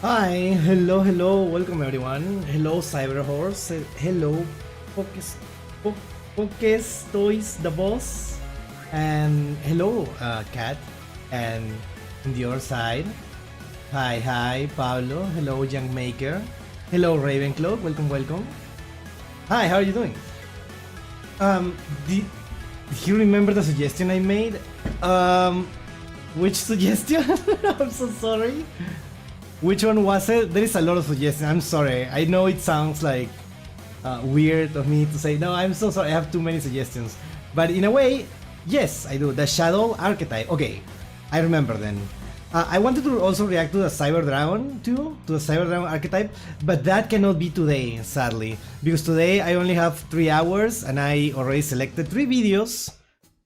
Hi, hello, welcome everyone. Hello, Cyberhorse. Hello, Pokes, Pokes Toys, the boss. And hello, Cat. And on the other side, hi, Pablo. Hello, Young Maker. Hello, Ravenclaw. Welcome. Hi, how are you doing? Did you remember the suggestion I made? Which suggestion? I'm so sorry. Which one was it? There is a lot of suggestions. I'm sorry. I know it sounds like weird of me to say, no, I'm so sorry. I have too many suggestions. But in a way, yes, I do. The Shadow archetype. Okay, I remember then. I wanted to also react to the Cyber Dragon too, to the Cyber Dragon archetype, but that cannot be today, sadly. Because today I only have 3 hours and I already selected 3 videos.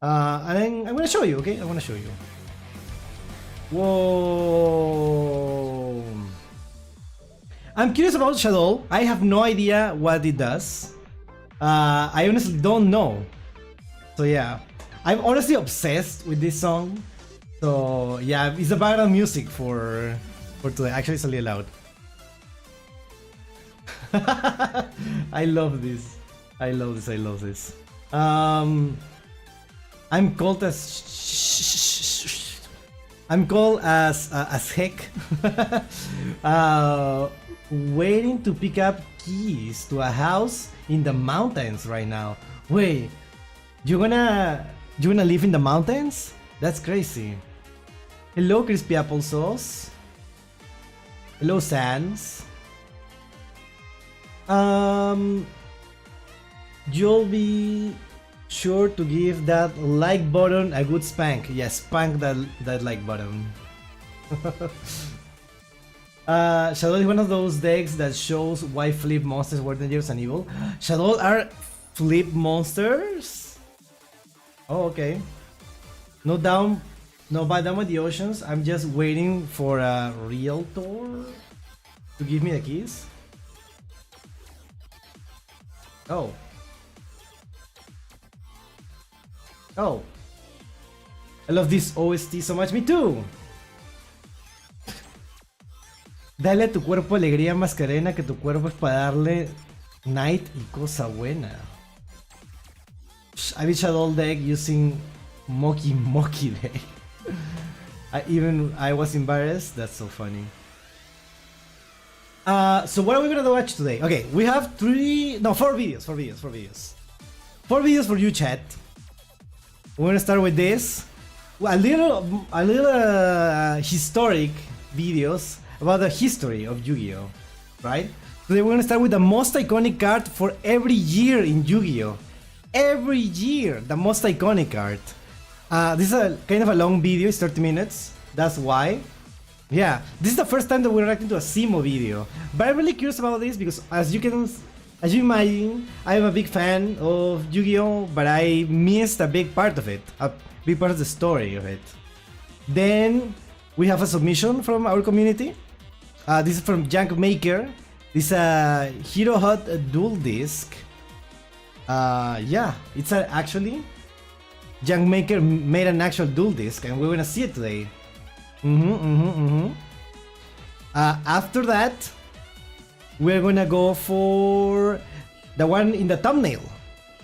And I'm gonna show you, okay? I wanna show you. Whoa! I'm curious about Shadow. I have no idea what it does. I honestly don't know. So yeah, I'm honestly obsessed with this song. So yeah, it's the background music for today. Actually, it's a little loud. I love this. I love this. I'm called as heck. Waiting to pick up keys to a house in the mountains right now. Wait, you gonna live in the mountains? That's crazy. Hello, crispy applesauce. Hello, Sans. You'll be sure to give that like button a good spank. Yes, spank that like button. Shadow is one of those decks that shows why flip monsters were dangerous and evil. Shadow are flip monsters? Oh, okay. No bad down with the oceans. I'm just waiting for a realtor to give me the keys. Oh. Oh. I love this OST so much. Me too. Dale a tu cuerpo alegría, Mascarena, que tu cuerpo es para darle night y cosa buena. I beat Shadow deck using Moki deck. I was embarrassed. That's so funny. So what are we gonna watch today? Okay, we have 4 videos. 4 videos for you, chat. We're gonna start with this. A little historic videos about the history of Yu-Gi-Oh! Right? Today we're gonna start with the most iconic card for every year in Yu-Gi-Oh! Every year, the most iconic card. This is a kind of a long video, it's 30 minutes. That's why. Yeah, this is the first time that we're reacting to a Simo video. But I'm really curious about this because as you imagine, I'm a big fan of Yu-Gi-Oh! But I missed a big part of it. A big part of the story of it. Then we have a submission from our community. This is from Junk Maker. This is a Hero Hot Dual Disc. Yeah, it's actually Junk Maker made an actual dual disc, and we're gonna see it today. After that, we're gonna go for the one in the thumbnail.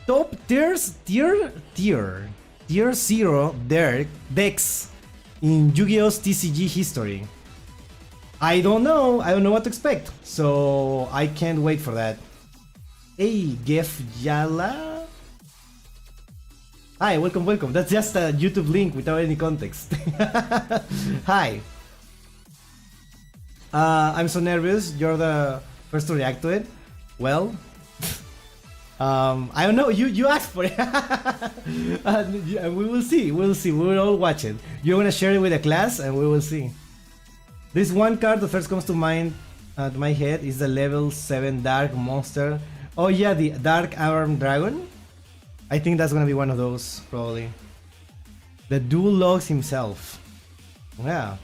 Top tier 0 decks in Yu-Gi-Oh's TCG history. I don't know what to expect, so I can't wait for that. Hey, Gef Yala. Hi, welcome. That's just a YouTube link without any context. Hi. I'm so nervous. You're the first to react to it. Well, I don't know. You asked for it. We will see. We will all watch it. You're gonna share it with the class, and we will see. This one card that first comes to mind, to my head, is the level 7 Dark Monster. Oh yeah, the Dark Arm Dragon. I think that's gonna be one of those, probably. The Dual Logs himself. Yeah.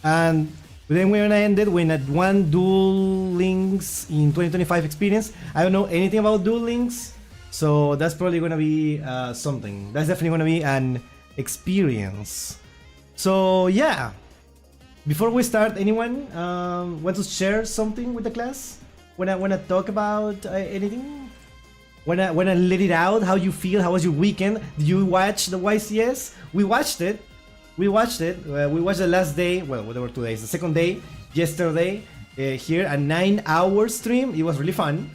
And then we're gonna end it with one Duel Links in 2025 experience. I don't know anything about Duel Links, so that's probably gonna be something. That's definitely gonna be an experience. So yeah. Before we start, anyone want to share something with the class? Wanna talk about anything? Wanna let it out? How you feel? How was your weekend? Did you watch the YCS? We watched it. We watched it. We watched the last day. Well, there were 2 days. The second day, yesterday, here, a 9-hour stream. It was really fun.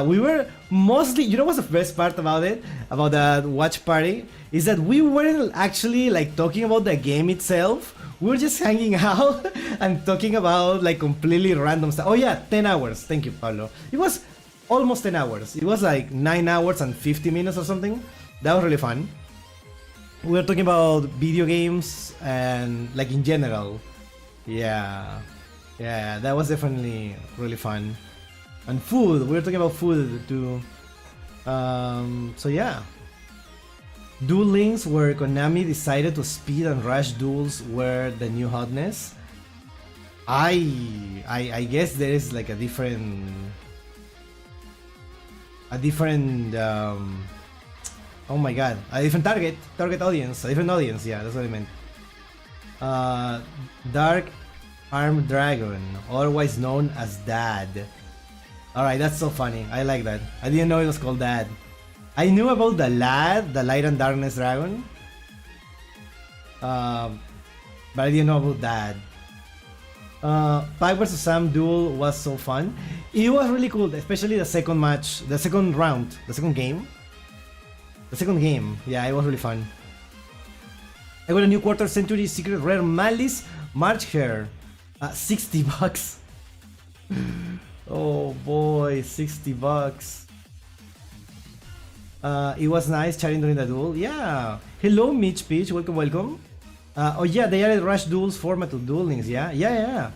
We were mostly, you know what's the best part about it? About the watch party? Is that we weren't actually like talking about the game itself. We were just hanging out and talking about like completely random stuff. Oh yeah, 10 hours. Thank you, Pablo. It was almost 10 hours. It was like 9 hours and 50 minutes or something. That was really fun. We were talking about video games and like in general. Yeah, that was definitely really fun. And food, we were talking about food too. So yeah. Duel Links, where Konami decided to speed and rush duels, were the new hotness. I guess there is like a different oh my god, a different target audience, a different audience. Yeah, that's what I meant. Dark Armed Dragon, otherwise known as Dad. Alright, that's so funny. I like that. I didn't know it was called Dad. I knew about the Lad, the Light and Darkness Dragon. But I didn't know about Dad. Pac vs Sam duel was so fun. It was really cool, especially the second match, the second round, the second game. The second game, yeah, it was really fun. I got a new quarter century secret rare Malice March Hair. 60 bucks. Oh boy, 60 bucks. It was nice chatting during the duel. Yeah. Hello, Mitch Peach. Welcome, welcome. Oh yeah, they added Rush Duels format to Duel Links. Yeah.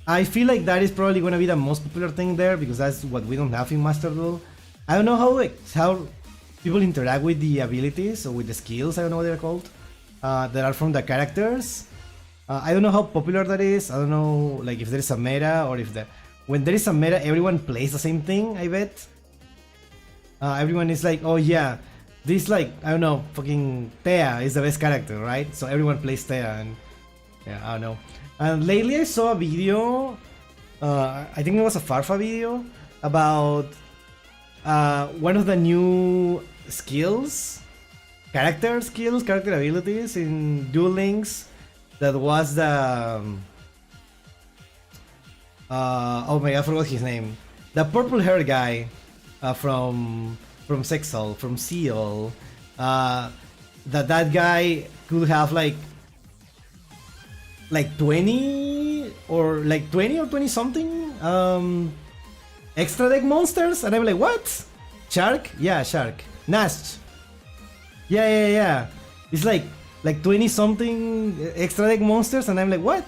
I feel like that is probably gonna be the most popular thing there because that's what we don't have in Master Duel. I don't know how people interact with the abilities or with the skills. I don't know what they're called. That are from the characters. I don't know how popular that is. I don't know like if there is a meta or if when there is a meta, everyone plays the same thing. I bet. Everyone is like, oh yeah, this like, I don't know, fucking Thea is the best character, right? So everyone plays Thea and yeah, I don't know. And lately I saw a video, I think it was a Farfa video, about one of the new character abilities in Duel Links that was the... oh my god, I forgot his name. The purple hair guy. From Sexal, from Seal, that guy could have like 20 or 20 something extra deck monsters, and I'm like, what? Shark? Yeah, Shark. Nash. Yeah. It's like 20 something extra deck monsters, and I'm like, what?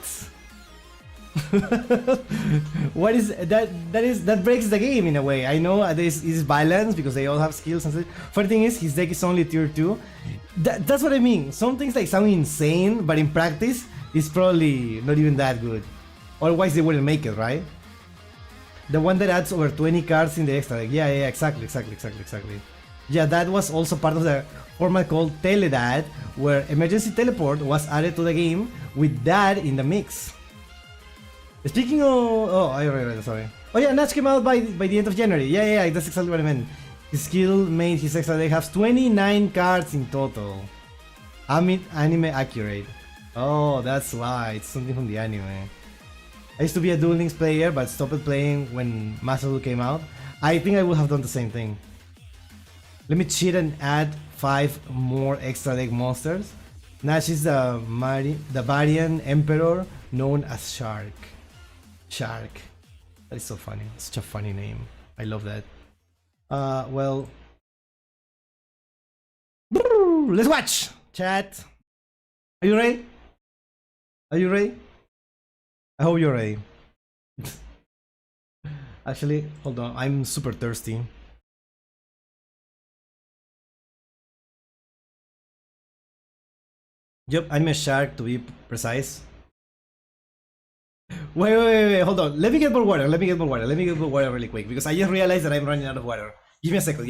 What is that? That breaks the game in a way. I know this is balance because they all have skills and stuff. Funny thing is, his deck is only tier 2. That's what I mean. Some things like sound insane, but in practice, it's probably not even that good. Otherwise, they wouldn't make it, right? The one that adds over 20 cards in the extra deck. Yeah, exactly. Yeah, that was also part of the format called Teledad, where emergency teleport was added to the game with Dad in the mix. Speaking of... oh, I read it, sorry. Oh yeah, Natch came out by the end of January. Yeah, that's exactly what I meant. His skill made his extra deck have 29 cards in total. Anime accurate. Oh, that's why. It's something from the anime. I used to be a Duel Links player, but stopped playing when Master Duel came out. I think I would have done the same thing. Let me cheat and add 5 more extra deck monsters. Nash is the Varian Emperor known as Shark. That is so funny. Such a funny name. I love that. Well, let's watch. Chat. Are you ready? I hope you're ready. Actually, hold on. I'm super thirsty. Yep, I'm a shark to be precise. Wait, hold on. Let me get more water really quick because I just realized that I'm running out of water. Give me a second.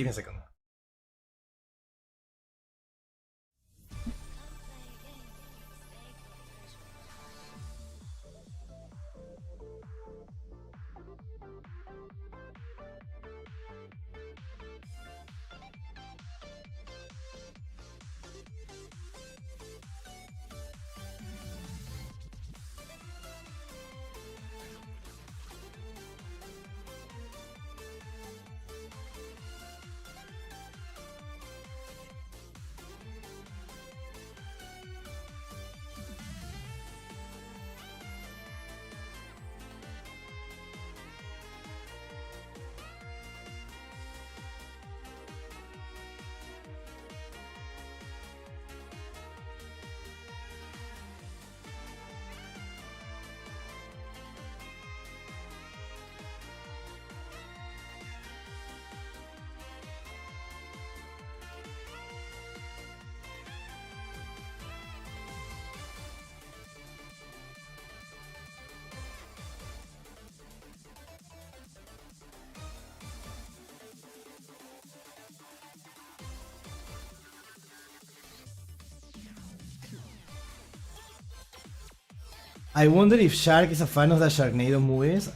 I wonder if Shark is a fan of the Sharknado movies.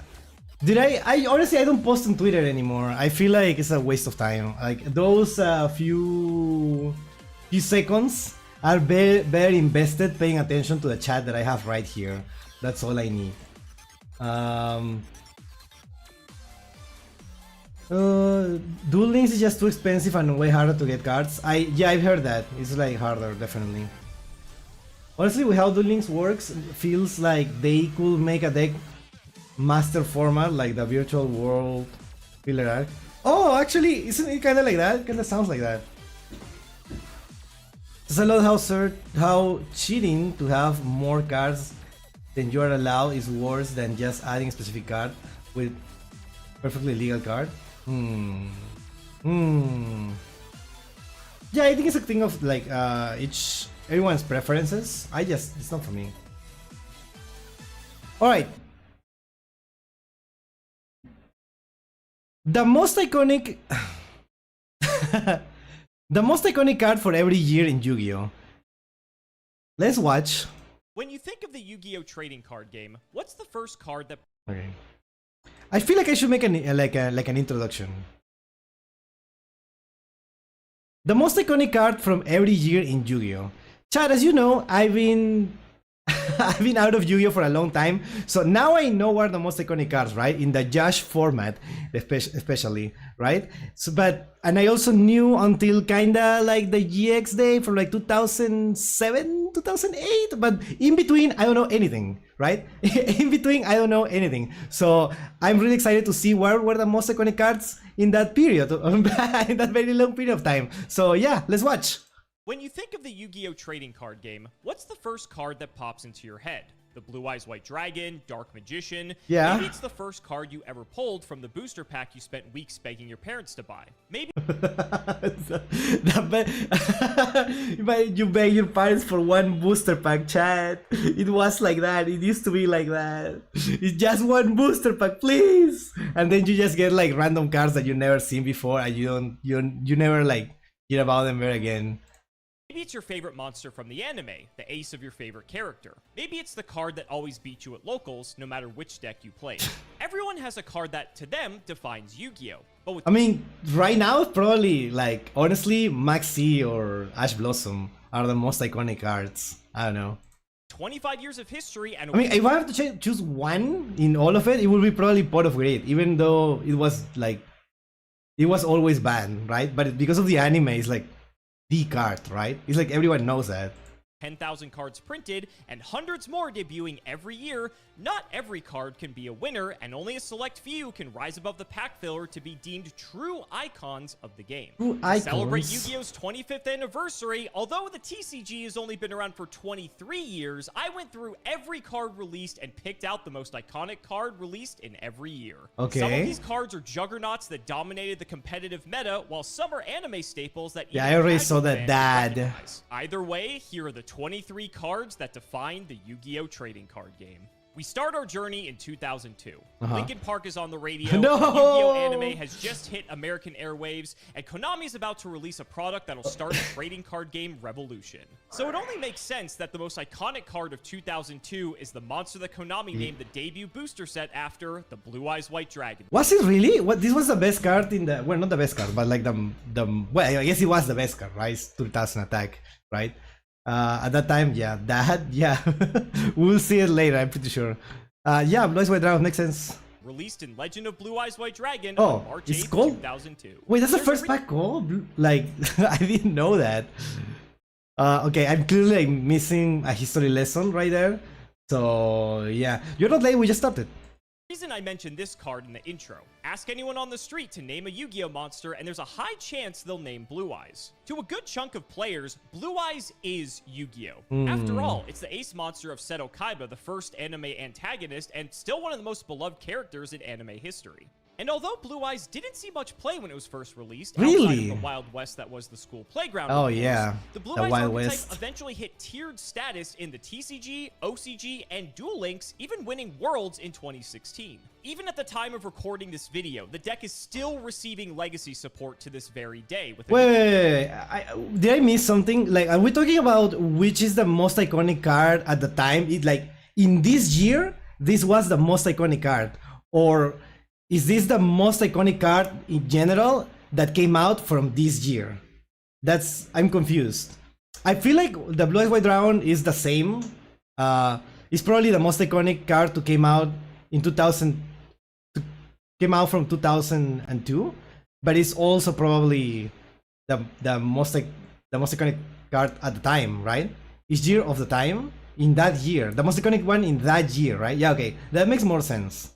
I honestly I don't post on Twitter anymore. I feel like it's a waste of time. Like those few seconds are very invested paying attention to the chat that I have right here. That's all I need. Duel Links is just too expensive and way harder to get cards. Yeah, I've heard that. It's like harder, definitely. Honestly, with how Duel Links works, it feels like they could make a deck master format like the Virtual World filler arc. Oh, actually, isn't it kind of like that? It kind of sounds like that. It's a lot how cheating to have more cards than you are allowed is worse than just adding a specific card with perfectly legal card. Yeah, I think it's a thing of like everyone's preferences. It's not for me. Alright. The most iconic the most iconic card for every year in Yu-Gi-Oh! Let's watch. When you think of the Yu-Gi-Oh! Trading card game, what's the first card that... Okay. I feel like I should make an introduction. The most iconic card from every year in Yu-Gi-Oh! Chad, as you know, I've been out of Yu-Gi-Oh! For a long time, so now I know what are the most iconic cards, right? In the Yash format, especially, right? And I also knew until kinda like the GX day from like 2007, 2008, but in between, I don't know anything, right? In between, I don't know anything. So I'm really excited to see what were the most iconic cards in that period, in that very long period of time. So yeah, let's watch. When you think of the Yu-Gi-Oh! Trading card game, what's the first card that pops into your head? The Blue Eyes White Dragon, Dark Magician? Yeah. Maybe it's the first card you ever pulled from the booster pack you spent weeks begging your parents to buy. Maybe you beg your parents for one booster pack, chat. It was like that. It used to be like that. It's just one booster pack, please. And then you just get like random cards that you never seen before, and you never like hear about them ever again. Maybe it's your favorite monster from the anime, the ace of your favorite character. Maybe it's the card that always beats you at locals, no matter which deck you play. Everyone has a card that, to them, defines Yu-Gi-Oh! But with Right now, probably, like, honestly, Maxi or Ash Blossom are the most iconic cards. I don't know. 25 years of history and... if I have to choose one in all of it, it would be probably Pot of Greed, even though it was, like, it was always banned, right? But because of the anime, it's like, the card, right? It's like everyone knows that. 10,000 cards printed and hundreds more debuting every year, not every card can be a winner, and only a select few can rise above the pack filler to be deemed true icons of the game. To celebrate Yu-Gi-Oh's 25th anniversary, although the TCG has only been around for 23 years, I went through every card released and picked out the most iconic card released in every year. Okay. Some of these cards are juggernauts that dominated the competitive meta, while some are anime staples that... Yeah, I already saw that, Dad. Either way, here are the 23 cards that define the Yu-Gi-Oh! Trading card game. We start our journey in 2002. Linkin Park is on the radio. No! Yu-Gi-Oh! Anime has just hit American airwaves, and Konami is about to release a product that'll start a trading card game revolution. So it only makes sense that the most iconic card of 2002 is the monster that Konami named the debut booster set after, the Blue Eyes White Dragon. Was it really? What? This was the best card in the... Well, not the best card, but like well, I guess it was the best card, right? It's 2000 attack, right? At that time, yeah, we'll see it later, I'm pretty sure. Yeah, Blue Eyes White Dragon makes sense. Released in Legend of Blue Eyes White Dragon on March 8th, 2002. Wait, that's the first pack called? Like, I didn't know that. Okay, I'm clearly like, missing a history lesson right there. So, yeah. You're not late, we just started. The reason I mentioned this card in the intro, ask anyone on the street to name a Yu-Gi-Oh! Monster and there's a high chance they'll name Blue Eyes. To a good chunk of players, Blue Eyes is Yu-Gi-Oh! After all, it's the ace monster of Seto Kaiba, the first anime antagonist, and still one of the most beloved characters in anime history. And although Blue Eyes didn't see much play when it was first released, outside of the Wild West that was the school playground, oh yeah, the Blue Eyes archetype eventually hit tiered status in the TCG, OCG, and Duel Links, even winning Worlds in 2016. Even at the time of recording this video, the deck is still receiving legacy support to this very day. With wait, did I miss something? Like, are we talking about which is the most iconic card at the time? It like in this year, this was the most iconic card, or is this the most iconic card in general that came out from this year? I'm confused. I feel like the Blue Eyes White Dragon is the same. It's probably the most iconic card to came out in 2000. Came out from 2002, but it's also probably the most iconic card at the time, right? Each year of the time in that year, the most iconic one in that year, right? Yeah, okay, that makes more sense.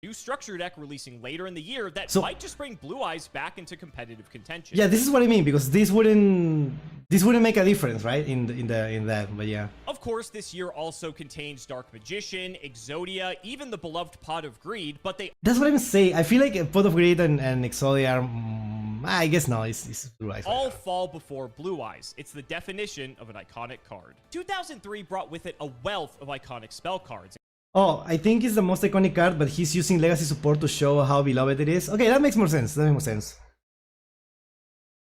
New structure deck releasing later in the year that might just bring Blue Eyes back into competitive contention. Yeah, this is what I mean, because this wouldn't make a difference, right? In that, but yeah. Of course, this year also contains Dark Magician, Exodia, even the beloved Pot of Greed, but that's what I'm saying. I feel like Pot of Greed and Exodia are, I guess no, it's Blue Eyes. All fall before Blue Eyes. It's the definition of an iconic card. 2003 brought with it a wealth of iconic spell cards. Oh, I think it's the most iconic card, but he's using Legacy support to show how beloved it is. Okay, that makes more sense.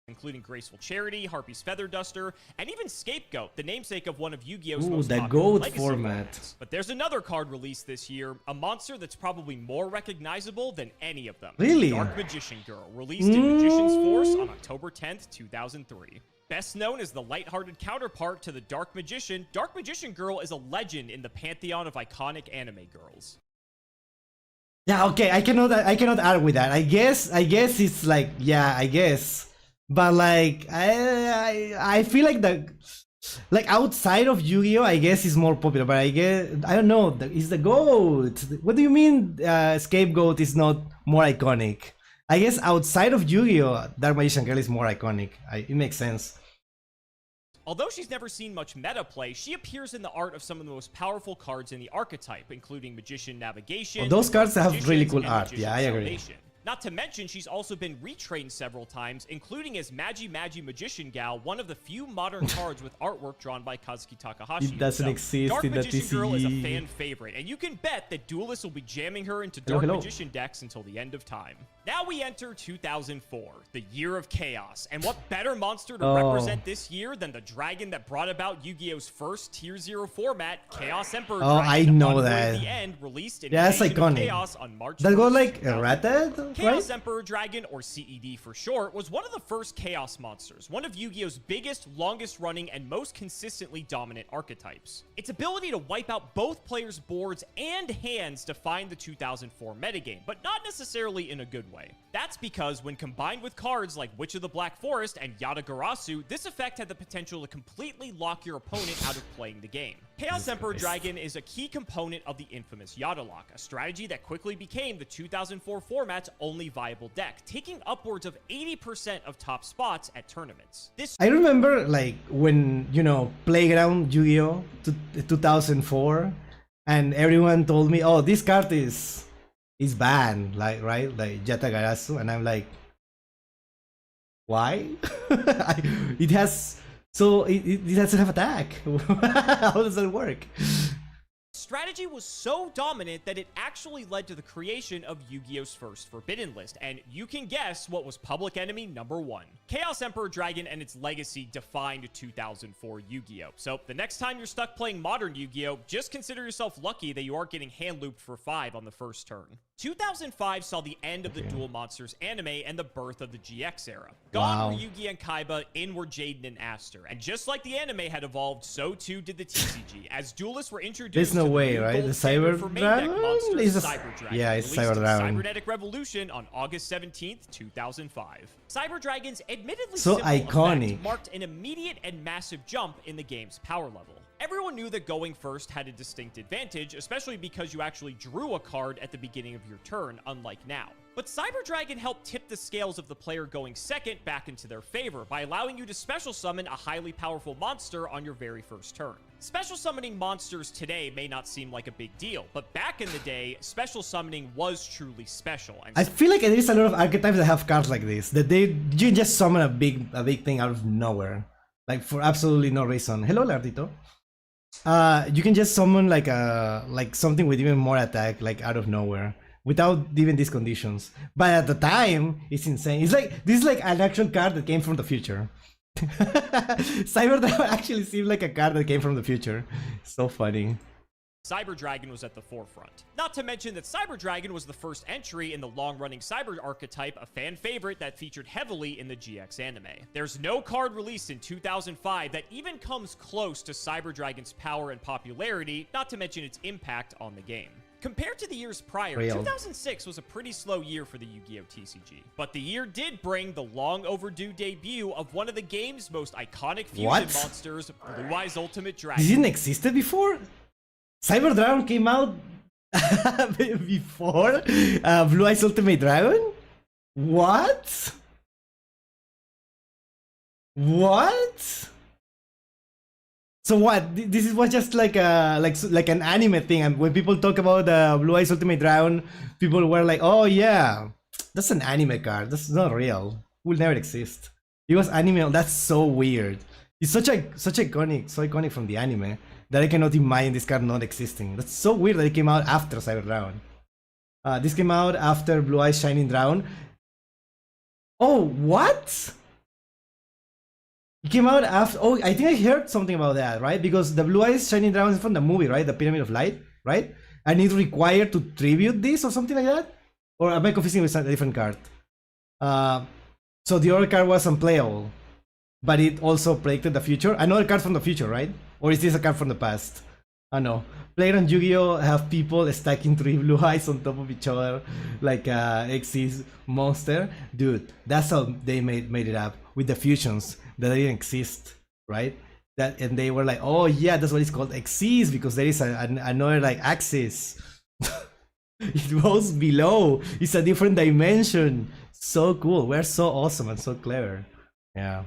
Including Graceful Charity, Harpy's Feather Duster, and even Scapegoat, the namesake of one of Yu-Gi-Oh's most the popular goat legacy format. formats. But there's another card released this year, a monster that's probably more recognizable than any of them. Really? Dark Magician Girl, released in Magician's Force on October 10th, 2003. Best known as the lighthearted counterpart to the Dark Magician Girl is a legend in the pantheon of iconic anime girls. Yeah, okay, I cannot argue with that. I guess it's like, yeah, I guess. But like I feel like outside of Yu-Gi-Oh, I guess it's more popular, but I don't know, it's the GOAT. What do you mean Scapegoat is not more iconic? I guess outside of Yu-Gi-Oh, Dark Magician Girl is more iconic. It makes sense. Although she's never seen much meta play, she appears in the art of some of the most powerful cards in the archetype, including Magician Navigation. Oh, those cards have really cool art. Yeah, I agree. Salvation. Not to mention, she's also been retrained several times, including as Magi Magician Gal, one of the few modern cards with artwork drawn by Kazuki Takahashi. It doesn't exist Dark in the Magician Girl is a TCG. fan favorite, and you can bet that duelists will be jamming her into Dark Magician decks until the end of time. Now we enter 2004, the year of chaos, and what better monster to represent this year than the dragon that brought about Yu-Gi-Oh's first Tier 0 format, Chaos Emperor Dragon. I know that. At the end, released in That's Invasion of iconic. Chaos on March That got 1st, like 2004. errated, Chaos right? Emperor Dragon, or CED for short, was one of the first Chaos monsters, one of Yu-Gi-Oh's biggest, longest running, and most consistently dominant archetypes. Its ability to wipe out both players' boards and hands defined the 2004 metagame, but not necessarily in a good way. That's because when combined with cards like Witch of the Black Forest and Yatagarasu, this effect had the potential to completely lock your opponent out of playing the game. Chaos Emperor Dragon is a key component of the infamous Yada Lock, a strategy that quickly became the 2004 format's only viable deck, taking upwards of 80% of top spots at tournaments. I remember like when, you know, Playground Yu-Gi-Oh 2004, and everyone told me, oh, this card is banned, like, right? Like Yatagarasu, and I'm like, why? It has, so it doesn't have attack. How does that work? Strategy was so dominant that it actually led to the creation of Yu-Gi-Oh's first Forbidden List, and you can guess what was public enemy number 1. Chaos Emperor Dragon and its legacy defined 2004 Yu-Gi-Oh! So the next time you're stuck playing modern Yu-Gi-Oh!, just consider yourself lucky that you aren't getting hand looped for 5 on the first turn. 2005 saw the end of the Duel Monsters anime and the birth of the GX era. Gone were Yugi and Kaiba, in were Jaden and Aster. And just like the anime had evolved, so too did the TCG, as duelists were introduced. There's no to the way, new right? gold The standard Cyber for main deck Dragon monsters, is a Cyber Dragon, yeah, it's released Cyber in Dragon. Cybernetic Revolution on August 17th, 2005. Cyber Dragon's admittedly So simple iconic. effect marked an immediate and massive jump in the game's power level. Everyone knew that going first had a distinct advantage, especially because you actually drew a card at the beginning of your turn, unlike now. But Cyber Dragon helped tip the scales of the player going second back into their favor by allowing you to special summon a highly powerful monster on your very first turn. Special summoning monsters today may not seem like a big deal, but back in the day, special summoning was truly special. And I feel like there is a lot of archetypes that have cards like this, that you just summon a big thing out of nowhere, like for absolutely no reason. Hello, Lardito. You can just summon like something with even more attack, like out of nowhere, without even these conditions. But at the time, it's insane. It's like this is like an actual card that came from the future. Cyber Dragon actually seemed like a card that came from the future. So funny. Cyber Dragon was at the forefront. Not to mention that Cyber Dragon was the first entry in the long-running Cyber archetype, a fan favorite that featured heavily in the GX anime. There's no card released in 2005 that even comes close to Cyber Dragon's power and popularity, not to mention its impact on the game. Compared to the years prior, 2006 was a pretty slow year for the Yu-Gi-Oh! TCG. But the year did bring the long-overdue debut of one of the game's most iconic fusion monsters, Blue Eyes Ultimate Dragon. Didn't existed before? Cyber Dragon came out before Blue Eyes Ultimate Dragon? What? What? So what? This was just like a like an anime thing, and when people talk about Blue Eyes Ultimate Dragon, people were like, "Oh yeah, that's an anime card. That's not real. Will never exist." It was anime. That's so weird. It's so iconic from the anime that I cannot imagine this card not existing. That's so weird that it came out after Cyber Dragon. This came out after Blue Eyes Shining Dragon. Oh, what? It came out after. Oh, I think I heard something about that, right? Because the Blue Eyes Shining Dragon is from the movie, right? The Pyramid of Light, right? And it's required to tribute this or something like that? Or am I confusing with a different card? So the other card was unplayable, but it also predicted the future. Another card from the future, right? Or is this a card from the past? I know. Player on Yu-Gi-Oh! Have people stacking 3 blue eyes on top of each other like a Xyz monster. Dude, that's how they made it up, with the fusions that didn't exist, right? And they were like, oh yeah, that's what it's called, Xyz, because there is another like axis. It goes below. It's a different dimension. So cool. We're so awesome and so clever. Yeah.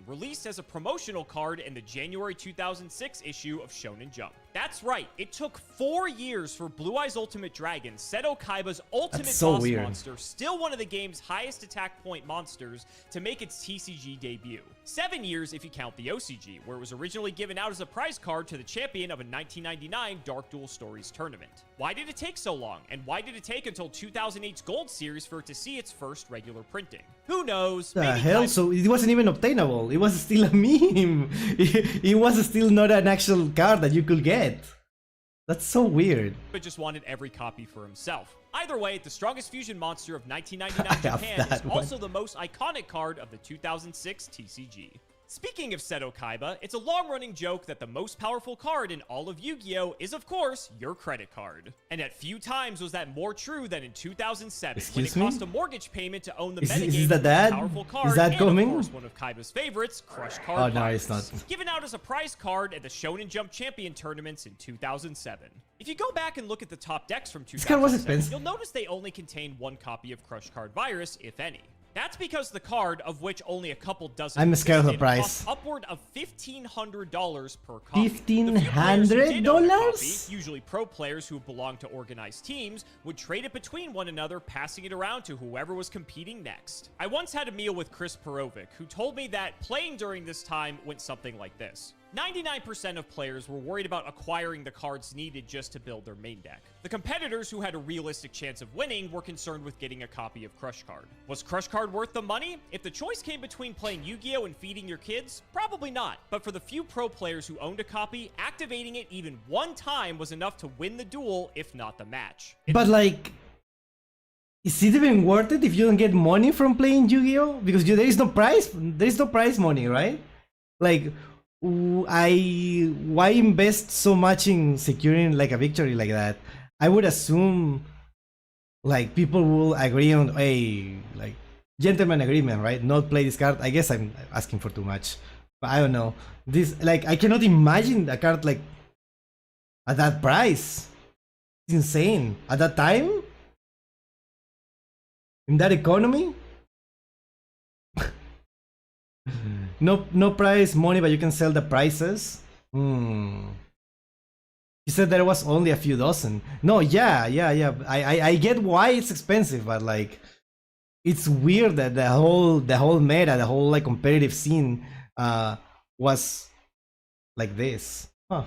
Released as a promotional card in the January 2006 issue of Shonen Jump. That's right, it took 4 years for Blue Eyes Ultimate Dragon, Seto Kaiba's ultimate boss monster, still one of the game's highest attack point monsters, to make its TCG debut. 7 years if you count the OCG, where it was originally given out as a prize card to the champion of a 1999 Dark Duel Stories tournament. Why did it take so long, and why did it take until 2008's Gold Series for it to see its first regular printing? Who knows? The hell? So it wasn't even obtainable. It was still a meme. It was still not an actual card that you could get. That's so weird. But just wanted every copy for himself. Either way, the strongest fusion monster of 1999 Japan is also the most iconic card of the 2006 TCG. Speaking of Seto Kaiba, it's a long-running joke that the most powerful card in all of Yu-Gi-Oh! Is, of course, your credit card. And at few times was that more true than in 2007, when it cost a mortgage payment to own the metagame of a powerful card, is that and coming? Of course one of Kaiba's favorites, Crush Card. Oh no, it's not. Given out as a prize card at the Shonen Jump Champion tournaments in 2007. If you go back and look at the top decks from 2007, you'll notice they only contain 1 copy of Crush Card Virus, if any. That's because the card, of which only a couple dozen I'm scared of the price. costs upward of $1,500 per copy. $1,500? Usually pro players who belong to organized teams, would trade it between one another, passing it around to whoever was competing next. I once had a meal with Chris Perovic, who told me that playing during this time went something like this. 99% of players were worried about acquiring the cards needed just to build their main deck. The competitors who had a realistic chance of winning were concerned with getting a copy of Crush Card. Was Crush Card worth the money? If the choice came between playing Yu-Gi-Oh! And feeding your kids, probably not. But for the few pro players who owned a copy, activating it even 1 time was enough to win the duel, if not the match. But like, is it even worth it if you don't get money from playing Yu-Gi-Oh? Because there is no prize money, right? Like, why invest so much in securing like a victory like that? I would assume like people will agree on a like gentleman agreement, right? Not play this card. I guess I'm asking for too much, but I don't know. This, like, I cannot imagine a card like at that price. It's insane at that time, in that economy. No prize money, but you can sell the prices. You said there was only a few dozen. No, yeah. I get why it's expensive, but like, it's weird that the whole meta, the whole like competitive scene, was like this. Huh.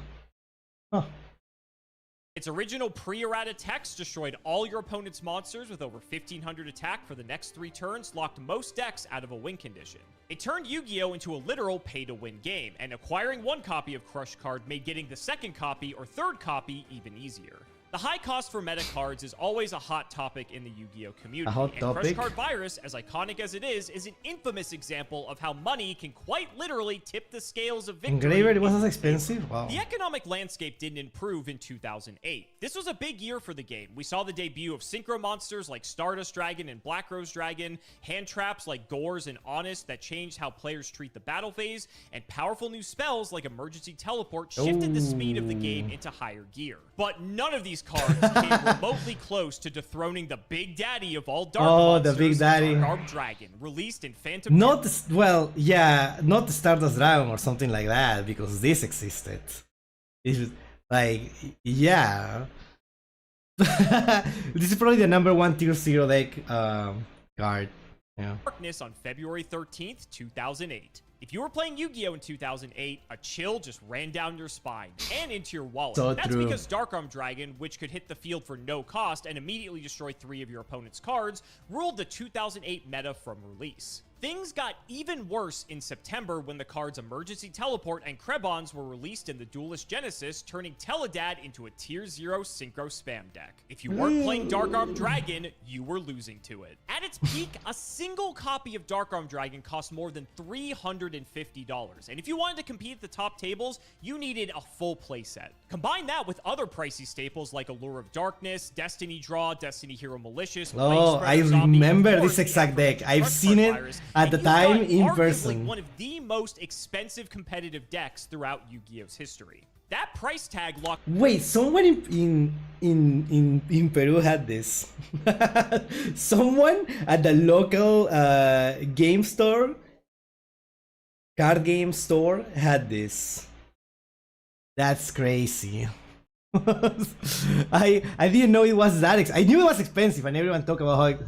Its original pre-errata text destroyed all your opponent's monsters with over 1,500 attack for the next 3 turns, locked most decks out of a win condition. It turned Yu-Gi-Oh! Into a literal pay-to-win game, and acquiring 1 copy of Crush Card made getting the 2nd copy or 3rd copy even easier. The high cost for meta cards is always a hot topic in the Yu-Gi-Oh! Community, and Crush Card Virus, as iconic as it is an infamous example of how money can quite literally tip the scales of victory. Engraver, it was as expensive? Wow. The economic landscape didn't improve in 2008. This was a big year for the game. We saw the debut of synchro monsters like Stardust Dragon and Black Rose Dragon, hand traps like Gores and Honest that changed how players treat the battle phase, and powerful new spells like Emergency Teleport shifted the speed of the game into higher gear. But none of these cards came remotely close to dethroning the big daddy of all dark monsters, the big daddy. Dark Arm Dragon, released in Phantom. Not well, yeah, not the Stardust Dragon or something like that, because this existed. It's like, yeah. This is probably the #1 tier 0 deck card. Yeah. Darkness on February 13th, 2008. If you were playing Yu-Gi-Oh! In 2008, a chill just ran down your spine and into your wallet. So That's true. because Dark Arm Dragon, which could hit the field for no cost and immediately destroy 3 of your opponent's cards, ruled the 2008 meta from release. Things got even worse in September when the cards Emergency Teleport and Krebons were released in the Duelist Genesis, turning Teledad into a tier 0 synchro spam deck. If you weren't playing Dark Arm Dragon, you were losing to it. At its peak, a single copy of Dark Arm Dragon cost more than $350, and if you wanted to compete at the top tables, you needed a full playset. Combine that with other pricey staples like Allure of Darkness, Destiny Draw, Destiny Hero Malicious, Oh, I remember this exact deck. I've seen it at the time in person. One of the most expensive competitive decks throughout Yu-Gi-Oh's history. That price tag locked. Wait, someone in Peru had this. Someone at the local game store, card game store, had this. That's crazy. I didn't know it was that. I knew it was expensive, and everyone talked about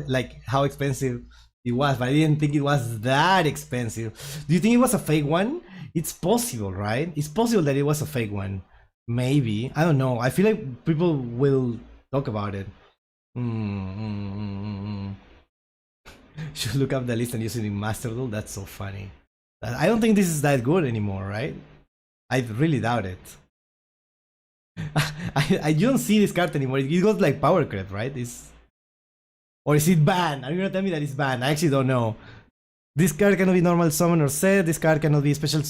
how expensive it was, but I didn't think it was that expensive. Do you think it was a fake one? It's possible, right? It's possible that it was a fake one. Maybe. I don't know. I feel like people will talk about it. Should look up the list and use it in masterduel. That's so funny. I don't think this is that good anymore, right? I really doubt it. I don't see this card anymore. It goes like power creep, right? Or is it banned? Are you gonna tell me that it's banned? I actually don't know. This card cannot be normal summon or set. This card cannot be special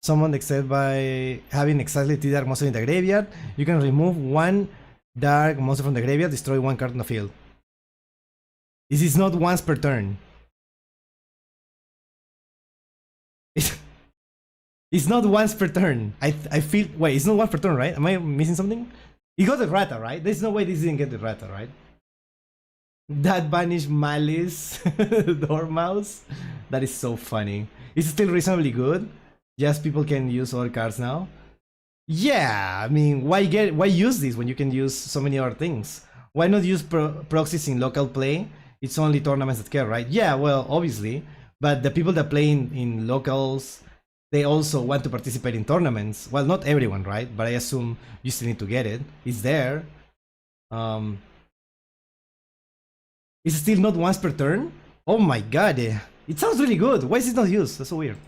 summoned except by having exactly 3 dark monsters in the graveyard. You can remove 1 dark monster from the graveyard, destroy 1 card on the field. This is not once per turn. It's not once per turn. I feel. Wait, it's not once per turn, right? Am I missing something? It got the Rata, right? There's no way this didn't get the Rata, right? That banished Malice Dormouse. That is so funny. It's still reasonably good. Just people can use all cards now. Yeah, I mean, why use this when you can use so many other things? Why not use proxies in local play? It's only tournaments that care, right? Yeah, well, obviously. But the people that play in locals, they also want to participate in tournaments. Well, not everyone, right? But I assume you still need to get it. It's there. It's still not once per turn? Oh my god. It sounds really good. Why is it not used? That's so weird.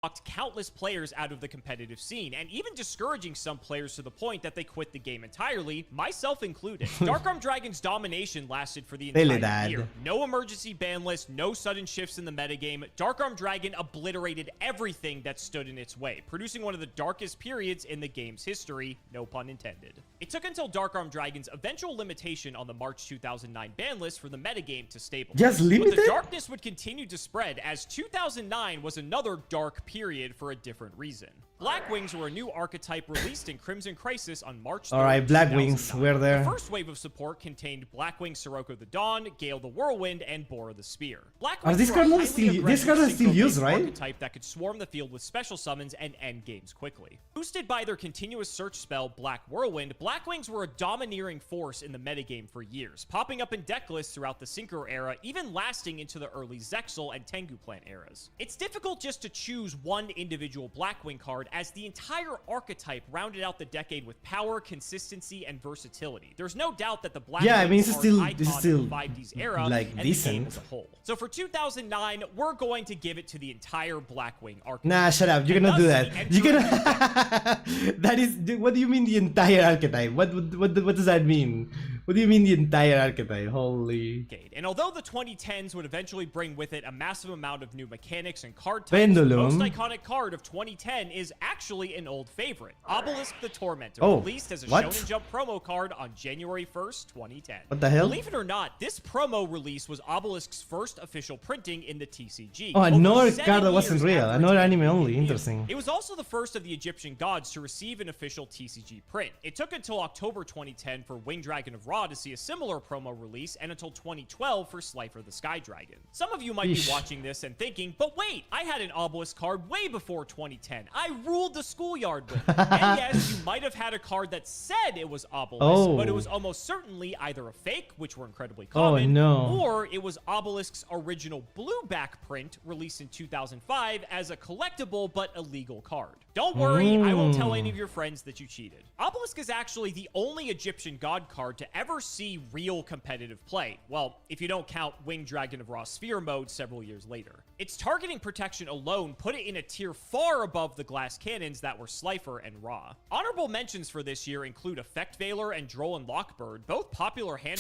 Locked countless players out of the competitive scene, and even discouraging some players to the point that they quit the game entirely, myself included. Dark Arm Dragon's domination lasted for the entire year. No emergency ban list, no sudden shifts in the metagame. Dark Arm Dragon obliterated everything that stood in its way, producing one of the darkest periods in the game's history, no pun intended. It took until Dark Arm Dragon's eventual limitation on the March 2009 ban list for the metagame to stabilize. Just limited? But the darkness would continue to spread, as 2009 was another dark period for a different reason. Black Wings were a new archetype released in Crimson Crisis on March 3rd. Alright, Black Wings, we're there. The first wave of support contained Blackwing Sirocco the Dawn, Gale the Whirlwind, and Bora the Spear. Blackwings these cards are still used, right? Archetype that could swarm the field with special summons and end games quickly. Boosted by their continuous search spell, Black Whirlwind, Blackwings were a domineering force in the metagame for years, popping up in deck lists throughout the Synchro era, even lasting into the early Zexal and Tengu Plant eras. It's difficult just to choose one individual Blackwing card as the entire archetype rounded out the decade with power, consistency, and versatility. There's no doubt that the Blackwing I mean, this is still of the 5D's era like and decent. the game as a whole. So for 2009, we're going to give it to the entire Blackwing archetype. Nah, shut up. You're gonna do that. You're gonna. That is. What do you mean the entire archetype? What does that mean? What do you mean the entire archetype? Holy. And although the 2010s would eventually bring with it a massive amount of new mechanics and card types, Pendulum. the most iconic card of 2010 is actually an old favorite, Obelisk the Tormentor, released as a Shonen Jump promo card on January 1st, 2010. What the hell? Believe it or not, this promo release was Obelisk's first official printing in the TCG. Oh, another Over card that 7 wasn't years real. after Another its anime debut. only. Interesting. It was also the first of the Egyptian gods to receive an official TCG print. It took until October 2010 for Winged Dragon of Ra to see a similar promo release, and until 2012 for Slifer the Sky Dragon. Some of you might be watching this and thinking, but wait, I had an Obelisk card way before 2010. I ruled the schoolyard with it. And yes, you might have had a card that said it was Obelisk, but it was almost certainly either a fake, which were incredibly common, or it was Obelisk's original blue back print released in 2005 as a collectible but illegal card. Don't worry, I won't tell any of your friends that you cheated. Obelisk is actually the only Egyptian god card to ever see real competitive play. Well, if you don't count Winged Dragon of Ra Sphere mode several years later. Its targeting protection alone put it in a tier far above the glass cannons that were Slifer and Ra. Honorable mentions for this year include Effect Veiler and Droll and Lockbird, both popular hand...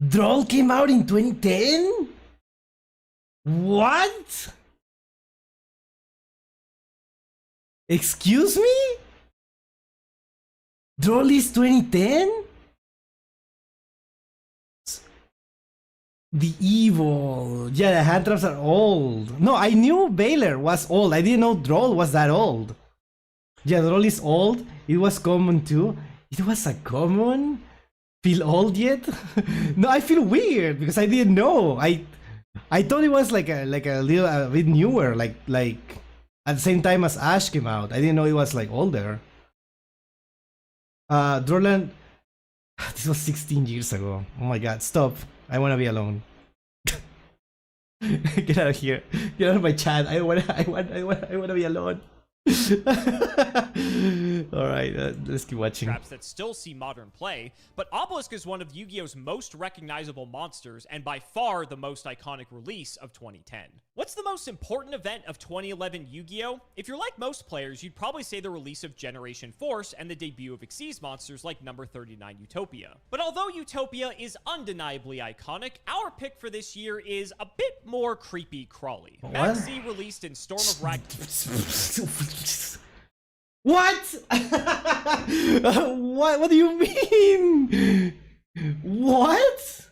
Droll came out in 2010? What? Excuse me? Droll is 2010? The evil. Yeah, the hand traps are old. No, I knew Baylor was old. I didn't know Droll was that old. Yeah, Droll is old. It was common too. It was a common? Feel old yet? No, I feel weird because I didn't know. I thought it was like a little a bit newer, like at the same time as Ash came out. I didn't know it was like older. Drolland. This was 16 years ago. Oh my god, stop. I wanna be alone. Get out of here. Get out of my chat. I wanna be alone. Alright, let's keep watching. Traps that still see modern play, but Obelisk is one of Yu-Gi-Oh's most recognizable monsters and by far the most iconic release of 2010. What's the most important event of 2011 Yu-Gi-Oh? If you're like most players, you'd probably say the release of Generation Force and the debut of Xyz monsters like number 39 Utopia. But although Utopia is undeniably iconic, our pick for this year is a bit more creepy crawly. Maxi released in Storm of Rag... What? What do you mean? What?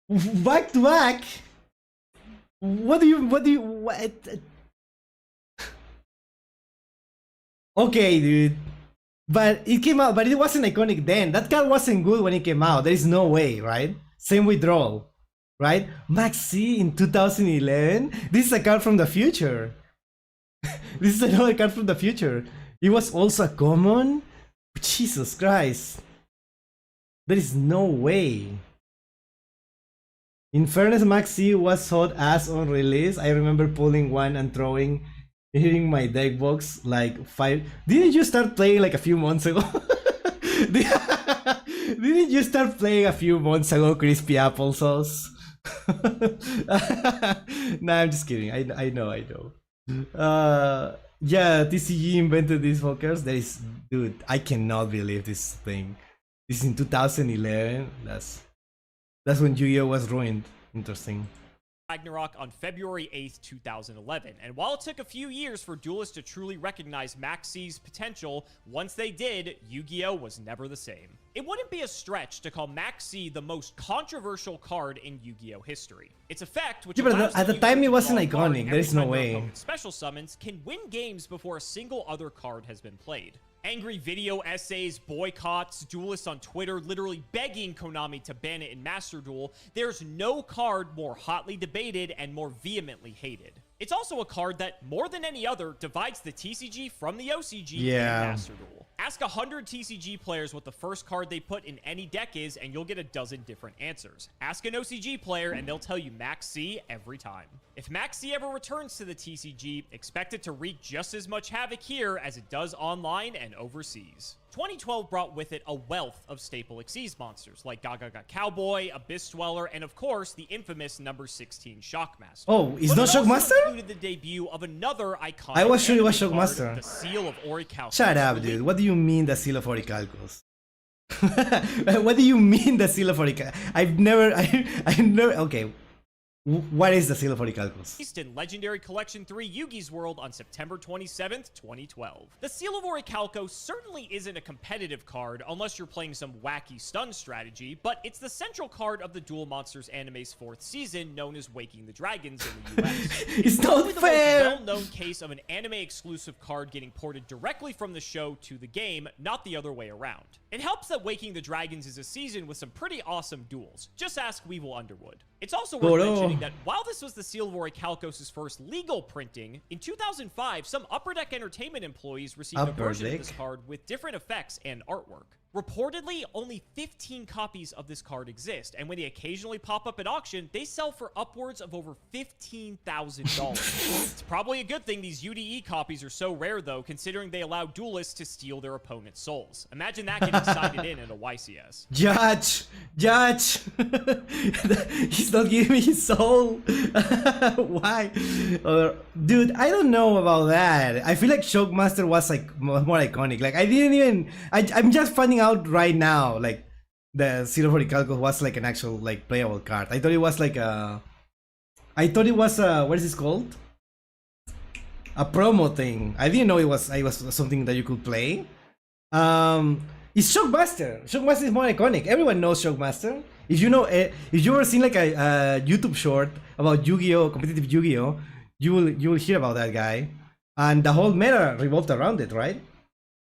Back to back? What? Okay, dude. But it came out, but it wasn't iconic then. That card wasn't good when it came out. There is no way, right? Same with Droll, right? Maxi in 2011? This is a card from the future. This is another card from the future. It was also a common? Jesus Christ. There is no way. In fairness, Maxi was hot ass on release. I remember pulling one and throwing, hitting my deck box like 5. Didn't you start playing like a few months ago? Didn't you start playing a few months ago, Crispy Applesauce? Nah, I'm just kidding. I know. Yeah, TCG invented these fuckers. That is, dude, I cannot believe this thing. This is in 2011. That's when Yu-Gi-Oh was ruined. Interesting. Ragnarok on February 8th, 2011. And while it took a few years for duelists to truly recognize Maxi's potential, once they did, Yu-Gi-Oh was never the same. It wouldn't be a stretch to call Maxi the most controversial card in Yu-Gi-Oh history. Its effect, which at the time it wasn't iconic. There is no way. Special summons can win games before a single other card has been played. Angry video essays, boycotts, duelists on Twitter literally begging Konami to ban it in Master Duel. There's no card more hotly debated and more vehemently hated. It's also a card that, more than any other, divides the TCG from the OCG in Master Duel. Ask 100 TCG players what the first card they put in any deck is, and you'll get a dozen different answers. Ask an OCG player, and they'll tell you Max C every time. If Max C ever returns to the TCG, expect it to wreak just as much havoc here as it does online and overseas. 2012 brought with it a wealth of staple Xyz monsters like Gaga Cowboy, Abyss Dweller, and of course the infamous number 16 Shockmaster. Oh, is not Shockmaster? Shockmaster? Included the debut of another iconic. I was sure it was anime card, Shockmaster. The Seal of Orichalcos. Shut up, dude. What do you mean the Seal of Orichalcos? What do you mean the Seal of Orichalcos? I've never. Okay. What is the Seal of Orichalcos? Released in Legendary Collection 3 Yugi's World on September 27th, 2012. The Seal of Orichalcos certainly isn't a competitive card unless you're playing some wacky stun strategy, but it's the central card of the Duel Monsters anime's 4th season, known as Waking the Dragons in the US. It's not fair! The most well-known case of an anime-exclusive card getting ported directly from the show to the game, not the other way around. It helps that Waking the Dragons is a season with some pretty awesome duels. Just ask Weevil Underwood. It's also worth mentioning that while this was the Seal of Orichalcos' first legal printing, in 2005, some Upper Deck Entertainment employees received a version of this card with different effects and artwork. Reportedly, only 15 copies of this card exist, and when they occasionally pop up at auction, they sell for upwards of over $15,000. It's probably a good thing these UDE copies are so rare, though, considering they allow duelists to steal their opponent's souls. Imagine that getting sided in at a YCS. Judge! He's not giving me his soul. Why? Dude, I don't know about that. I feel like Shockmaster was like more iconic. Like I didn't even. I'm just finding out right now. Like the Seal of Orichalcos was like an actual like playable card. I thought it was like a. I thought it was a, what is this called? A promo thing. I didn't know it was something that you could play. It's Shockmaster. Shockmaster is more iconic. Everyone knows Shockmaster. If you know, if you ever seen like a YouTube short about Yu-Gi-Oh, competitive Yu-Gi-Oh, you will hear about that guy, and the whole meta revolved around it, right?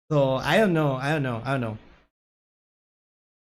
So I don't know.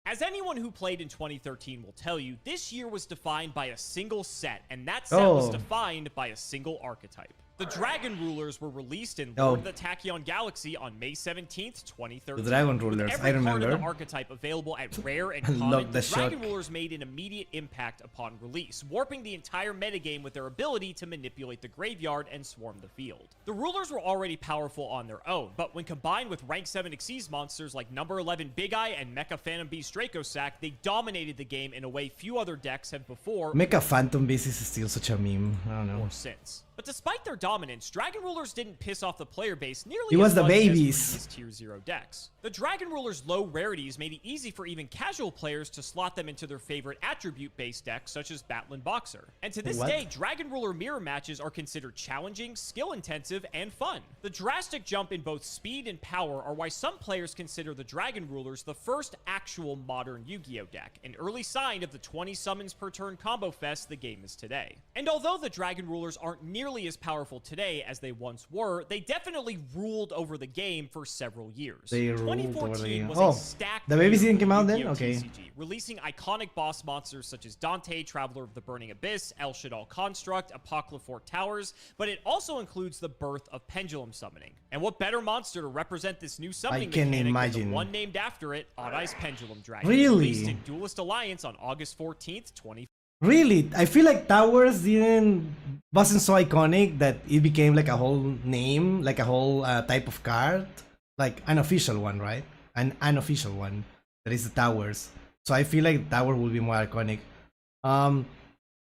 As anyone who played in 2013 will tell you, this year was defined by a single set, and that set was defined by a single archetype. The Dragon Rulers were released in Lord of the Tachyon Galaxy on May 17th, 2013. The Dragon Rulers, I remember. Every card of the archetype available at rare and common, the Dragon Rulers made an immediate impact upon release, warping the entire metagame with their ability to manipulate the graveyard and swarm the field. The Rulers were already powerful on their own, but when combined with rank 7 Xyz monsters like number 11 Big Eye and Mecha Phantom Beast Dracosack, they dominated the game in a way few other decks have before. Mecha Phantom Beast is still such a meme. I don't know. Or since. But despite their dominance, Dragon Rulers didn't piss off the player base nearly as much babies. as Tier 0 decks. The Dragon Rulers' low rarities made it easy for even casual players to slot them into their favorite attribute-based decks, such as Battling Boxer. And to this day, Dragon Ruler mirror matches are considered challenging, skill-intensive, and fun. The drastic jump in both speed and power are why some players consider the Dragon Rulers the first actual modern Yu-Gi-Oh deck, an early sign of the 20 summons per turn combo fest the game is today. And although the Dragon Rulers aren't nearly as powerful today as they once were, they definitely ruled over the game for several years. They ruled over the game. Was a stacked the baby season came out then? Yu-Gi-Oh! Okay. TCG, releasing iconic boss monsters such as Dante, Traveler of the Burning Abyss, El Shaddai Construct, Apocryphal Towers, but it also includes the birth of Pendulum Summoning. And what better monster to represent this new summoning mechanic than the one named after it, Odd Eyes Pendulum Dragon, released in Duelist Alliance on August 14th, 2014. Really? I feel like Towers wasn't so iconic that it became like a whole name, like a whole type of card, like an official one, right? An unofficial one that is the Towers. So I feel like Tower will be more iconic.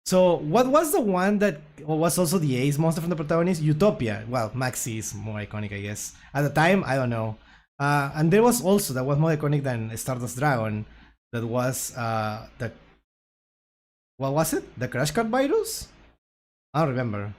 So what was the one that was also the ace monster from the protagonist? Utopia. Well, Maxi is more iconic, I guess. At the time, I don't know. And there was also that was more iconic than Stardust Dragon. That was the. What was it? The Crash Card Virus? I don't remember.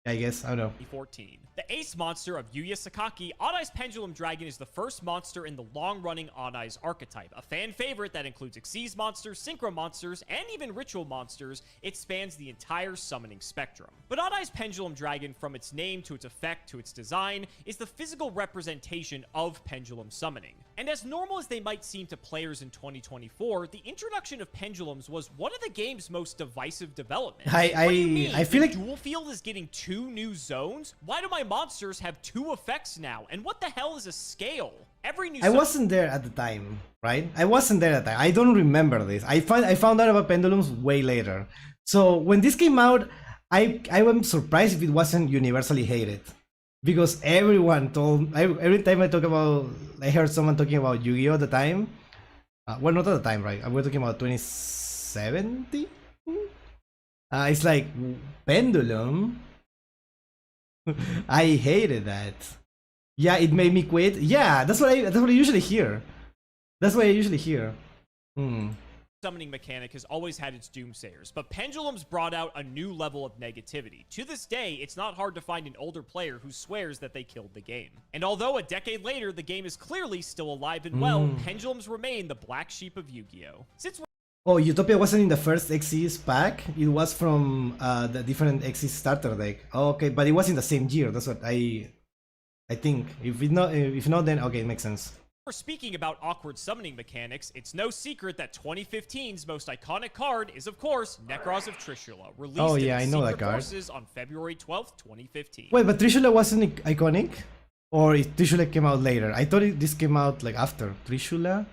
I guess, I don't know. 2014. The ace monster of Yuya Sakaki, Odd Eyes Pendulum Dragon is the first monster in the long-running Odd Eyes archetype. A fan favorite that includes Xyz monsters, Synchro monsters, and even Ritual monsters. It spans the entire summoning spectrum. But Odd Eyes Pendulum Dragon, from its name to its effect to its design, is the physical representation of pendulum summoning. And as normal as they might seem to players in 2024, the introduction of pendulums was one of the game's most divisive developments. What do you mean? I feel the like dual field is getting 2 new zones? Why do my monsters have 2 effects now? And what the hell is a scale? Every new I wasn't there at the time, right? I wasn't there at the time. I don't remember this. I found out about pendulums way later. So when this came out, I was surprised if it wasn't universally hated. Because everyone every time I heard someone talking about Yu-Gi-Oh! At the time. Well, not at the time, right? We're talking about 2017? It's like, pendulum? I hated that. Yeah, it made me quit. Yeah, that's what I usually hear. That's what I usually hear. Summoning mechanic has always had its doomsayers, but pendulums brought out a new level of negativity. To this day, it's not hard to find an older player who swears that they killed the game. And although a decade later, the game is clearly still alive and well, pendulums remain the black sheep of Yu-Gi-Oh! Since Oh, Utopia wasn't in the first Xyz pack. It was from the different Xyz starter deck. Oh, okay, but it was in the same year. That's what I think. If not, then okay, it makes sense. we're speaking about awkward summoning mechanics, it's no secret that 2015's most iconic card is, of course, Necros of Trishula, released in I know that Secret card. Forces on February 12th, 2015. Wait, but Trishula wasn't iconic? Or Trishula came out later? I thought this came out like after Trishula.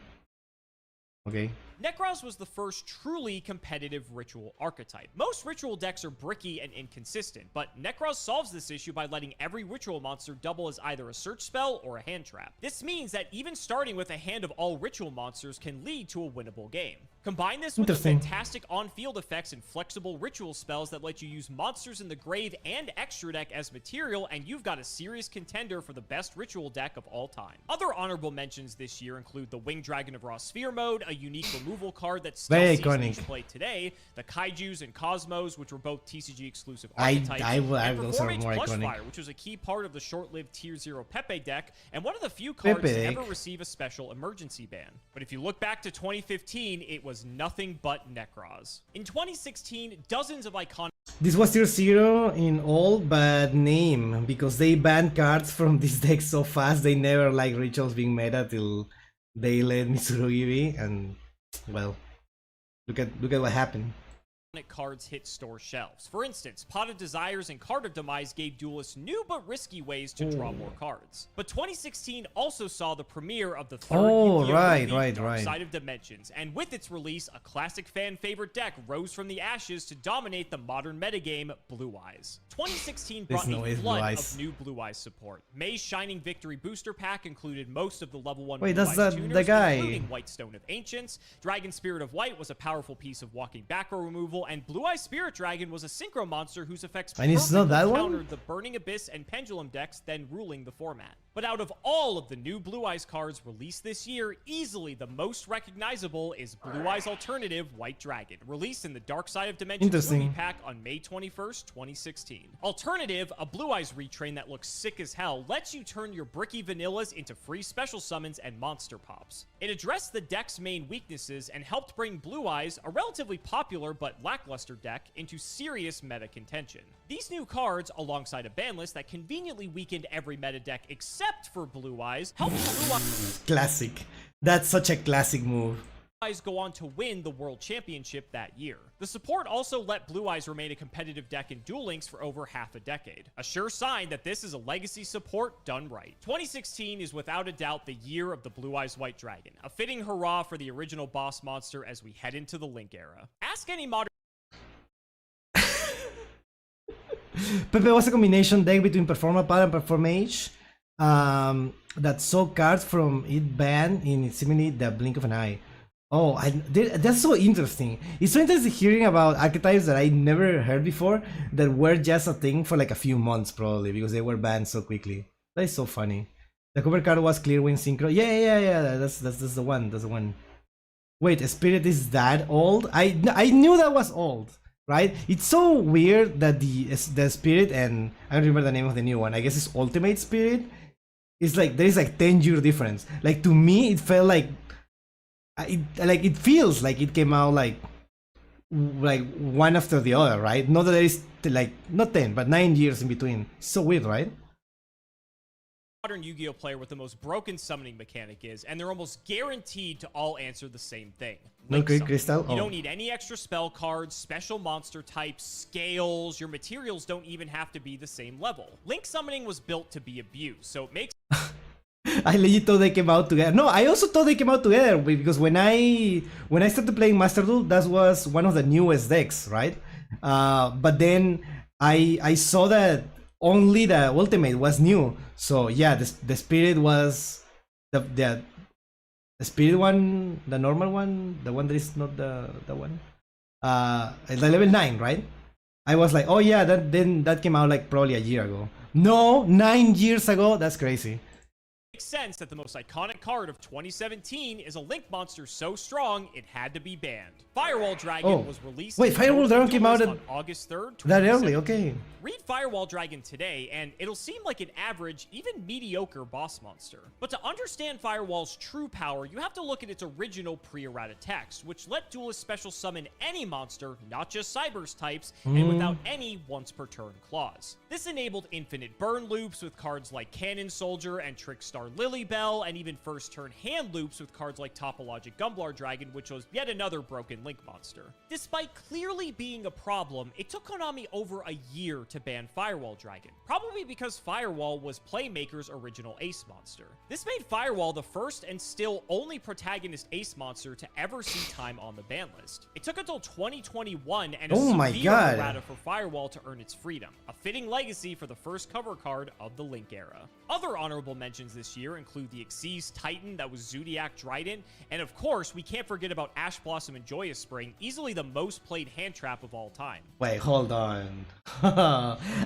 Okay. Necros was the first truly competitive ritual archetype. Most ritual decks are bricky and inconsistent, but Necros solves this issue by letting every ritual monster double as either a search spell or a hand trap. This means that even starting with a hand of all ritual monsters can lead to a winnable game. Combine this with the fantastic on-field effects and flexible ritual spells that let you use monsters in the grave and extra deck as material, and you've got a serious contender for the best ritual deck of all time. Other honorable mentions this year include the Winged Dragon of Raw Sphere mode, a unique removal card that still sees niche play today, the Kaijus and Cosmos, which were both TCG exclusive archetypes, and Performance Plush Fire, which was a key part of the short-lived Tier 0 Pepe deck, and one of the few cards to ever receive a special emergency ban. But if you look back to 2015, it was nothing but Necros. In 2016, dozens of iconic... This was Tier 0 in all but name, because they banned cards from this deck so fast they never liked rituals being meta till they let Mitsurugi be, and well, look at what happened. Cards hit store shelves. For instance, Pot of Desires and Card of Demise gave duelists new but risky ways to draw more cards. But 2016 also saw the premiere of the third Dark Side of Dimensions, and with its release, a classic fan favorite deck rose from the ashes to dominate the modern metagame, Blue Eyes. 2016 brought a flood of new Blue Eyes support. May's Shining Victory booster pack included most of the level 1 Blue Eyes tuners, including White Stone of Ancients. Dragon Spirit of White was a powerful piece of walking back row removal, and Blue Eye Spirit Dragon was a synchro monster whose effects perfectly countered the Burning Abyss and Pendulum decks then ruling the format. But out of all of the new Blue Eyes cards released this year, easily the most recognizable is Blue Eyes Alternative White Dragon, released in the Dark Side of Dimensions movie pack on May 21st, 2016. Alternative, a Blue Eyes retrain that looks sick as hell, lets you turn your bricky vanillas into free special summons and monster pops. It addressed the deck's main weaknesses and helped bring Blue Eyes, a relatively popular but lackluster deck, into serious meta contention. These new cards, alongside a ban list that conveniently weakened every meta deck except for Blue Eyes, helped Blue Eyes... Classic. That's such a classic move. Go on to win the World Championship that year. The support also let Blue Eyes remain a competitive deck in Duel Links for over half a decade. A sure sign that this is a legacy support done right. 2016 is without a doubt the year of the Blue Eyes White Dragon, a fitting hurrah for the original boss monster as we head into the Link era. Ask any modern... Pepe was a combination deck between Performa Pal and Performage that saw cards from it banned in seemingly the blink of an eye. Oh, that's so interesting. It's so interesting hearing about archetypes that I never heard before that were just a thing for like a few months probably because they were banned so quickly. That is so funny. The cover card was Clear Wind Synchro. Yeah. That's the one. That's the one. Wait, Spirit is that old? I knew that was old, right? It's so weird that the Spirit, and I don't remember the name of the new one. I guess it's Ultimate Spirit. It's like there is like 10-year difference. Like to me, it felt like. It feels like it came out like one after the other, right? Not that there is like not 10 but 9 years in between. It's so weird, right? modern Yu-Gi-Oh player what the most broken summoning mechanic is, and they're almost guaranteed to all answer the same thing. No Link great summon. crystal? You don't need any extra spell cards, special monster types, scales. Your materials don't even have to be the same level. Link summoning was built to be abused, so it makes I legit thought they came out together. No, I also thought they came out together because when I started playing Master Duel, that was one of the newest decks, right? But then I saw that only the ultimate was new. So yeah, the spirit was the spirit one, the normal one, the one that is not the one. The level 9, right? I was like, oh yeah, that came out like probably a year ago. No, 9 years ago. That's crazy. Makes sense that the most iconic card of 2017 is a Link monster so strong it had to be banned. Firewall Dragon was released. Wait, Firewall Dragon came out on August 3rd, that early? Okay. Read Firewall Dragon today, and it'll seem like an average, even mediocre boss monster. But to understand Firewall's true power, you have to look at its original pre-errata text, which let duelists special summon any monster, not just Cyber's types, and without any once-per-turn clause. This enabled infinite burn loops with cards like Cannon Soldier and Trickstar Lilybell, and even first-turn hand loops with cards like Topologic Gumblar Dragon, which was yet another broken Link monster. Despite clearly being a problem, it took Konami over a year to ban Firewall Dragon, probably because Firewall was Playmaker's original ace monster. This made Firewall the first and still only protagonist ace monster to ever see time on the ban list. It took until 2021 and a severe errata for Firewall to earn its freedom, a fitting legacy for the first cover card of the Link era. Other honorable mentions this year include the Xyz Titan that was Zodiac Trident, and of course, we can't forget about Ash Blossom and Joyous Spring, easily the most played hand trap of all time. Wait, hold on.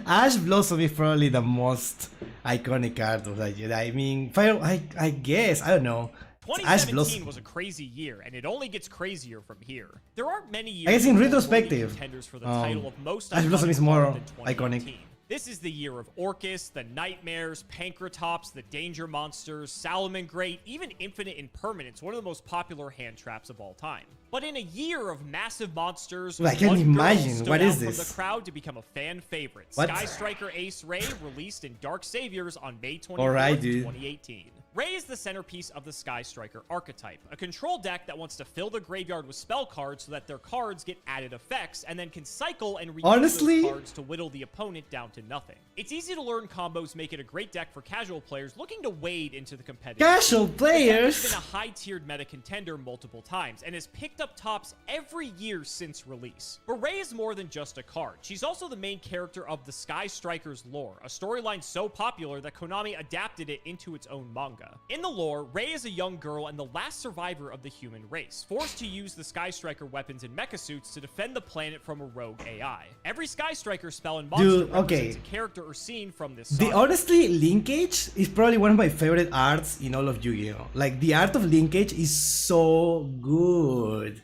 Ash Blossom is probably the most iconic card of that year. I mean, I guess, I don't know. 2017 was a crazy year, and it only gets crazier from here. There aren't many years I guess in retrospective, contenders for the title of most Ash Blossom is more iconic. This is the year of Orcus, the Nightmares, Pankratops, the Danger Monsters, Salamangreat, even Infinite Impermanence, one of the most popular hand traps of all time. But in a year of massive monsters, I can't imagine. What is from this? the crowd to become a fan favorite. What? Sky Striker Ace Ray released in Dark Saviors on May 24th, Alright, dude. 2018. Ray is the centerpiece of the Sky Striker archetype, a control deck that wants to fill the graveyard with spell cards so that their cards get added effects and then can cycle and reuse those cards to whittle the opponent down to nothing. It's easy to learn combos, make it a great deck for casual players looking to wade into the competitive. Casual players? It's been a high-tiered meta contender multiple times and has picked up tops every year since release. But Ray is more than just a card. She's also the main character of the Sky Strikers lore, a storyline so popular that Konami adapted it into its own manga. In the lore, Ray is a young girl and the last survivor of the human race, forced to use the Sky Striker weapons and mecha suits to defend the planet from a rogue AI. Every Sky Striker spell and monster represents a character or scene from this saga. Honestly, Linkage is probably one of my favorite arts in all of Yu-Gi-Oh! Like, the art of Linkage is so good.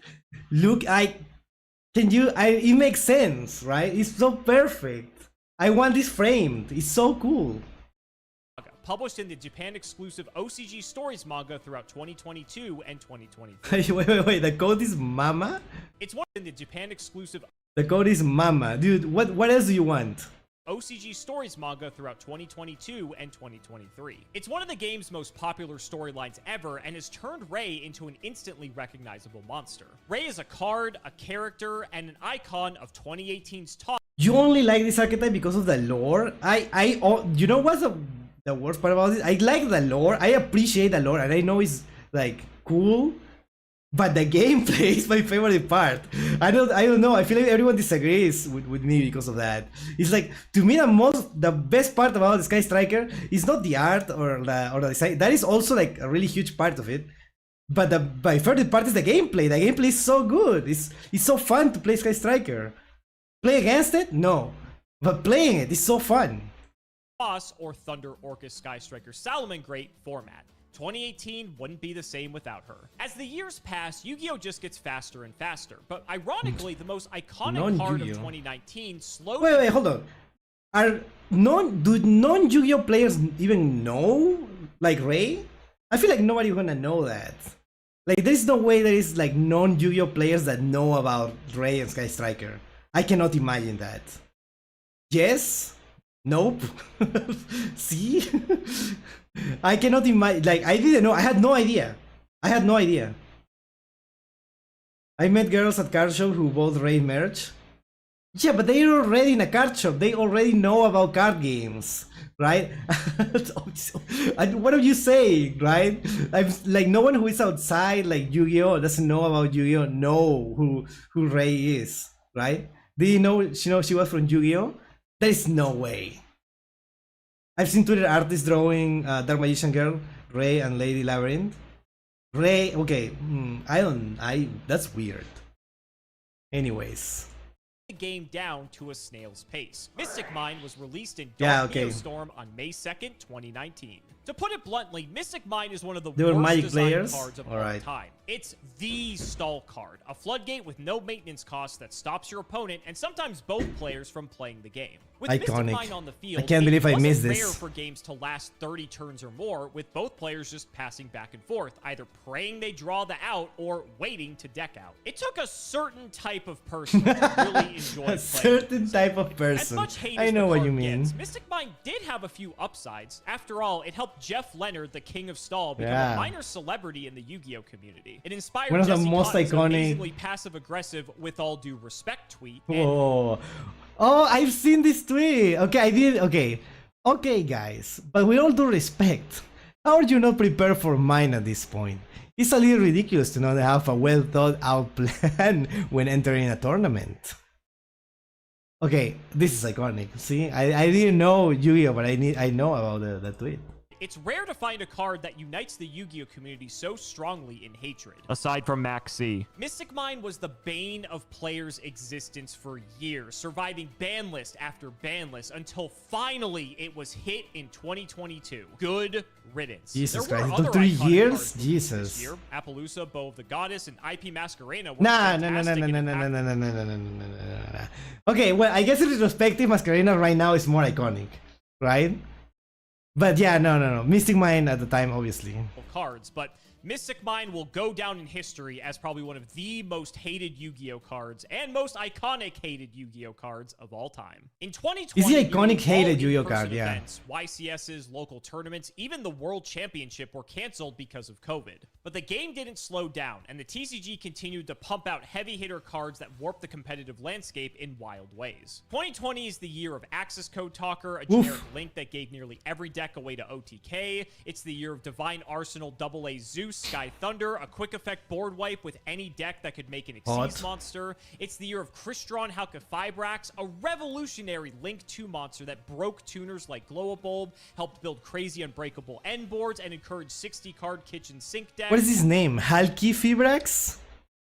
Look, it makes sense, right? It's so perfect. I want this framed. It's so cool. Published in the Japan-exclusive OCG Stories manga throughout 2022 and 2023. Wait, the code is Mama? It's one in the Japan-exclusive... The code is Mama. Dude, what else do you want? OCG Stories manga throughout 2022 and 2023. It's one of the game's most popular storylines ever and has turned Ray into an instantly recognizable monster. Ray is a card, a character, and an icon of 2018's top... You only like this archetype because of the lore? You know what's the worst part about it? I like the lore, I appreciate the lore, and I know it's like cool, but the gameplay is my favorite part. I don't know, I feel like everyone disagrees with me because of that. It's like, to me, the best part about the Sky Striker is not the art or the design. That is also like a really huge part of it. But my favorite part is the gameplay. The gameplay is so good. It's so fun to play Sky Striker. Play against it? No. But playing it is so fun. Boss or Thunder Orcus Sky Striker Salamangreat format. 2018 wouldn't be the same without her. As the years pass, Yu-Gi-Oh! Just gets faster and faster, but ironically, the most iconic card of 2019 slowly... Wait, hold on. Do non-Yu-Gi-Oh! Players even know, like, Ray? I feel like nobody's gonna know that. Like, there's no way there is, like, non-Yu-Gi-Oh! Players that know about Ray and Sky Striker. I cannot imagine that. Yes? Nope. See? I cannot imagine. Like, I didn't know. I had no idea. I had no idea. I met girls at card shop who bought Raid merch. Yeah, but they're already in a card shop. They already know about card games, right? What are you saying, right? I'm like, no one who is outside like Yu-Gi-Oh doesn't know about Yu-Gi-Oh know who Ray is, right? Did you know she was from Yu-Gi-Oh? There is no way. I've seen Twitter artists drawing Dark Magician Girl, Ray, and Lady Labyrinth. Ray, okay, that's weird. Anyways. The game down to a snail's pace. Mystic Mine was released in Dark Neostorm on May 2nd, 2019. To put it bluntly, Mystic Mine is one of the worst designed cards of all time. It's the stall card, a floodgate with no maintenance costs that stops your opponent and sometimes both players from playing the game. With Iconic. Mystic Mine on the field, I can't believe I missed this. It wasn't rare for games to last 30 turns or more, with both players just passing back and forth, either praying they draw the out or waiting to deck out. It took a certain type of person to really enjoy playing. A certain type of person. As much hate I as know the what card you mean. gets, Mystic Mine did have a few upsides. After all, it helped Jeff Leonard, the king of stall, become a minor celebrity in the Yu-Gi-Oh community. It inspired one of the Jesse most Connor's iconic, amazingly passive-aggressive "with all due respect" tweet. Oh, I've seen this tweet. Okay, I did. Okay, guys. But with all due respect, how are you not prepared for mine at this point? It's a little ridiculous to not have a well thought out plan when entering a tournament. Okay, this is iconic. See, I didn't know Yu-Gi-Oh, but I know about the tweet. It's rare to find a card that unites the Yu-Gi-Oh community so strongly in hatred. Aside from Max C. Mystic Mine was the bane of players' existence for years, surviving ban list after ban list until finally it was hit in 2022. Good riddance. Jesus Christ, it took 3 years? Jesus. This year, Appaloosa, Bow of the Goddess, and IP Masquerena were No. Okay, well, I guess in retrospective, Masquerena right now is more iconic, right? But yeah, no. Mystic Mine at the time, obviously. Cards, but Mystic Mine will go down in history as probably one of the most hated Yu-Gi-Oh cards and most iconic hated Yu-Gi-Oh cards of all time. In 2020, is the iconic hated Yu-Gi-Oh card, yeah. Events, YCSs, local tournaments, even the World Championship were canceled because of COVID. But the game didn't slow down, and the TCG continued to pump out heavy hitter cards that warped the competitive landscape in wild ways. 2020 is the year of Access Code Talker, a generic link that gave nearly every deck away to OTK. It's the year of Divine Arsenal AA Zeus, Sky Thunder, a quick effect board wipe with any deck that could make an Xyz monster. It's the year of Crystron Halqifibrax, a revolutionary Link 2 monster that broke tuners like Glow-a-Bulb, helped build crazy unbreakable end boards, and encouraged 60-card kitchen sink decks. What is his name? Halqifibrax?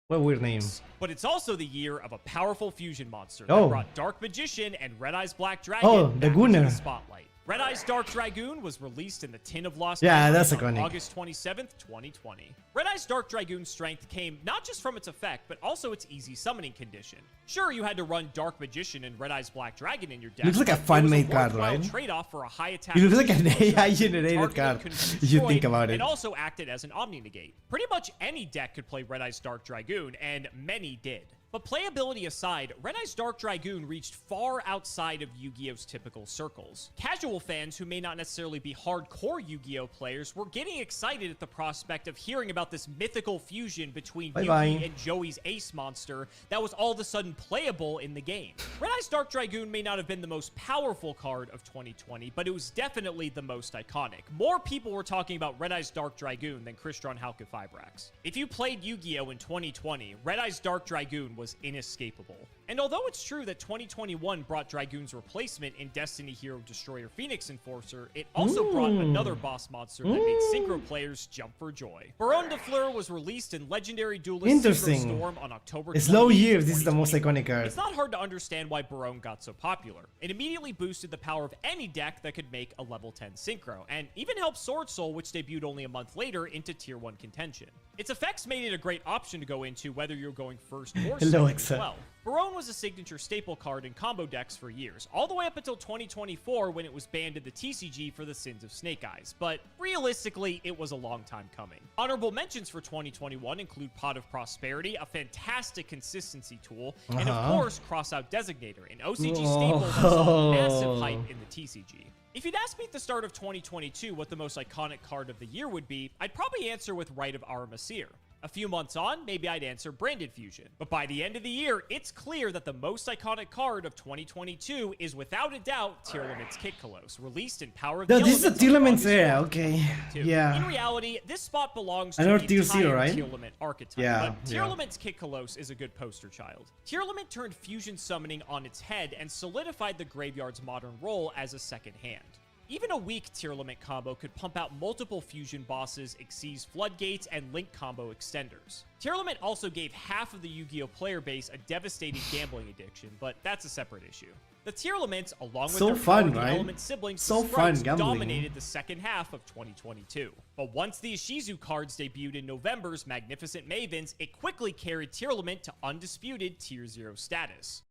What weird name. But it's also the year of a powerful fusion monster that brought Dark Magician and Red Eyes Black Dragon the back Gunner. into the spotlight. Red Eyes Dark Dragoon was released in the Tin of Lost that's on iconic. August 27th, 2020. Red Eyes Dark Dragoon's strength came not just from its effect, but also its easy summoning condition. Sure, you had to run Dark Magician and Red Eyes Black Dragon in your deck. Looks like a fan-made card, right? Trade-off for a high attack. It looks like an AI-generated card, if you think about it. And also acted as an Omni-Negate. Pretty much any deck could play Red Eyes Dark Dragoon, and many did. But playability aside, Red Eyes Dark Dragoon reached far outside of Yu-Gi-Oh's typical circles. Casual fans who may not necessarily be hardcore Yu-Gi-Oh players were getting excited at the prospect of hearing about this mythical fusion between Yugi and Joey's Ace monster that was all of a sudden playable in the game. Red Eyes Dark Dragoon may not have been the most powerful card of 2020, but it was definitely the most iconic. More people were talking about Red Eyes Dark Dragoon than Crystron Halqifibrax. If you played Yu-Gi-Oh in 2020, Red Eyes Dark Dragoon was inescapable. And although it's true that 2021 brought Dragoon's replacement in Destiny Hero Destroyer Phoenix Enforcer, it also brought another boss monster that made Synchro players jump for joy. Baron de Fleur was released in Legendary Duelist Synchro Storm on October 28th. Slow years, this is the most iconic card. It's not hard to understand why Baron got so popular. It immediately boosted the power of any deck that could make a level 10 Synchro, and even helped Sword Soul, which debuted only a month later, into Tier 1 contention. Its effects made it a great option to go into whether you're going first or second as well. Baron was a signature staple card in combo decks for years, all the way up until 2024 when it was banned in the TCG for the sins of Snake Eyes, but realistically, it was a long time coming. Honorable mentions for 2021 include Pot of Prosperity, a fantastic consistency tool, and of course, Crossout Designator, an OCG staple that saw massive hype in the TCG. If you'd asked me at the start of 2022 what the most iconic card of the year would be, I'd probably answer with Rite of Aramasir. A few months on, maybe I'd answer Branded Fusion. But by the end of the year, it's clear that the most iconic card of 2022 is without a doubt Tearlament's Kitkalos, released in Power of the This is the Elements Tearlament's era, okay. Yeah. In reality, this spot belongs to Another the Tier entire 0, right? Tearlament archetype. Yeah, But Tearlament's Kitkalos is a good poster child. Tearlament turned fusion summoning on its head and solidified the graveyard's modern role as a second hand. Even a weak Tearlament combo could pump out multiple fusion bosses, Xyz floodgates, and link combo extenders. Tearlament also gave half of the Yu-Gi-Oh player base a devastating gambling addiction, but that's a separate issue. The Tearlaments, along with their Power of the Element siblings, the Sprites, dominated the second half of 2022. But once the Ishizu cards debuted in November's Magnificent Mavens, it quickly carried Tearlament to undisputed Tier 0 status.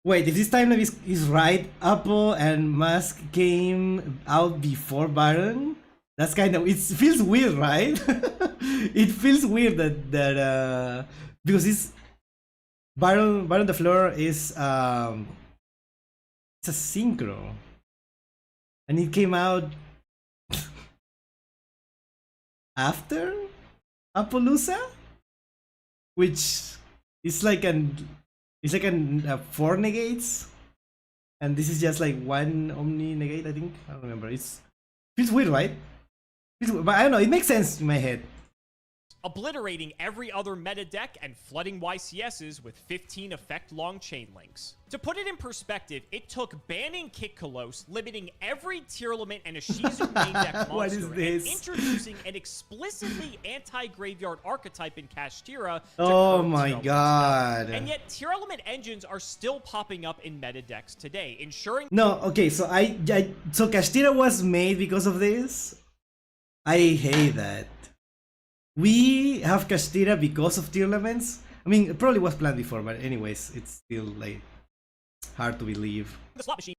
Wait, if this timeline is right, Apple and Mask came out before Baron? That's kind of, it feels weird, right? It feels weird that because this Baron the Floor is it's a synchro, and it came out after Appaloosa, which is like an 4 negates, and this is just like 1 Omni negate, I think. I don't remember. It feels weird, right? But I don't know, it makes sense in my head. Obliterating every other meta deck and flooding YCSs with 15 effect-long chain links. To put it in perspective, it took banning Kitkalos, limiting every Tearlament and Ishizu main deck monster, and introducing an explicitly anti-graveyard archetype in Kashtira. Oh my god. And yet, Tearlament engines are still popping up in meta decks today, ensuring... No, okay, so so Kashtira was made because of this? I hate that. We have Kashtira because of Tearlaments. I mean, it probably was planned before, but anyways, it's still like hard to believe. The slot machine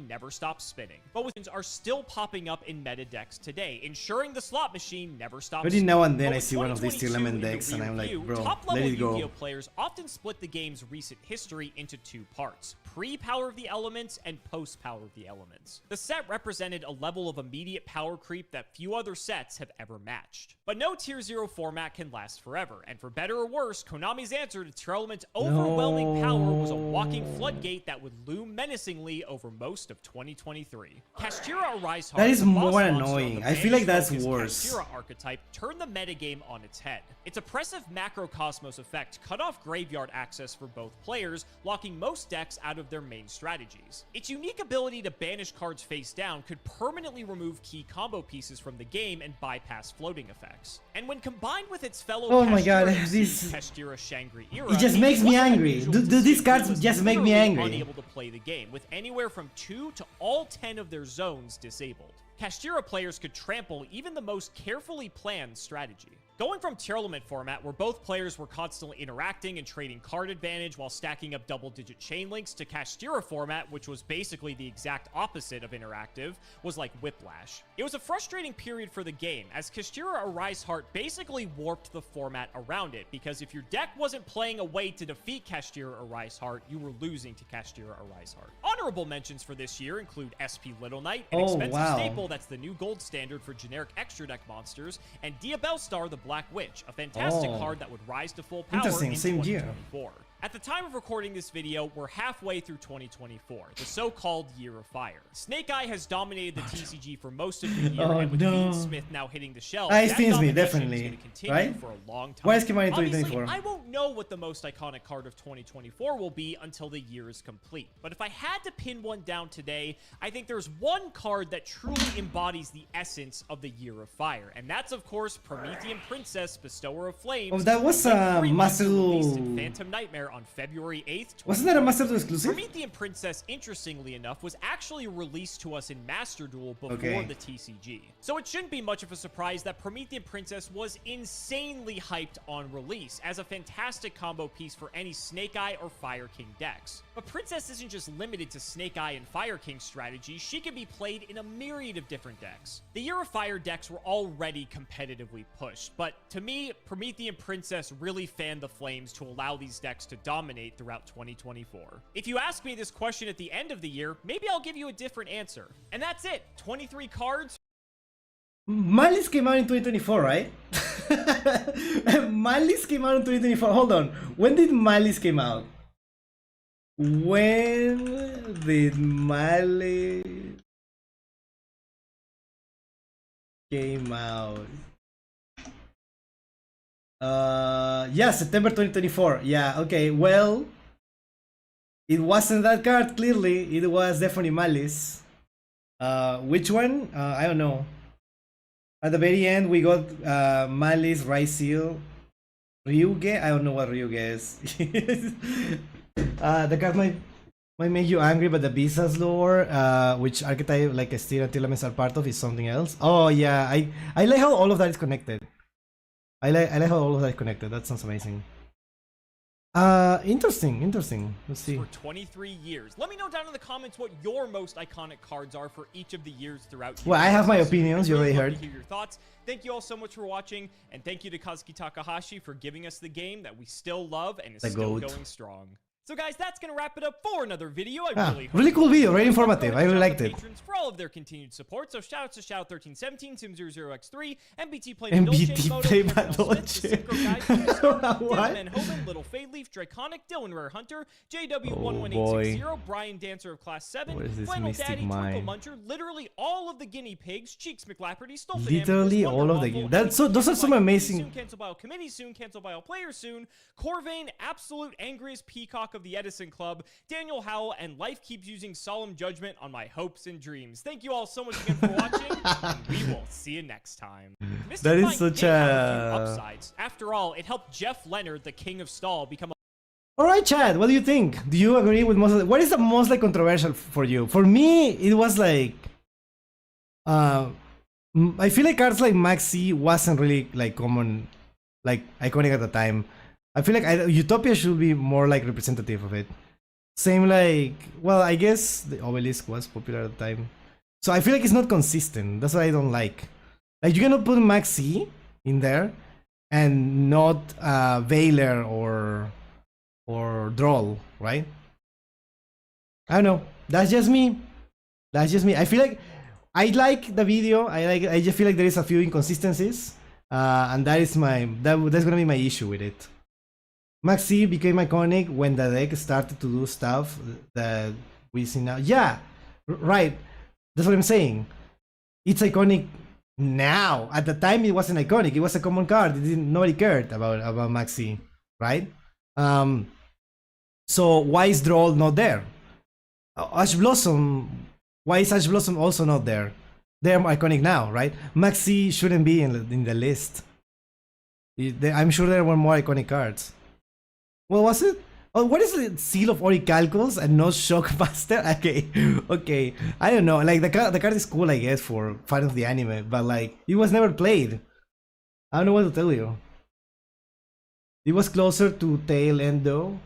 never stops spinning. But wizards are still popping up in meta decks today, ensuring the slot machine never stops spinning. Now and then I see one of these Tearlament decks and I'm like, bro, let it go. Yu-Gi-Oh players often split the game's recent history into 2 parts: pre-Power of the Elements and post-Power of the Elements. The set represented a level of immediate power creep that few other sets have ever matched. But no Tier 0 format can last forever, and for better or worse, Konami's answer to Tearlament's overwhelming power was a walking floodgate that would loom menacingly over most of 2023. Kashtira Arise Heart, that is more annoying. I feel like that's worse. Kashtira archetype turned the metagame on its head. Its oppressive Macrocosmos effect cut off graveyard access for both players, locking most decks out of their main strategies. Its unique ability to banish cards face down could permanently remove key combo pieces from the game and bypass floating effects. And when combined with its fellow Kashtira Shangri era, it just makes me angry. Do these cards just make me angry? Unable to play the game, with anywhere from 2 to all 10 of their zones disabled. Kashtira players could trample even the most carefully planned strategy. Going from Tearlament format, where both players were constantly interacting and trading card advantage while stacking up double-digit chain links, to Kashtira format, which was basically the exact opposite of interactive, was like whiplash. It was a frustrating period for the game, as Kashtira Arise Heart basically warped the format around it, because if your deck wasn't playing a way to defeat Kashtira Arise Heart, you were losing to Kashtira Arise Heart. Honorable mentions for this year include SP Little Knight, an expensive staple that's the new gold standard for generic extra deck monsters, and Diabellstar the Black Witch, a fantastic card that would rise to full power in 2024. At the time of recording this video, we're halfway through 2024, the so-called Year of Fire. Snake Eye has dominated the TCG for most of the year, and with Fiendsmith now hitting the shelves, that domination definitely, is going to continue for a long time. Why is Kimani Obviously, 2024? I won't know what the most iconic card of 2024 will be until the year is complete. But if I had to pin one down today, I think there's one card that truly embodies the essence of the Year of Fire, and that's, of course, Promethean Princess, Bestower of Flames. Oh, that was a Masterduel. Phantom Nightmare on February 8th. Wasn't that a Masterduel exclusive? Promethean Princess, interestingly enough, was actually released to us in Masterduel before the TCG. So it shouldn't be much of a surprise that Promethean Princess was insanely hyped on release as a fantastic combo piece for any Snake Eye or Fire King decks. But Princess isn't just limited to Snake Eye and Fire King strategies, she can be played in a myriad of different decks. The Year of Fire decks were already competitively pushed, but to me, Promethean Princess really fanned the flames to allow these decks to dominate throughout 2024? If you ask me this question at the end of the year, maybe I'll give you a different answer. And that's it. 23 cards. Malice came out in 2024, right? Malice came out in 2024. Hold on. When did Malice came out? When did Malice came out? Yeah, September 2024. Yeah, okay. Well, it wasn't that card, clearly. It was definitely Malice. Which one? I don't know. At the very end, we got Malice, Ryseal, Ryuge. I don't know what Ryuge is. The card might make you angry, but the Visas lore, which archetype like Estira and Tilaments are part of, is something else. Oh yeah, I like how all of that is connected. I like how all of that is connected. That sounds amazing. Interesting. Let's see. For 23 years. Let me know down in the comments what your most iconic cards are for each of the years throughout. Well, I have my opinions. You already heard. To hear your thoughts. Thank you all so much for watching, and thank you to Kazuki Takahashi for giving us the game that we still love and is still going strong. So guys, that's going to wrap it up for another video. I really cool video, very informative. I really liked it. For all of their continued support. So shout out to Shadow1317, Sim00x3, MBT Play Dolce. What? And Hoban, Little Fade Leaf, Draconic, Dylan Rare Hunter, JW11860, Brian Dancer of Class 7, Flannel Daddy, Twinkle Muncher, literally all of the guinea pigs, Cheeks McLapperty, Stolfin, literally all of the those are some amazing. Soon cancel by all committee, soon cancel by all players soon. Corvain, absolute angriest peacock of the Edison Club, Daniel Howell, and life keeps using solemn judgment on my hopes and dreams. Thank you all so much again for watching, and we will see you next time. That is such a upsides. After all, it helped Jeff Leonard, the king of stall, become a Alright, Chad, what do you think? Do you agree with most of what is the most like controversial for you? For me, it was like I feel like cards like Maxi wasn't really like common, like iconic at the time. I feel like Utopia should be more like representative of it. Same like, well, I guess the Obelisk was popular at the time. So I feel like it's not consistent. That's what I don't like. Like you cannot put Maxi in there and not Veiler or Droll, right? I don't know. That's just me. I feel like I like the video. I just feel like there is a few inconsistencies, and that's gonna be my issue with it. Maxi became iconic when the deck started to do stuff that we see now. Yeah, right. That's what I'm saying. It's iconic now. At the time, it wasn't iconic. It was a common card. Nobody cared about Maxi, right? So why is Droll not there? Ash Blossom. Why is Ash Blossom also not there? They're iconic now, right? Maxi shouldn't be in the list. I'm sure there were more iconic cards. What was it? Oh, what is the Seal of Orichalcos and no Shockmaster? Okay. I don't know. Like the card is cool, I guess, for fans of the anime, but like it was never played. I don't know what to tell you. It was closer to Tail End though.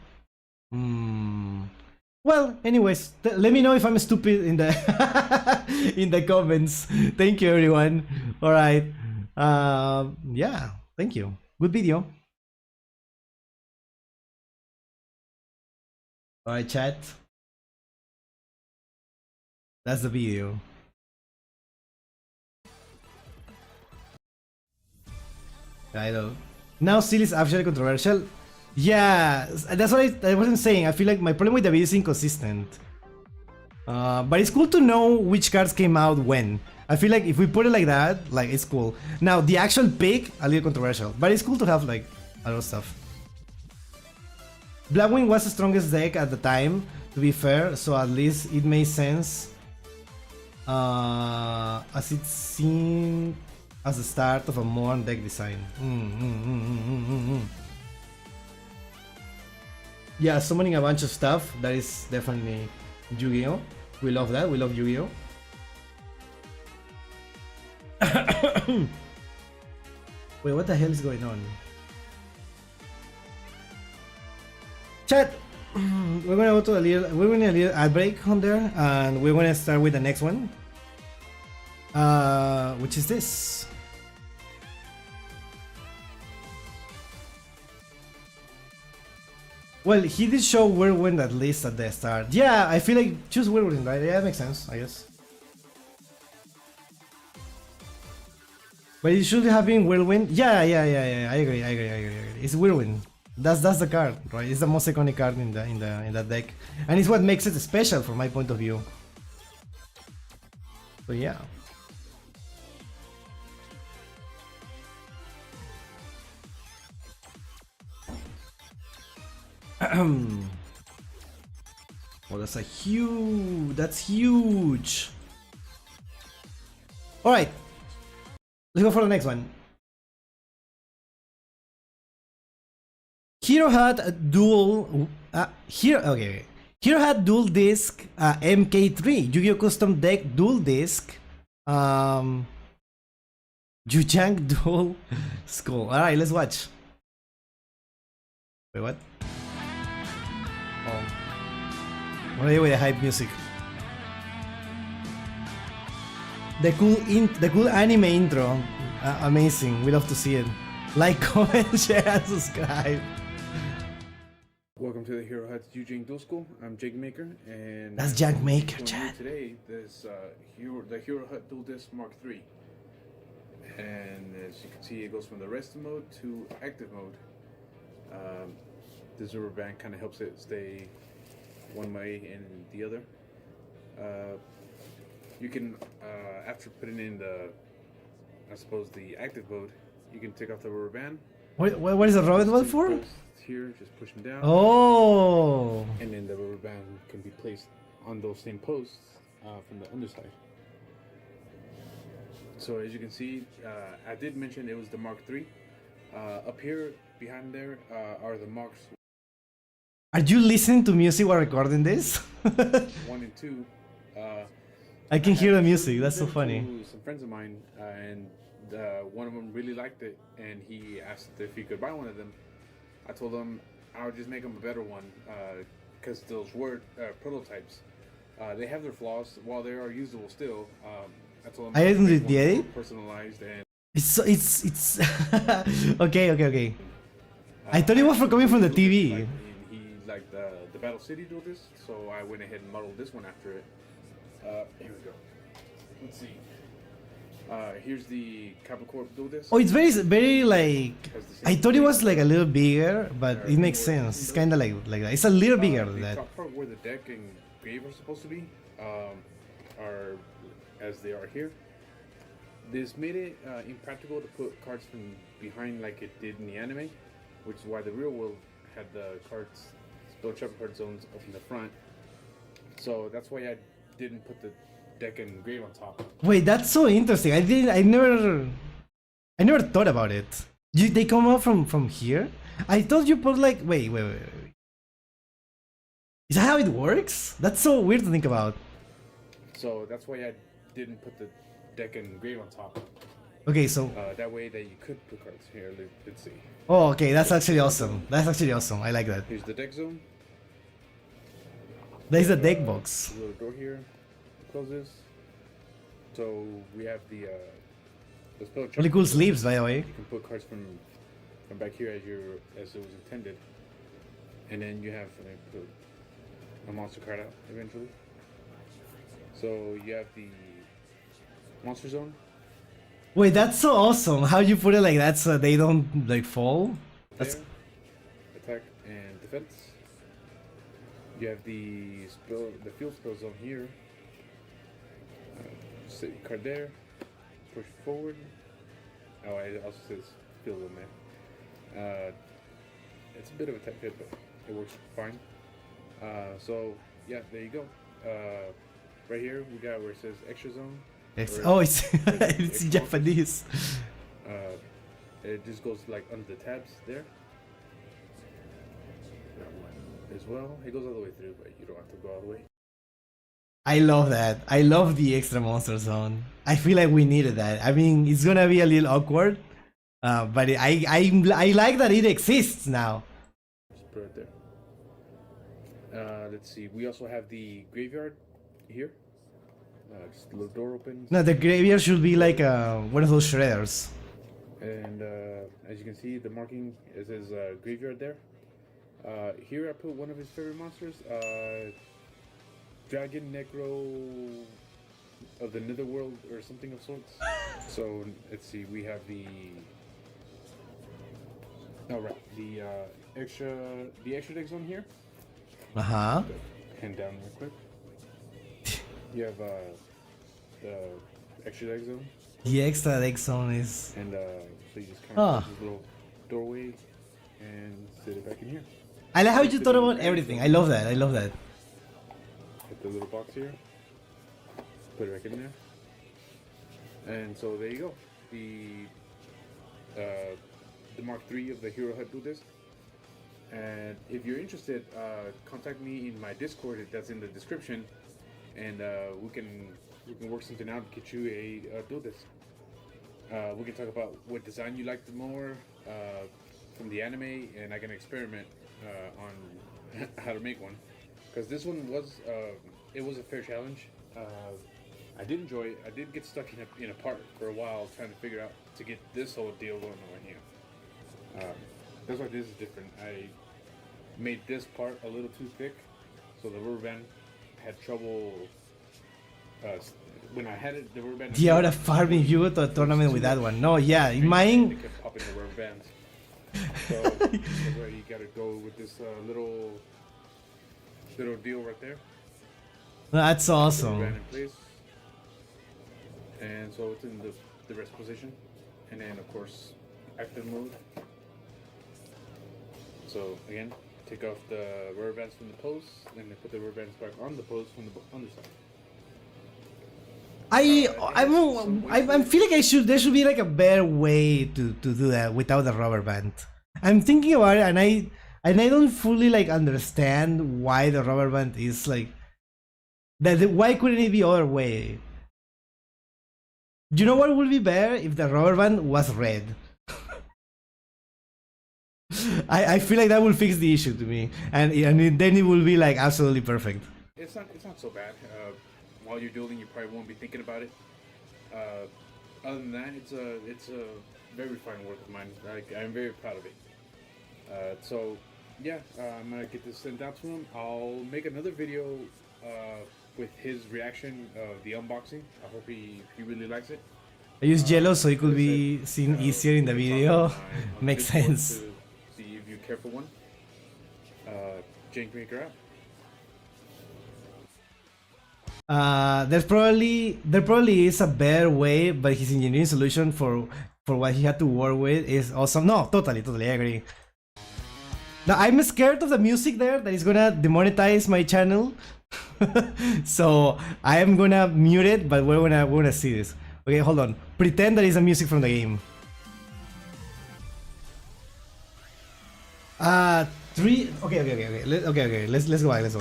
Well, anyways, let me know if I'm stupid in the in the comments. Thank you, everyone. All right. Yeah. Thank you. Good video. Alright, chat. That's the video. I know. Now Seal is actually controversial. Yeah, that's what I wasn't saying. I feel like my problem with the video is inconsistent. But it's cool to know which cards came out when. I feel like if we put it like that, like it's cool. Now the actual pick, a little controversial, but it's cool to have like a lot of stuff. Blackwing was the strongest deck at the time, to be fair, so at least it made sense. As it seemed as the start of a modern deck design. Yeah, summoning a bunch of stuff, that is definitely Yu-Gi-Oh! We love that, we love Yu-Gi-Oh! Wait, what the hell is going on? Chat, we're gonna go to a little ad break on there, and we're gonna start with the next one, which is this. Well, he did show Whirlwind at least at the start. Yeah, I feel like choose Whirlwind, right? Yeah, that makes sense, I guess. But it should have been Whirlwind. Yeah. I agree. It's Whirlwind. That's the card, right? It's the most iconic card in that deck, and it's what makes it special from my point of view. So yeah. Well, that's huge. That's huge. All right, let's go for the next one. Hero had a dual. Okay. Hero had dual disc MK3 Yu-Gi-Oh custom deck dual disc. Yugioh dual skull. All right, let's watch. Wait, what? Oh. What are you with the hype music? The cool anime intro. Amazing. We love to see it. Like, comment, share, and subscribe. Welcome to the Hero Hut's Yugioh Dual School. I'm Jake Maker, and That's Jack Maker, chat. Today, there's the Hero Hut Dual Disc Mark III, and as you can see, it goes from the rest mode to active mode. This rubber band kind of helps it stay one way and the other. You can, after putting in the active mode, you can take off the rubber band. What is the rubber band for? Here, just push them down. Oh. And then the rubber band can be placed on those same posts from the underside. So as you can see, I did mention it was the Mark III. Up here, behind there, are the Marks. Are you listening to music while recording this? 1 and 2. I can hear the music. That's so funny. Some friends of mine, and one of them really liked it, and he asked if he could buy one of them. I told him I would just make them a better one, because those were prototypes. They have their flaws, while they are usable still. I told him I didn't the edit. Personalized and It's okay. I thought it was for coming from the TV. He liked the Battle City Dual Disc, so I went ahead and modeled this one after it. Here we go. Let's see. Here's the Capricorn Dual Disc. Oh, it's very like. I thought it was like a little bigger, but it makes sense. It's kind of like that. It's a little bigger than the that. top part where the deck and grave are supposed to be are as they are here. This made it impractical to put cards from behind like it did in the anime, which is why the real world had the cards, spell trap card zones up in the front. So that's why I didn't put the deck and grave on top. Wait, that's so interesting. I never thought about it. They come out from here? I thought you put like wait. Is that how it works? That's so weird to think about. So that's why I didn't put the deck and grave on top. Okay, so that way that you could put cards here. Let's see. oh, okay, that's actually awesome. That's actually awesome. I like that. Here's the deck zone. There's a deck box. Little door here. Close this. So we have the spell Really cool sleeves, by the way. You can put cards from back here as it was intended, and then you have put a monster card out eventually. So you have the monster zone. Wait, that's so awesome. How you put it like that so they don't like fall? That's There, attack and defense. You have the field spell zone here. Set your card there. Push forward. Oh, it also says field zone there. It's a bit of a tight fit, but it works fine. So yeah, there you go. Right here we got where it says extra zone. it's It's in Japanese. It just goes like under the tabs there. As well, it goes all the way through, but you don't have to go all the way. I love that. I love the extra monster zone. I feel like we needed that. I mean, it's gonna be a little awkward, but I like that it exists now. Just put it there. Let's see. We also have the graveyard here. Just a little door opens. No, the graveyard should be like one of those shredders. And as you can see, the marking it says graveyard there. Here I put one of his favorite monsters, Dragon Necro of the Netherworld or something of sorts. So let's see, we have the extra decks on here. Uh-huh. Hand down real quick. You have the extra deck zone. The extra deck zone is... And so you just kind of put this little doorway and sit it back in here. I like how you thought about everything. I love that. I love that. Put the little box here. Put it back in there. And so there you go. The Mark III of the Hero Hut Blue Disc. And if you're interested, contact me in my Discord. That's in the description, and we can work something out and get you a Blue Disc. We can talk about what design you liked more from the anime, and I can experiment on how to make one. Because this one was it was a fair challenge. I did enjoy it. I did get stuck in a part for a while trying to figure out to get this whole deal going on here. That's why this is different. I made this part a little too thick, so the rubber band had trouble. When I had it, the rubber band. Yeah, ahora farming, you go to a tournament with that one. No, yeah, in They mine. kept popping the rubber bands. So that's why you gotta go with this little deal right there. That's Rubber awesome. band in place, and so it's in the rest position, and then of course active mode. So again, take off the rubber bands from the post, and then put the rubber bands back on the post from the underside. I feel like there should be like a better way to do that without the rubber band. I'm thinking about it, and I don't fully like understand why the rubber band is like that. Why couldn't it be other way? Do you know what would be better if the rubber band was red? I feel like that will fix the issue to me, and then it will be like absolutely perfect. It's not so bad. While you're dueling, you probably won't be thinking about it. Other than that, it's a very fine work of mine. I'm very proud of it. So yeah, I'm gonna get this sent out to him. I'll make another video with his reaction of the unboxing. I hope he really likes it. I use yellow so it could be seen easier in the video. Makes sense. To see if you care for one. Jank Maker out. There probably is a better way, but his engineering solution for what he had to work with is awesome. No, totally, I agree. Now, I'm scared of the music there that is gonna demonetize my channel. So I am gonna mute it, but we're gonna see this. Okay, hold on. Pretend that is the music from the game. Okay. Let's go back. Let's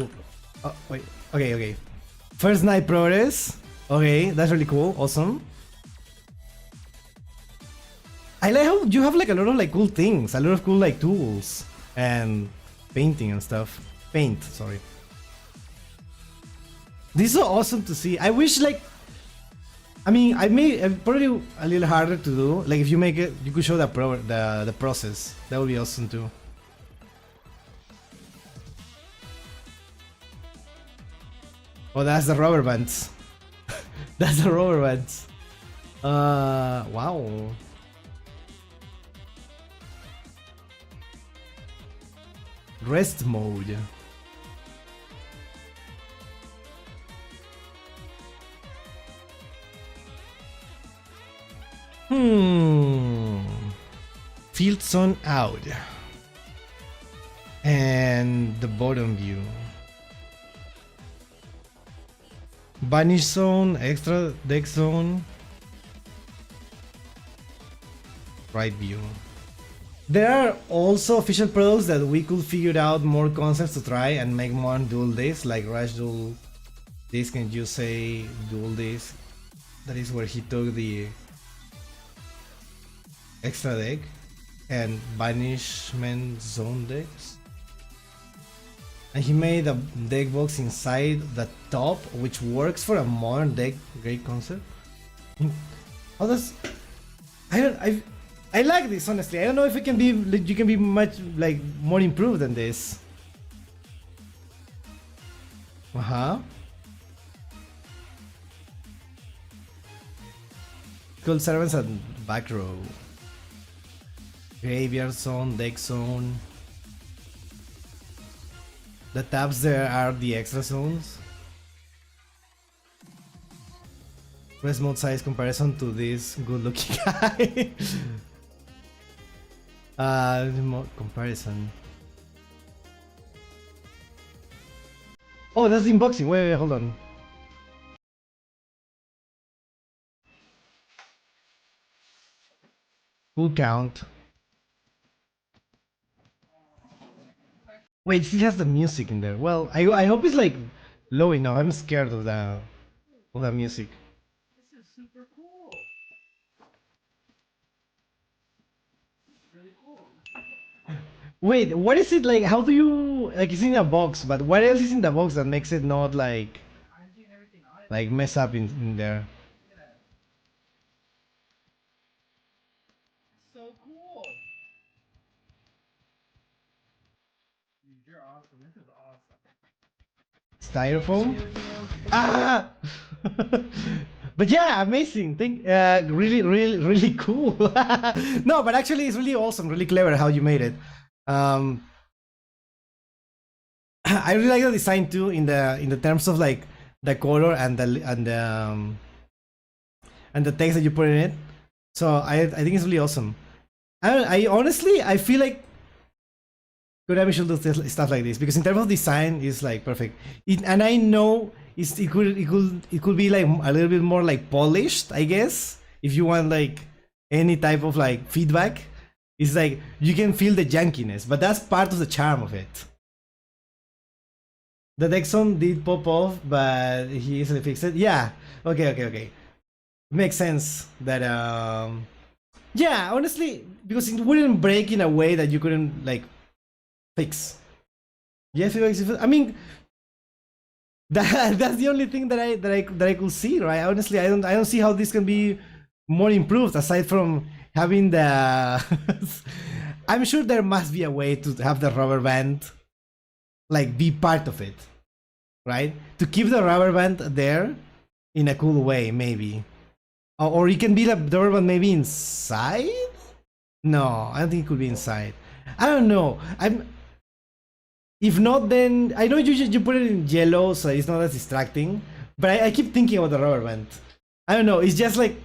go. Oh, wait. Okay. First night progress. Okay, that's really cool. Awesome. I like how you have like a lot of like cool things, a lot of cool like tools and painting and stuff. Paint, sorry. This is so awesome to see. I wish like, I mean, probably a little harder to do. Like if you make it, you could show the process. That would be awesome too. Oh, that's the rubber bands. That's the rubber bands. Wow. Rest mode. Field zone out. And the bottom view. Banish zone, extra deck zone. Right view. There are also official products that we could figure out more concepts to try and make more dual discs, like Rush Dual Disc and you say Dual Disc. That is where he took the extra deck and banishment zone decks. And he made a deck box inside the top, which works for a modern deck. Great concept. How does... I I like this, honestly. I don't know if it can be, you can be much like more improved than this. Cool servants at back row. Graveyard zone, deck zone. The tabs there are the extra zones. Press mode size comparison to this good looking guy. Comparison. Oh, that's the unboxing. Wait, hold on. Full count. Wait, it still has the music in there. Well, I hope it's like low enough. I'm scared of the music. This is super cool. Really cool. Wait, what is it like? How do you like? It's in a box, but what else is in the box that makes it not like mess up in there? So cool. You're awesome. This is awesome. Styrofoam? Ah! But yeah, amazing. Really, really, really cool. No, but actually, it's really awesome, really clever how you made it. I really like the design too in the terms of like the color and the text that you put in it. So I think it's really awesome. I honestly I feel like Konami should do stuff like this because in terms of design, it's like perfect. And I know it could be like a little bit more like polished, I guess. If you want like any type of like feedback, it's like you can feel the jankiness, but that's part of the charm of it. The Dexon did pop off, but he easily fixed it. Yeah. Okay. Makes sense that yeah, honestly, because it wouldn't break in a way that you couldn't like fix. Yes, I mean that's the only thing that I could see, right? Honestly, I don't see how this can be more improved aside from having the I'm sure there must be a way to have the rubber band like be part of it, right? To keep the rubber band there in a cool way, maybe. Or it can be the rubber band maybe inside? No, I don't think it could be inside. I don't know. If not, then I know you put it in yellow, so it's not as distracting. But I keep thinking about the rubber band. I don't know. It's just like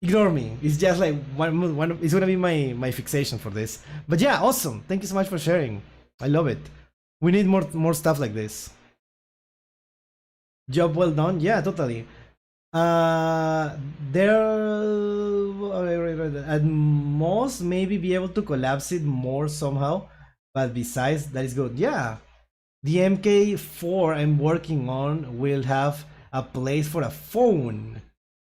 ignore me. It's just like one. It's gonna be my fixation for this. But yeah, awesome. Thank you so much for sharing. I love it. We need more stuff like this. Job well done. Yeah, totally. There at most maybe be able to collapse it more somehow. But besides, that is good. Yeah, the MK4 I'm working on will have a place for a phone,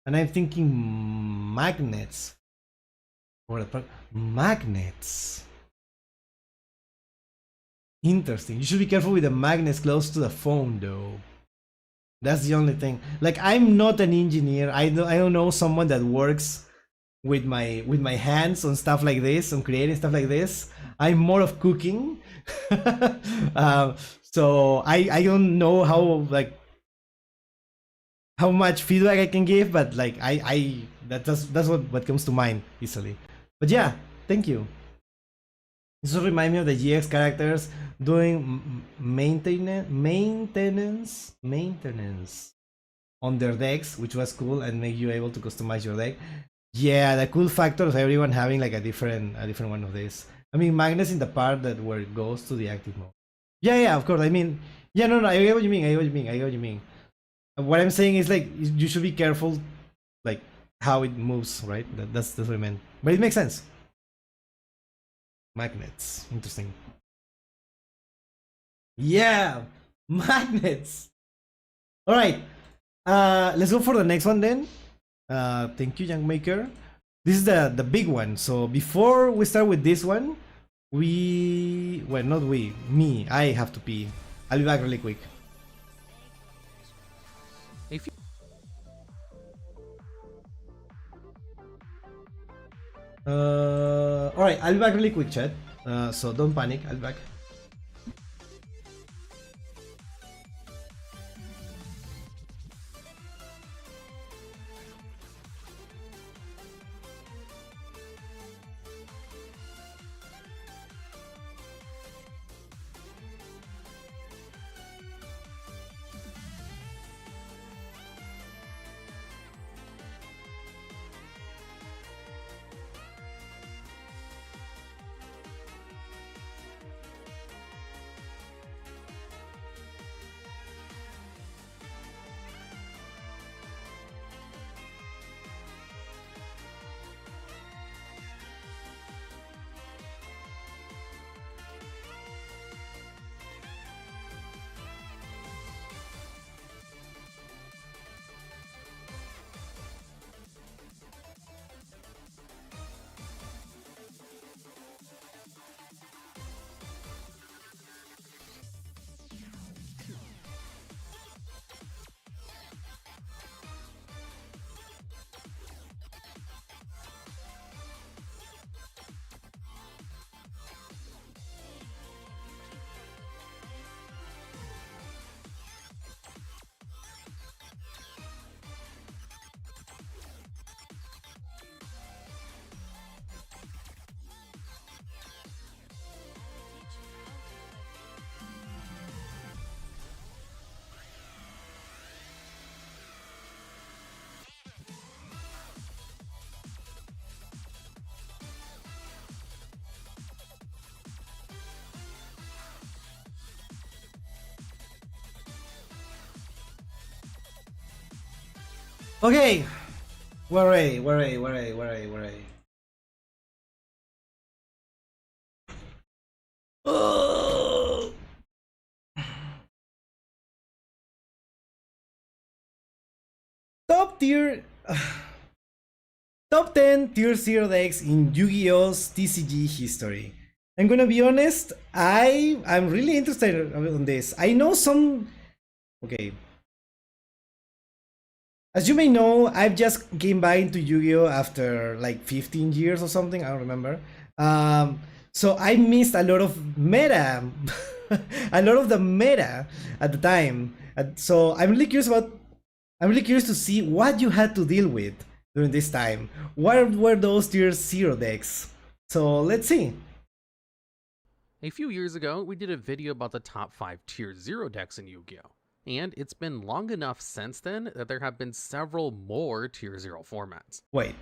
and I'm thinking magnets. Magnets. Interesting. You should be careful with the magnets close to the phone, though. That's the only thing. Like, I'm not an engineer. I don't know someone that works with my hands on stuff like this, on creating stuff like this. I'm more of cooking. So I don't know how much feedback I can give, but like that's what comes to mind easily. But yeah, thank you. This will remind me of the GX characters doing maintenance on their decks, which was cool and make you able to customize your deck. Yeah, the cool factor of everyone having like a different one of these. I mean, Magnus in the part that where it goes to the active mode. Yeah, of course. I mean, yeah, no, I get what you mean. I get what you mean. What I'm saying is like you should be careful, like how it moves, right? That's what I meant. But it makes sense. Magnets, interesting. Yeah, magnets. All right, let's go for the next one then. Thank you, Young Maker. This is the big one. So before we start with this one, me, I have to pee. I'll be back really quick. Alright, I'll be back really quick, chat. So don't panic, I'll be back. Okay, we're ready. Oh. Top tier, top 10 tier 0 decks in Yu-Gi-Oh's TCG history. I'm gonna be honest, I'm really interested on this. I know some. Okay. As you may know, I've just came back into Yu-Gi-Oh after like 15 years or something, I don't remember. So I missed a lot of meta, a lot of the meta at the time. So I'm really curious to see what you had to deal with during this time. What were those tier 0 decks? So let's see. A few years ago, we did a video about the top 5 tier 0 decks in Yu-Gi-Oh! And it's been long enough since then that there have been several more tier 0 formats. Wait,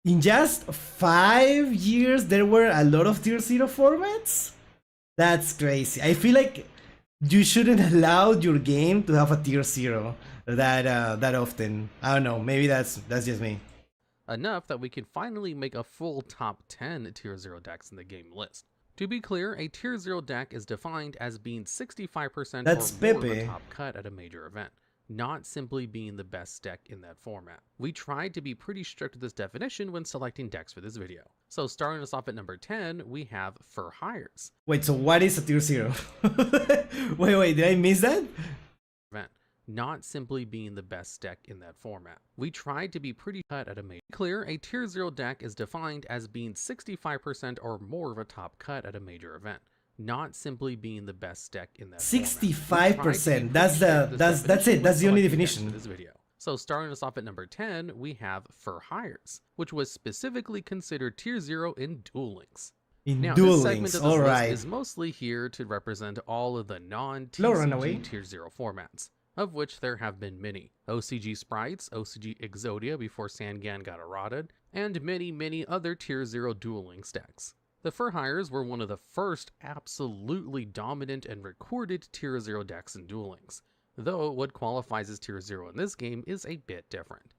in just 5 years there were a lot of tier 0 formats? That's crazy. I feel like you shouldn't allow your game to have a tier 0 that often. I don't know, maybe that's just me. Enough that we can finally make a full top 10 tier 0 decks in the game list. To be clear, a tier 0 deck is defined as being 65% That's or more of Pepe. a top cut at a major event, not simply being the best deck in that format. We tried to be pretty strict with this definition when selecting decks for this video. So starting us off at number 10, we have For Hires. Wait, so what is a tier 0? wait, did I miss that? Event, not simply being the best deck in that format. We tried to be pretty cut at a major. Clear, a tier 0 deck is defined as being 65% or more of a top cut at a major event, not simply being the best deck in that 65%. That's it. That's the only definition. For this video. So starting us off at number 10, we have For Hires, which was specifically considered tier 0 in Duel Links. In Now, Duel this segment Links, of this list alright. is mostly here to represent all of the Hello, Runaway. non-TCG tier 0 formats, of which there have been many. OCG Sprites, OCG Exodia before Sangan got eroded, and many other tier 0 Duel Links decks. The For Hires were one of the first absolutely dominant and recorded tier 0 decks in Duel Links, though what qualifies as tier 0 in this game is a bit different.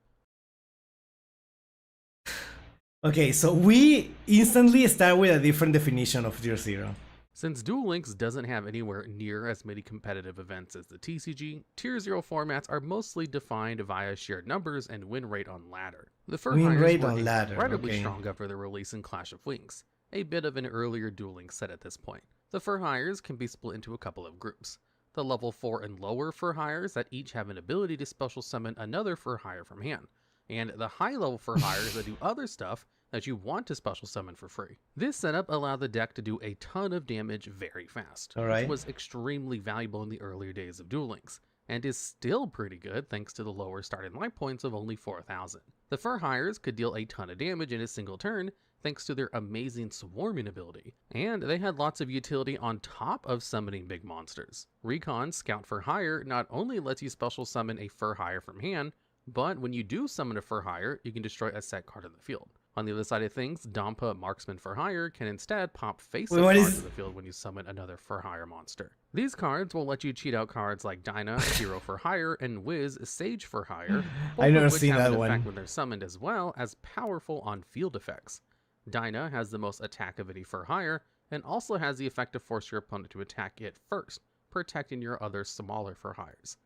Okay, so we instantly start with a different definition of tier 0. Since Duel Links doesn't have anywhere near as many competitive events as the TCG, tier 0 formats are mostly defined via shared numbers and win rate on ladder. The For Win Hires rate were on ladder, incredibly okay. strong after the release in Clash of Wings, a bit of an earlier Duel Links set at this point. The For Hires can be split into a couple of groups. The level 4 and lower For Hires that each have an ability to special summon another For Hire from hand, and the high level For Hires that do other stuff that you want to special summon for free. This setup allowed the deck to do a ton of damage very fast, Alright. which was extremely valuable in the earlier days of Duel Links, and is still pretty good thanks to the lower starting life points of only 4,000. The Fur Hires could deal a ton of damage in a single turn thanks to their amazing swarming ability, and they had lots of utility on top of summoning big monsters. Recon Scout for Hire not only lets you special summon a Fur Hire from hand, but when you do summon a Fur Hire, you can destroy a set card in the field. On the other side of things, Dampa Marksman for Hire can instead pop face-up cards in the field when you summon another Fur Hire monster. These cards will let you cheat out cards like Dinah, Hero for Hire, and Wiz, Sage for Hire, I've never seen have that an one. effect when they're summoned as well as powerful on-field effects. Dinah has the most attack of any for Hire, and also has the effect to force your opponent to attack it first, protecting your other smaller for Hires.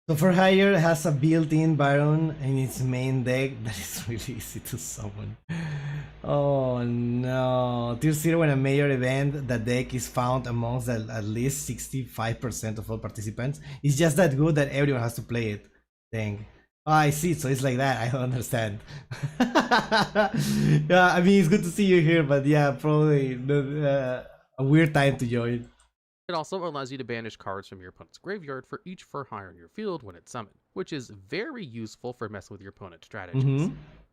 So for Hire has a built-in Baron in its main deck that is really easy to summon. Oh no. Tier 0 when a major event, the deck is found amongst at least 65% of all participants. It's just that good that everyone has to play it. Dang. Oh, I see, so it's like that. I don't understand. Yeah, I mean, it's good to see you here, but yeah, probably a weird time to join. It also allows you to banish cards from your opponent's graveyard for each Fur Hire in your field when it's summoned, which is very useful for messing with your opponent's strategies.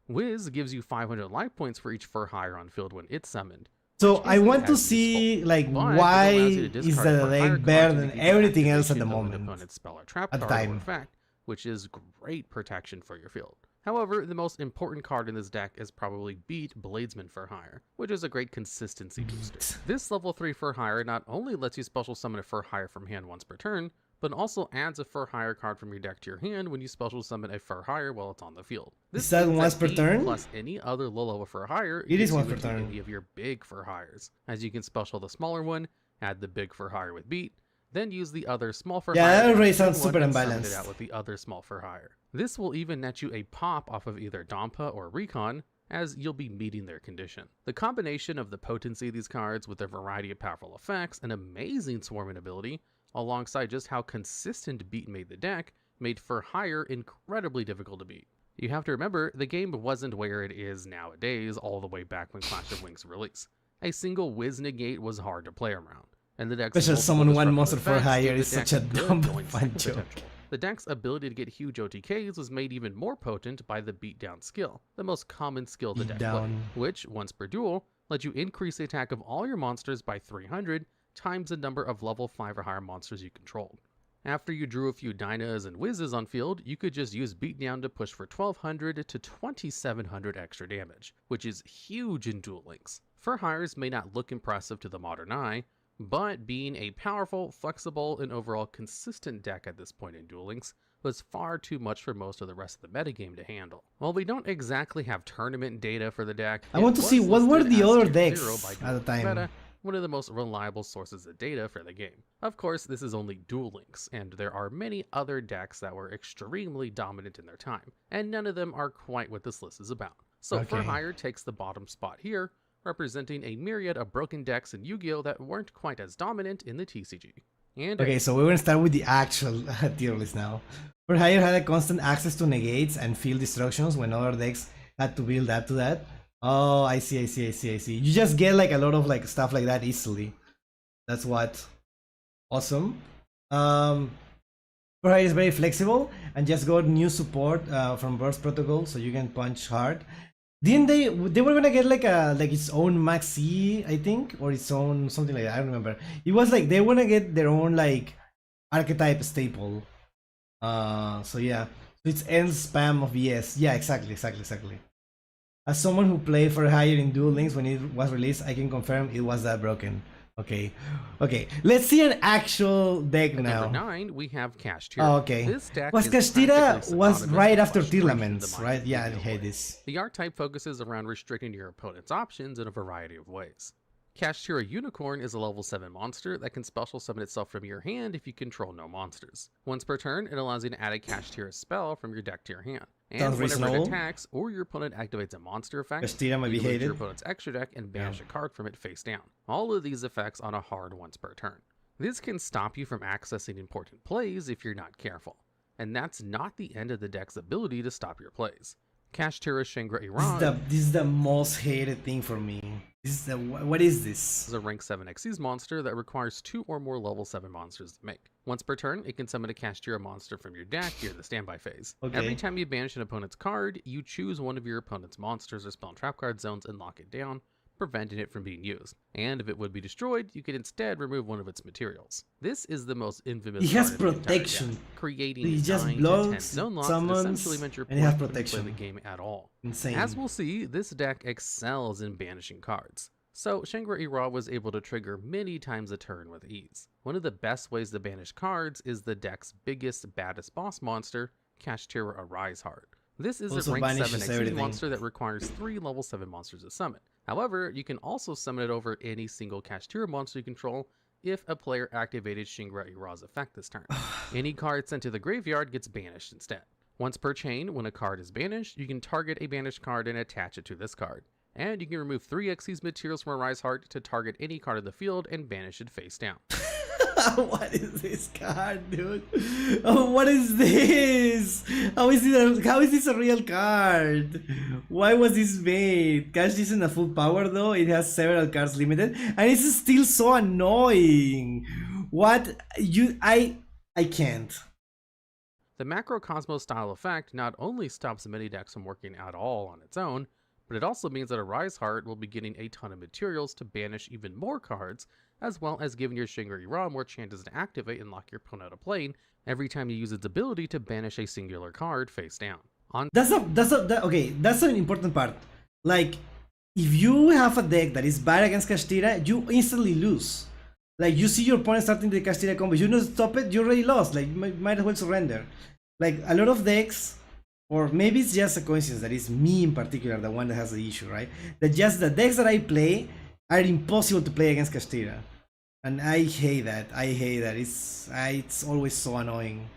Wiz gives you 500 life points for each Fur Hire on field when it's summoned. So I want to see like why is the deck better than everything else at the moment. Spell or trap At the card or time. effect, which is great protection for your field. However, the most important card in this deck is probably Beat Bladesman for Hire, which is a great consistency booster. This level 3 Fur Hire not only lets you special summon a Fur Hire from hand once per turn, but also adds a Fur Hire card from your deck to your hand when you special summon a Fur Hire while it's on the field. Is that once per turn? Plus any other low level Fur Hire, It is gives once you per into turn. any of your big Fur Hires, as you can special the smaller one, add the big Fur Hire with Beat, then use the other small Fur Hire. Yeah, that down already to sounds 1 super and summon unbalanced. it out with the other small Fur Hire. This will even net you a pop off of either Dampa or Recon, as you'll be meeting their condition. The combination of the potency of these cards with their variety of powerful effects and amazing swarming ability, alongside just how consistent Beat made the deck, made Fur Hire incredibly difficult to beat. You have to remember, the game wasn't where it is nowadays all the way back when Clash of Wings released. A single Wiz negate was hard to play around, and the deck's Special multiple summon one disruptive monster for effects hire gave the is deck such a good dumb joint fun potential. joke. The deck's ability to get huge OTKs was made even more potent by the beatdown skill, the most common skill the deck played, Beatdown. which, once per duel, lets you increase the attack of all your monsters by 300 times the number of level 5 or higher monsters you controlled. After you drew a few Dinahs and Wizzes on field, you could just use beatdown to push for 1200 to 2700 extra damage, which is huge in Duel Links. Fur Hires may not look impressive to the modern eye, but being a powerful, flexible, and overall consistent deck at this point in Duel Links was far too much for most of the rest of the metagame to handle. While we don't exactly have tournament data for the deck, I want to see what were the other decks at the time. Meta, one of the most reliable sources of data for the game. Of course, this is only Duel Links, and there are many other decks that were extremely dominant in their time, and none of them are quite what this list is about. So Fur Hire takes the bottom spot here, representing a myriad of broken decks in Yu-Gi-Oh! That weren't quite as dominant in the TCG. And Okay, so we're gonna start with the actual tier list now. Fur Hire had a constant access to negates and field destructions when other decks had to build up to that. Oh, I see. You just get like a lot of like stuff like that easily. That's what. Awesome. Fur Hire is very flexible and just got new support from Burst Protocol, so you can punch hard. Didn't they were gonna get like its own maxi, I think, or its own something like that. I don't remember. It was like they wanna get their own like archetype staple. So yeah. So it's end spam of ES. Yeah, exactly. As someone who played for Hire in Duel Links when it was released, I can confirm it was that broken. Okay. Let's see an actual deck at now. number 9, we have Kashtira. Oh, okay. This deck Was is Kashtira practically was synonymous right with after frustration in the Laments, mind right? of Yeah, I Yu-Gi-Oh! hate players. this. The archetype focuses around restricting your opponent's options in a variety of ways. Kashtira Unicorn is a level 7 monster that can special summon itself from your hand if you control no monsters. Once per turn, it allows you to add a Kashtira spell from your deck to your hand. And Sounds whenever reasonable. it attacks or your opponent activates a monster effect, Kashtira might be you loot hated. your opponent's extra deck and banish a card from it face down. All of these effects on a hard once per turn. This can stop you from accessing important plays if you're not careful, and that's not the end of the deck's ability to stop your plays. Kashtira Shingra This is Irad this is the most hated thing for me. This is the what is this? is a rank 7 Xyz monster that requires 2 or more level 7 monsters to make. Once per turn, it can summon a Kashtira monster from your deck during the standby phase. Okay. Every time you banish an opponent's card, you choose one of your opponent's monsters or spell and trap card zones and lock it down, preventing it from being used. And if it would be destroyed, you could instead remove one of its materials. This is the most infamous It has card in the entire protection. deck, creating It just 9 to 10 blocks, zone locks summons, that essentially meant your and it has opponent couldn't play protection. the game at all. Insane. As we'll see, this deck excels in banishing cards. So Shingra Ira was able to trigger many times a turn with ease. One of the best ways to banish cards is the deck's biggest, baddest boss monster, Kashtira Arise Heart. This is Also a rank 7 banishes Xyz everything. monster that requires 3 level 7 monsters to summon. However, you can also summon it over any single Kashtira monster you control if a player activated Shingra Ira's effect this turn. Any card sent to the graveyard gets banished instead. Once per chain, when a card is banished, you can target a banished card and attach it to this card. And you can remove 3 Xyz materials from Arise Heart to target any card in the field and banish it face down. What is this card, dude? Oh, what is this? How is this a real card? Why was this made? Cash isn't a full power though. It has several cards limited, and it's still so annoying. What I can't. The Macrocosmos style effect not only stops many decks from working at all on its own, but it also means that Arise Heart will be getting a ton of materials to banish even more cards, as well as giving your Shingra Ira more chances to activate and lock your opponent out of plane every time you use its ability to banish a singular card face down. That's an important part. Like, if you have a deck that is bad against Kashtira, you instantly lose. Like, you see your opponent starting the Kashtira combo, you don't stop it, you already lost. Like, you might as well surrender. Like, a lot of decks, or maybe it's just a coincidence that it's me in particular, the one that has the issue, right? That just the decks that I play are impossible to play against Kashtira. And I hate that. It's always so annoying.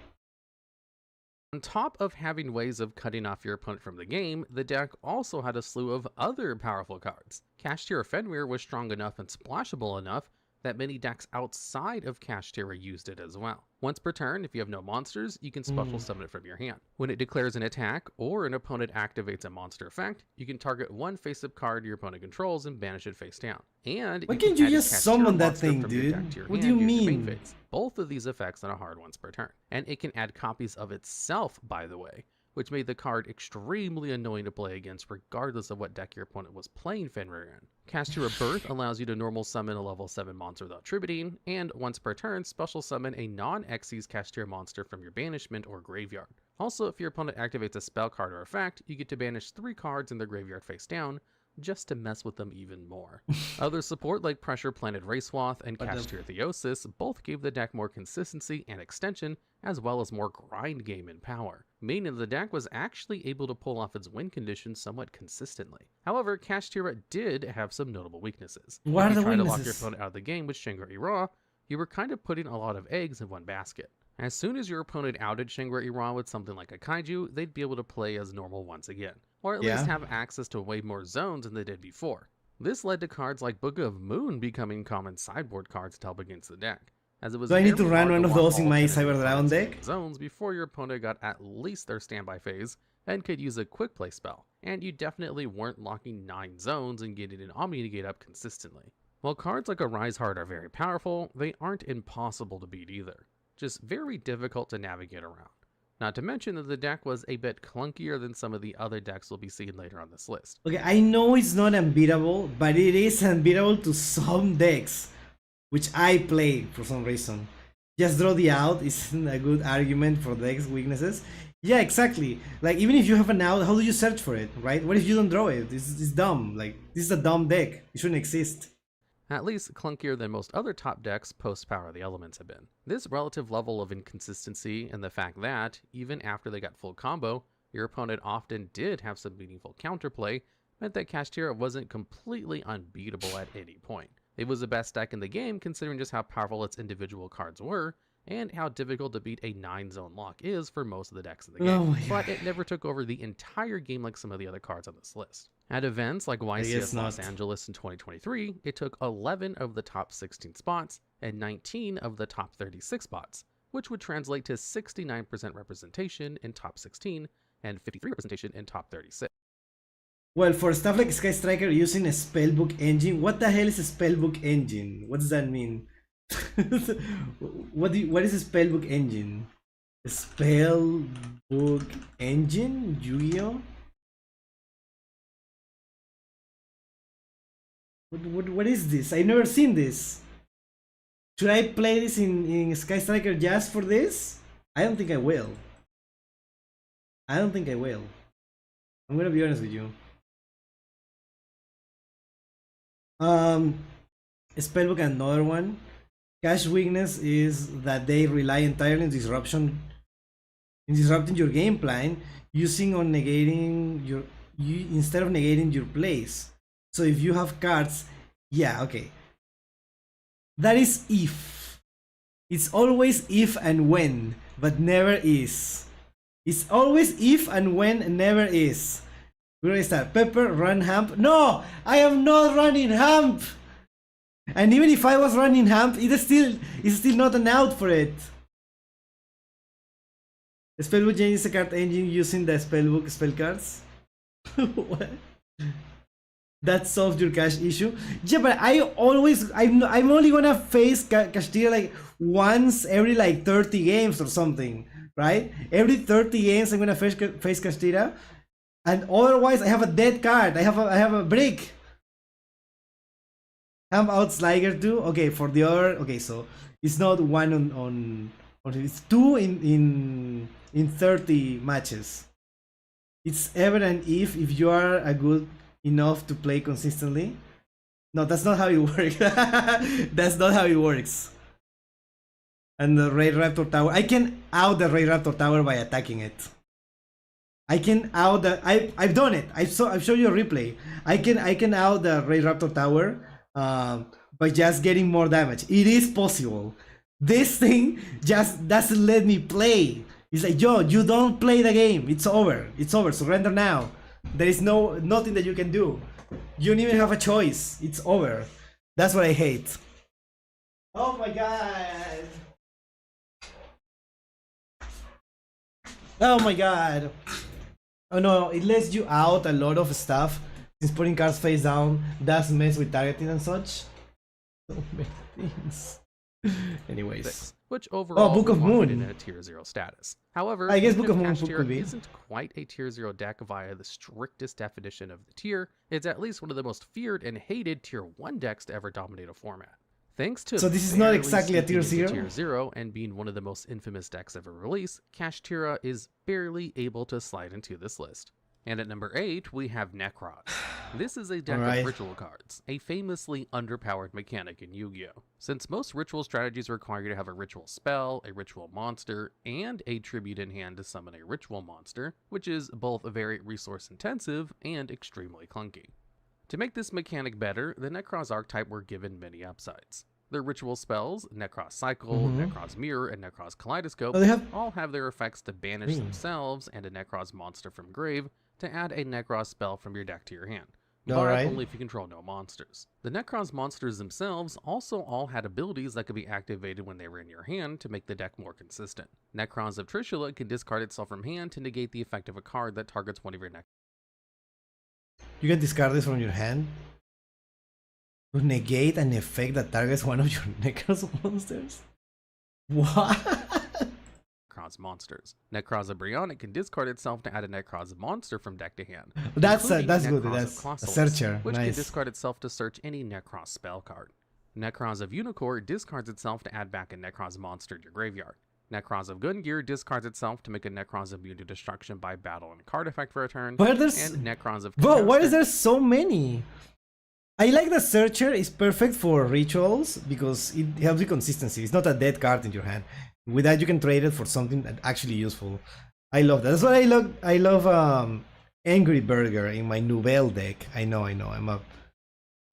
On top of having ways of cutting off your opponent from the game, the deck also had a slew of other powerful cards. Kashtira Fenrir was strong enough and splashable enough that many decks outside of Kashtira used it as well. Once per turn, if you have no monsters, you can special summon it from your hand. When it declares an attack, or an opponent activates a monster effect, you can target one face-up card your opponent controls and banish it face down. And Why can't you just summon that thing, dude? What do you mean? Both of these effects on a hard once per turn. And it can add copies of itself, by the way, which made the card extremely annoying to play against regardless of what deck your opponent was playing Fenrir in. Kashtira Birth allows you to normal summon a level 7 monster without tributing, and once per turn, special summon a non-Xyz Kashtira monster from your banishment or graveyard. Also, if your opponent activates a spell card or effect, you get to banish 3 cards in their graveyard face down, just to mess with them even more. Other support like Pressure Planet Racewath and Kashtira Theosis both gave the deck more consistency and extension, as well as more grind game and power, meaning the deck was actually able to pull off its win conditions somewhat consistently. However, Kashtira did have some notable weaknesses. What are if you the try to weaknesses? lock your opponent out of the game with Shingra Ira, you were kind of putting a lot of eggs in one basket. As soon as your opponent outed Shingra Ira with something like a kaiju, they'd be able to play as normal once again, or at least have access to way more zones than they did before. This led to cards like Book of Moon becoming common sideboard cards to help against the deck, as it was Do I need to very run hard one of lock those in all my 10 Cyber Dragon cards deck? in zones before your opponent got at least their standby phase and could use a quick play spell, and you definitely weren't locking 9 zones and getting an Omni Negate up consistently. While cards like Arise Heart are very powerful, they aren't impossible to beat either, just very difficult to navigate around. Not to mention that the deck was a bit clunkier than some of the other decks we'll be seeing later on this list. Okay, I know it's not unbeatable, but it is unbeatable to some decks, which I play for some reason. Just draw the out isn't a good argument for decks' weaknesses. Yeah, exactly. Like, even if you have an out, how do you search for it, right? What if you don't draw it? It's dumb. Like, this is a dumb deck. It shouldn't exist. At least clunkier than most other top decks post Power of the Elements have been. This relative level of inconsistency and the fact that, even after they got full combo, your opponent often did have some meaningful counterplay meant that Kashtira wasn't completely unbeatable at any point. It was the best deck in the game considering just how powerful its individual cards were, and how difficult to beat a 9-zone lock is for most of the decks in the game, but it never took over the entire game like some of the other cards on this list. At events like YCS Los Angeles in 2023, it took 11 of the top 16 spots and 19 of the top 36 spots, which would translate to 69% representation in top 16 and 53 representation in top 36. Well, for stuff like Sky Striker using a spellbook engine, what the hell is a spellbook engine? What does that mean? What is a spellbook engine? A spellbook engine? Yu-Gi-Oh? What is this? I've never seen this. Should I play this in Sky Striker just for this? I don't think I will. I don't think I will. I'm gonna be honest with you. Spellbook, another one. Cash weakness is that they rely entirely on disrupting your game plan using on negating your instead of negating your plays. So if you have cards, yeah, okay. That is if. It's always if and when, but never is. It's always if and when, never is. We're gonna start. Pepper, run Hamp. No! I am not running Hamp! And even if I was running Hamp, it's still not an out for it. The Spellbook engine is a card engine using the Spellbook spell cards. What? That solves your cash issue. Yeah, but I'm only gonna face Castilla like once every like 30 games or something, right? Every 30 games I'm gonna face Castilla. And otherwise I have a dead card. I have a brick. I'm out Sliger too. Okay, for the other, okay, so it's not one on it's two in 30 matches. It's ever and if you are a good enough to play consistently. No, that's not how it works. That's not how it works. And the Raid Raptor Tower, I can out the Raid Raptor Tower by attacking it. I can out the I've done it. I've shown you a replay. I can out the Raid Raptor Tower by just getting more damage. It is possible. This thing just doesn't let me play. It's like, yo, you don't play the game. It's over. It's over. Surrender now. There is nothing that you can do. You don't even have a choice. It's over. That's what I hate. Oh my god. Oh my god. Oh no, it lets you out a lot of stuff. Since putting cards face down does mess with targeting and such. So many things. Anyways. Which overall Book of Moon in a tier 0 status. However, I guess even Book of if Moon Cash Tier could be. isn't quite a tier 0 deck via the strictest definition of the tier, it's at least one of the most feared and hated tier 1 decks to ever dominate a format. Thanks to So this is not barely exactly a tier sneaking into 0? Tier 0 and being one of the most infamous decks ever released, Cash Tira is barely able to slide into this list. And at number 8, we have Necrod. This is a deck of ritual cards, a famously underpowered mechanic in Yu-Gi-Oh! Since most ritual strategies require you to have a ritual spell, a ritual monster, and a tribute in hand to summon a ritual monster, which is both very resource intensive and extremely clunky. To make this mechanic better, the Necros archetype were given many upsides. Their ritual spells, Necros Cycle, Necros Mirror, and Necros Kaleidoscope, all have their effects to banish themselves and a Necros monster from grave, to add a Necros spell from your deck to your hand, but only if you control no monsters. The Necros monsters themselves also all had abilities that could be activated when they were in your hand to make the deck more consistent. Necrons of Trishula can discard itself from hand to negate the effect of a card that targets one of your Necrons. You can discard this from your hand to negate an effect that targets one of your Necros monsters? What? Necros monsters. Necros of Brionic can discard itself to add a Necros monster from deck to hand. That's good. Necros That's of Clauselus, a searcher. which can Nice. discard itself to search any Necros spell card. Necros of Unicorn discards itself to add back a Necros monster to your graveyard. Necros of Gungear discards itself to make a Necros immune to destruction by battle and card effect for a turn. But there's... And Necrons of Bro, why is Catastrophe there so many? I like the Searcher. It's perfect for rituals because it helps you consistency. It's not a dead card in your hand. With that, you can trade it for something that actually useful. I love that. That's why I love Angry Burger in my Nouvelle deck. I know. I'm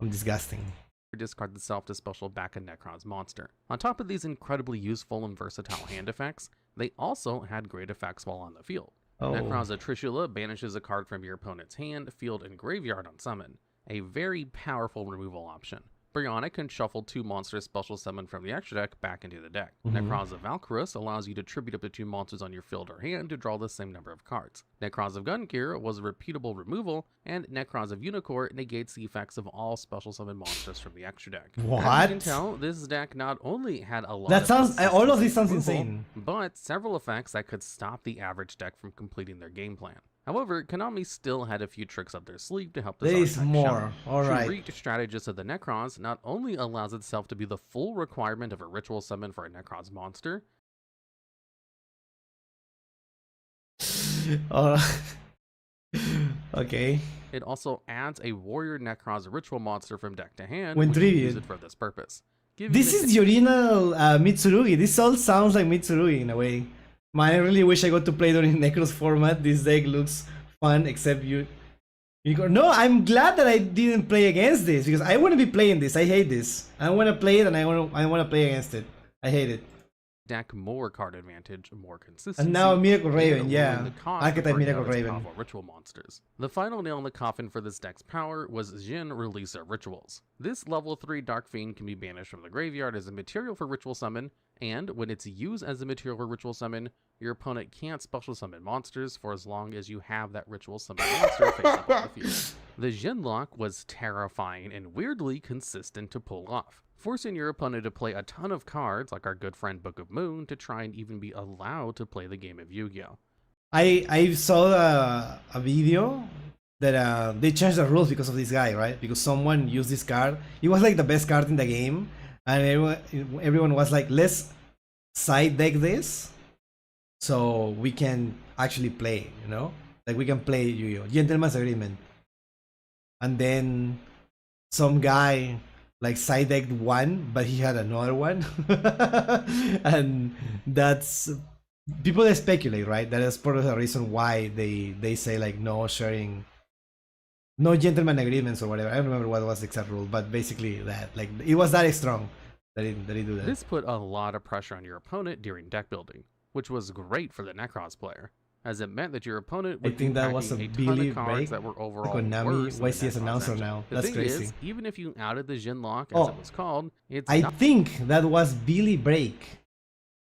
disgusting. discards itself to special back a Necrons monster. On top of these incredibly useful and versatile hand effects, they also had great effects while on the field. Necrons of Trishula banishes a card from your opponent's hand, field, and graveyard on summon, a very powerful removal option. Bionic can shuffle 2 monsters special summon from the extra deck back into the deck. Mhm. Necrons of Valkyrus allows you to tribute up to 2 monsters on your field or hand to draw the same number of cards. Necrons of Gungear was a repeatable removal, and Necrons of Unicorn negates the effects of all special summon monsters from the extra deck. As you What? can tell, this deck not only had a lot That of sounds. All of consistency this sounds removal, insane. but several effects that could stop the average deck from completing their game plan. However, Konami still had a few tricks up their sleeve to help this There is archetype more. shine. Alright. Shriek Strategist of the Necrons not only allows itself to be the full requirement of a ritual summon for a Necrons monster, Alright. Okay. it also adds a Warrior Necrons ritual monster from deck to hand When when you tribute. use it for this purpose. Giving This it is the original Mitsurugi. This all sounds like Mitsurugi in a way. Man, I really wish I got to play during Necros format. This deck looks fun, except you. No, I'm glad that I didn't play against this because I want to be playing this. I hate this. I want to play it and I want to play against it. I hate it. deck more card advantage, more consistency. And now Miracle Raven, and yeah. lowering the cost I of could type bringing Miracle out its Raven. powerful ritual monsters. The final nail in the coffin for this deck's power was Jin Releaser Rituals. This level 3 Dark Fiend can be banished from the graveyard as a material for ritual summon, and when it's used as a material for ritual summon, your opponent can't special summon monsters for as long as you have that ritual summon monster face up on the field. The Jin lock was terrifying and weirdly consistent to pull off, forcing your opponent to play a ton of cards like our good friend Book of Moon to try and even be allowed to play the game of Yu-Gi-Oh! I saw a video that they changed the rules because of this guy, right? Because someone used this card. It was like the best card in the game, and everyone was like, let's side deck this so we can actually play, you know? Like we can play Yu-Gi-Oh! Gentleman's Agreement. And then some guy like side decked one, but he had another one. And that's people speculate, right? That is part of the reason why they say like no sharing, no gentleman agreements or whatever. I don't remember what was the exact rule, but basically that like it was that strong that it do that. This put a lot of pressure on your opponent during deck building, which was great for the Necros player, as it meant that your opponent would think be that was packing a ton Billy of cards break. that were overall Konami worse than the YCS Necros announcer engine. now. The That's thing crazy. is, even if you outed the Jin lock, as Oh, it was called, it's I not think that was Billy Break,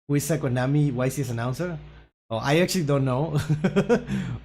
who is a Konami YCS announcer. Oh, I actually don't know,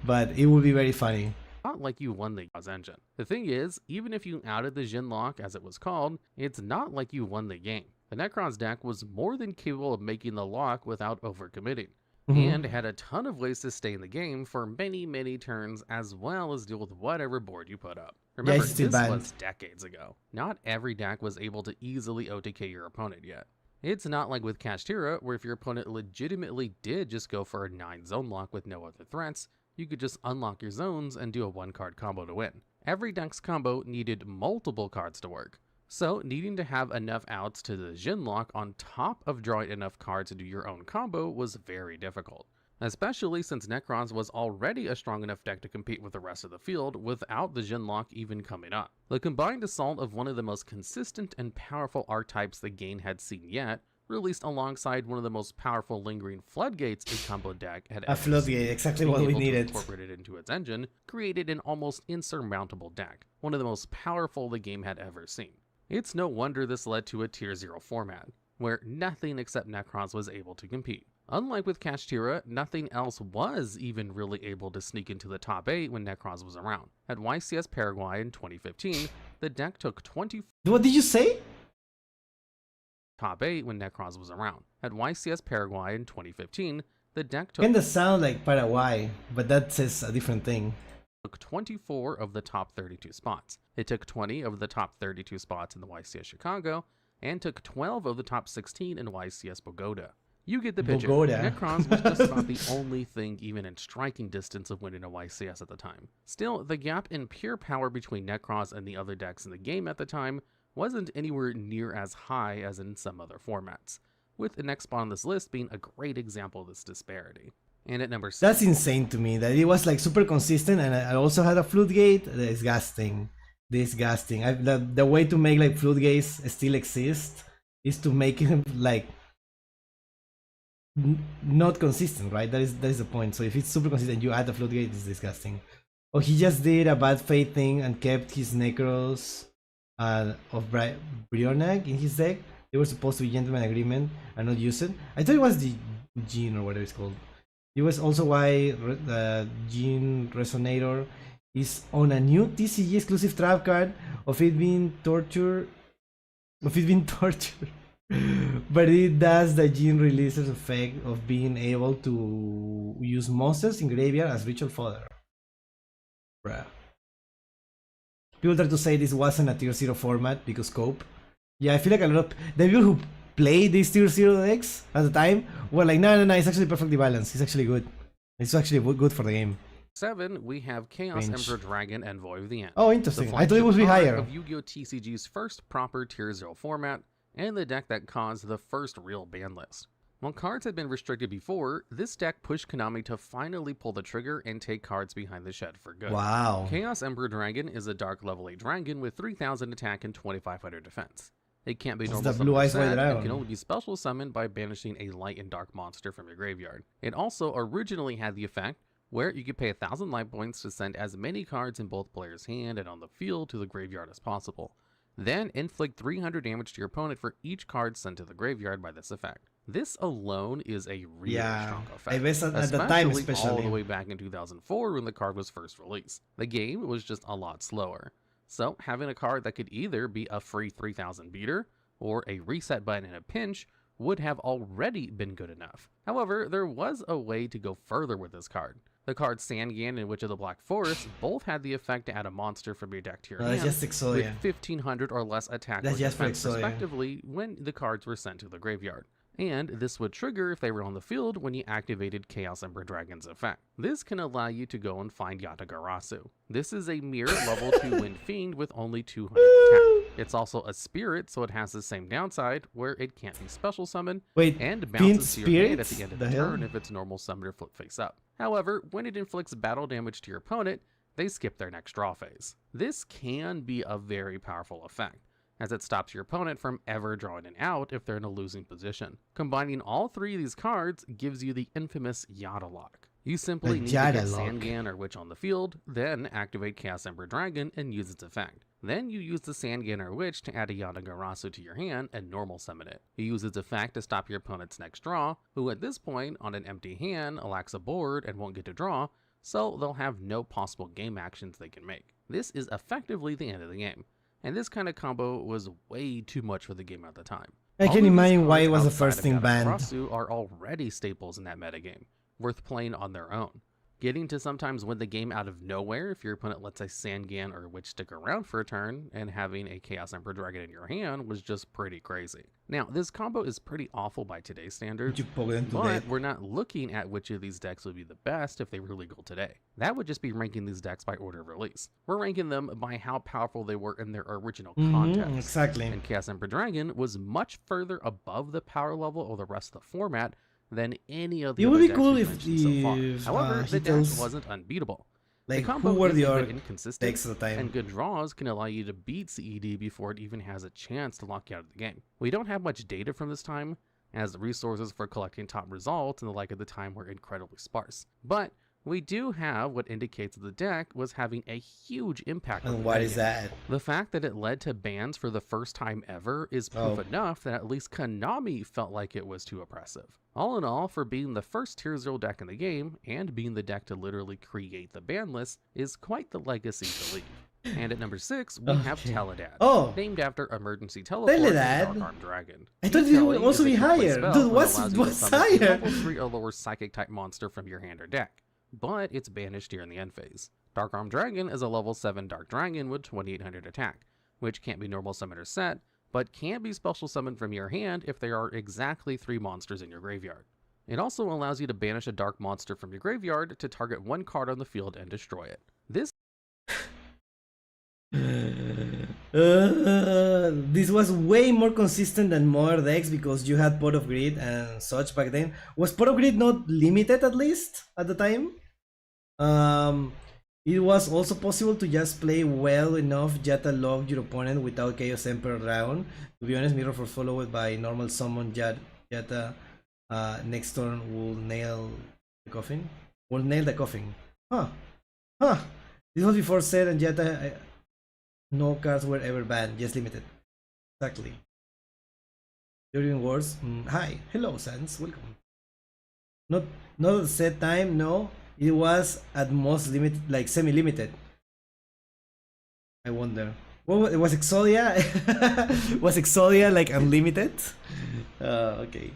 but it would be very funny. not like you won the Necros engine. The thing is, even if you outed the Jin lock, as it was called, it's not like you won the game. The Necrons deck was more than capable of making the lock without overcommitting, and had a ton of ways to stay in the game for many, many turns, as well as deal with whatever board you put up. Remember, it's still this banned. was decades ago. Not every deck was able to easily OTK your opponent yet. It's not like with Kashtira, where if your opponent legitimately did just go for a 9 zone lock with no other threats, you could just unlock your zones and do a 1-card combo to win. Every deck's combo needed multiple cards to work, so needing to have enough outs to the Jin lock on top of drawing enough cards to do your own combo was very difficult, especially since Necrons was already a strong enough deck to compete with the rest of the field without the Jin lock even coming up. The combined assault of one of the most consistent and powerful archetypes the game had seen yet, released alongside one of the most powerful lingering floodgates a combo deck had A ever floodgate, seen. exactly Being what we able to needed. incorporate it into its engine created an almost insurmountable deck, one of the most powerful the game had ever seen. It's no wonder this led to a Tier 0 format, where nothing except Necrons was able to compete. Unlike with Kashtira, nothing else was even really able to sneak into the top 8 when Necrons was around. At YCS Paraguay in 2015, the deck took 20 What did you say? top 8 when Necrons was around. At YCS Paraguay in 2015, the deck took Kinda sound like Paraguay, but that says a different thing. 24 of the top 32 spots. It took 20 of the top 32 spots in the YCS Chicago, and took 12 of the top 16 in YCS Bogota. You get the picture. Bogota. Necrons was just about the only thing even in striking distance of winning a YCS at the time. Still, the gap in pure power between Necrons and the other decks in the game at the time wasn't anywhere near as high as in some other formats, with the next spot on this list being a great example of this disparity. And at number 6, That's insane to me that it was like super consistent, and I also had a floodgate. Disgusting. The way to make like floodgates still exist is to make it like not consistent, right? That is the point. So if it's super consistent, you add the floodgate, it's disgusting. Oh, he just did a bad fate thing and kept his Necros of Brionag in his deck. They were supposed to be gentleman agreement and not use it. I thought it was the Gene or whatever it's called. It was also why the Gene Resonator is on a new TCG exclusive trap card of it being tortured. But it does the Gene releases effect of being able to use monsters in graveyard as ritual fodder. Bruh. People try to say this wasn't a tier 0 format because scope. Yeah, I feel like a lot of the people who played these tier 0 decks at the time were like, no, it's actually perfectly balanced. It's actually good. It's actually good for the game. 7, we have Chaos Range. Emperor Dragon and Void of the End. Oh, interesting. I thought it would be higher. Of Yu-Gi-Oh! TCG's first proper tier 0 format, and the deck that caused the first real ban list. While cards had been restricted before, this deck pushed Konami to finally pull the trigger and take cards behind the shed for good. Wow. Chaos Emperor Dragon is a dark level 8 dragon with 3000 attack and 2500 defense. It can't be normal the Blue Eyes White and Dragon. can only be special summoned by banishing a light and dark monster from your graveyard. It also originally had the effect where you could pay 1000 life points to send as many cards in both players' hand and on the field to the graveyard as possible. Then inflict 300 damage to your opponent for each card sent to the graveyard by this effect. This alone is a really strong effect. I guess at the time especially. All the way back in 2004 when the card was first released. The game was just a lot slower. So having a card that could either be a free 3000 beater or a reset button in a pinch would have already been good enough. However, there was a way to go further with this card. The cards Sangan and Witch of the Black Forest both had the effect to add a monster from your deck to your hand just with 1500 or less attack or defense respectively when the cards were sent to the graveyard. And this would trigger if they were on the field when you activated Chaos Emperor Dragon's effect. This can allow you to go and find Yatagarasu. This is a mere level 2 Wind Fiend with only 200 attack. It's also a spirit, so it has the same downside where it can't be special summoned and bounces to your hand at the end of the turn if it's normal summon or flip face up. However, when it inflicts battle damage to your opponent, they skip their next draw phase. This can be a very powerful effect, as it stops your opponent from ever drawing an out if they're in a losing position. Combining all three of these cards gives you the infamous Yada lock. You simply need to get Sangan or Witch on the field, then activate Chaos Emperor Dragon and use its effect. Then you use the Sangan or Witch to add a Yatagarasu to your hand and normal summon it. You use its effect to stop your opponent's next draw, who at this point on an empty hand lacks a board and won't get to draw, so they'll have no possible game actions they can make. This is effectively the end of the game. And this kind of combo was way too much for the game at the time. I can imagine why it was the first thing banned. Yatagarasu are already staples in that metagame, worth playing on their own. Getting to sometimes win the game out of nowhere if your opponent lets a Sangan or Witch stick around for a turn, and having a Chaos Emperor Dragon in your hand was just pretty crazy. Now, this combo is pretty awful by today's standards, but we're not looking at which of these decks would be the best if they were legal today. That would just be ranking these decks by order of release. We're ranking them by how powerful they were in their original context. Exactly. And Chaos Emperor Dragon was much further above the power level of the rest of the format than any of the other decks we've mentioned so far. However, the deck wasn't unbeatable. Like, the combo who were the is other inconsistent, decks at the time? and good draws can allow you to beat CED before it even has a chance to lock you out of the game. We don't have much data from this time, as the resources for collecting top results and the like at the time were incredibly sparse. But we do have what indicates that the deck was having a huge impact on the what metagame. is that? The fact that it led to bans for the first time ever is proof enough that at least Konami felt like it was too oppressive. All in all, for being the first tier 0 deck in the game, and being the deck to literally create the ban list, is quite the legacy to leave. And at number 6, we have Teledad, named after emergency teleport and Dark Arm Dragon. I thought it would also be higher. Dude, what's higher? Level 3 or lower psychic type monster from your hand or deck, but it's banished during the end phase. Dark Arm Dragon is a level 7 Dark Dragon with 2800 attack, which can't be normal summon or set, but can be special summoned from your hand if there are exactly 3 monsters in your graveyard. It also allows you to banish a dark monster from your graveyard to target one card on the field and destroy it. This was way more consistent than more decks because you had Pot of Greed and such back then. Was Pot of Greed not limited, at least at the time? It was also possible to just play well enough Jata log your opponent without Chaos Emperor Dragon. To be honest, Mirror for followed by normal summon Jata next turn will nail the coffin. Will nail the coffin. Huh. This was before set and Jata No cards were ever banned, just limited. Exactly. You're even worse. Hi, hello, Sans, welcome. Not not at the set time, no. It was at most limited, like semi-limited. I wonder. What was Exodia? Was Exodia like unlimited? Okay.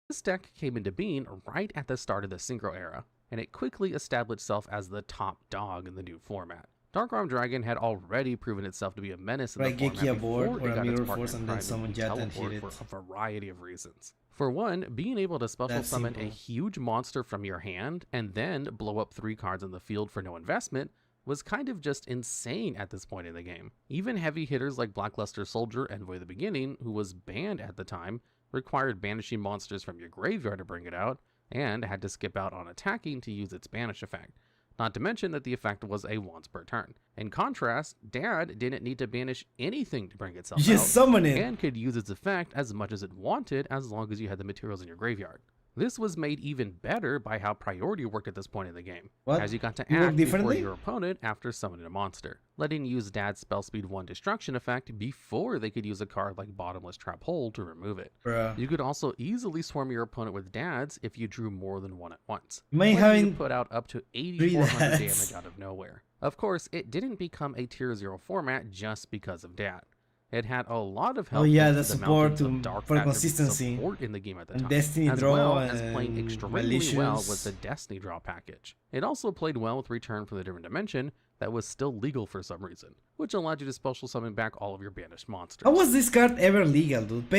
This deck came into being right at the start of the Synchro era, and it quickly established itself as the top dog in the new format. Dark-Armed Dragon had already proven itself to be a menace in the format board before or it a got its mirror partner force and then Prime summon to Jet and teleport hit it. for a variety of reasons. For one, being able to special That's summon a simple. huge monster from your hand and then blow up 3 cards on the field for no investment was kind of just insane at this point in the game. Even heavy hitters like Blackluster Soldier and Void of the Beginning, who was banned at the time, required banishing monsters from your graveyard to bring it out, and had to skip out on attacking to use its banish effect. Not to mention that the effect was a once per turn. In contrast, Dad didn't need to banish anything to bring itself Just out, summon it. and could use its effect as much as it wanted as long as you had the materials in your graveyard. This was made even better by how priority worked at this point in the game, What? as you got to You work act before differently? your opponent after summoning a monster, letting you use Dad's Spell Speed 1 Destruction effect before they could use a card like Bottomless Trap Hole to remove it. Bruh. You could also easily swarm your opponent with Dads if you drew more than one at once, You might letting you having put out up to 8,400 dads. damage out of nowhere. Of course, it didn't become a tier 0 format just because of Dad. It had a lot of help. Oh yeah, thanks the to support mountains of to dark for attribute consistency. support in the game at the And time, Destiny as Draw well as playing and extremely Malicious. well with the Destiny Draw package. It also played well with Return from the Different Dimension that was still legal for some reason, which allowed you to special summon back all of your banished monsters. How was this card ever legal, dude?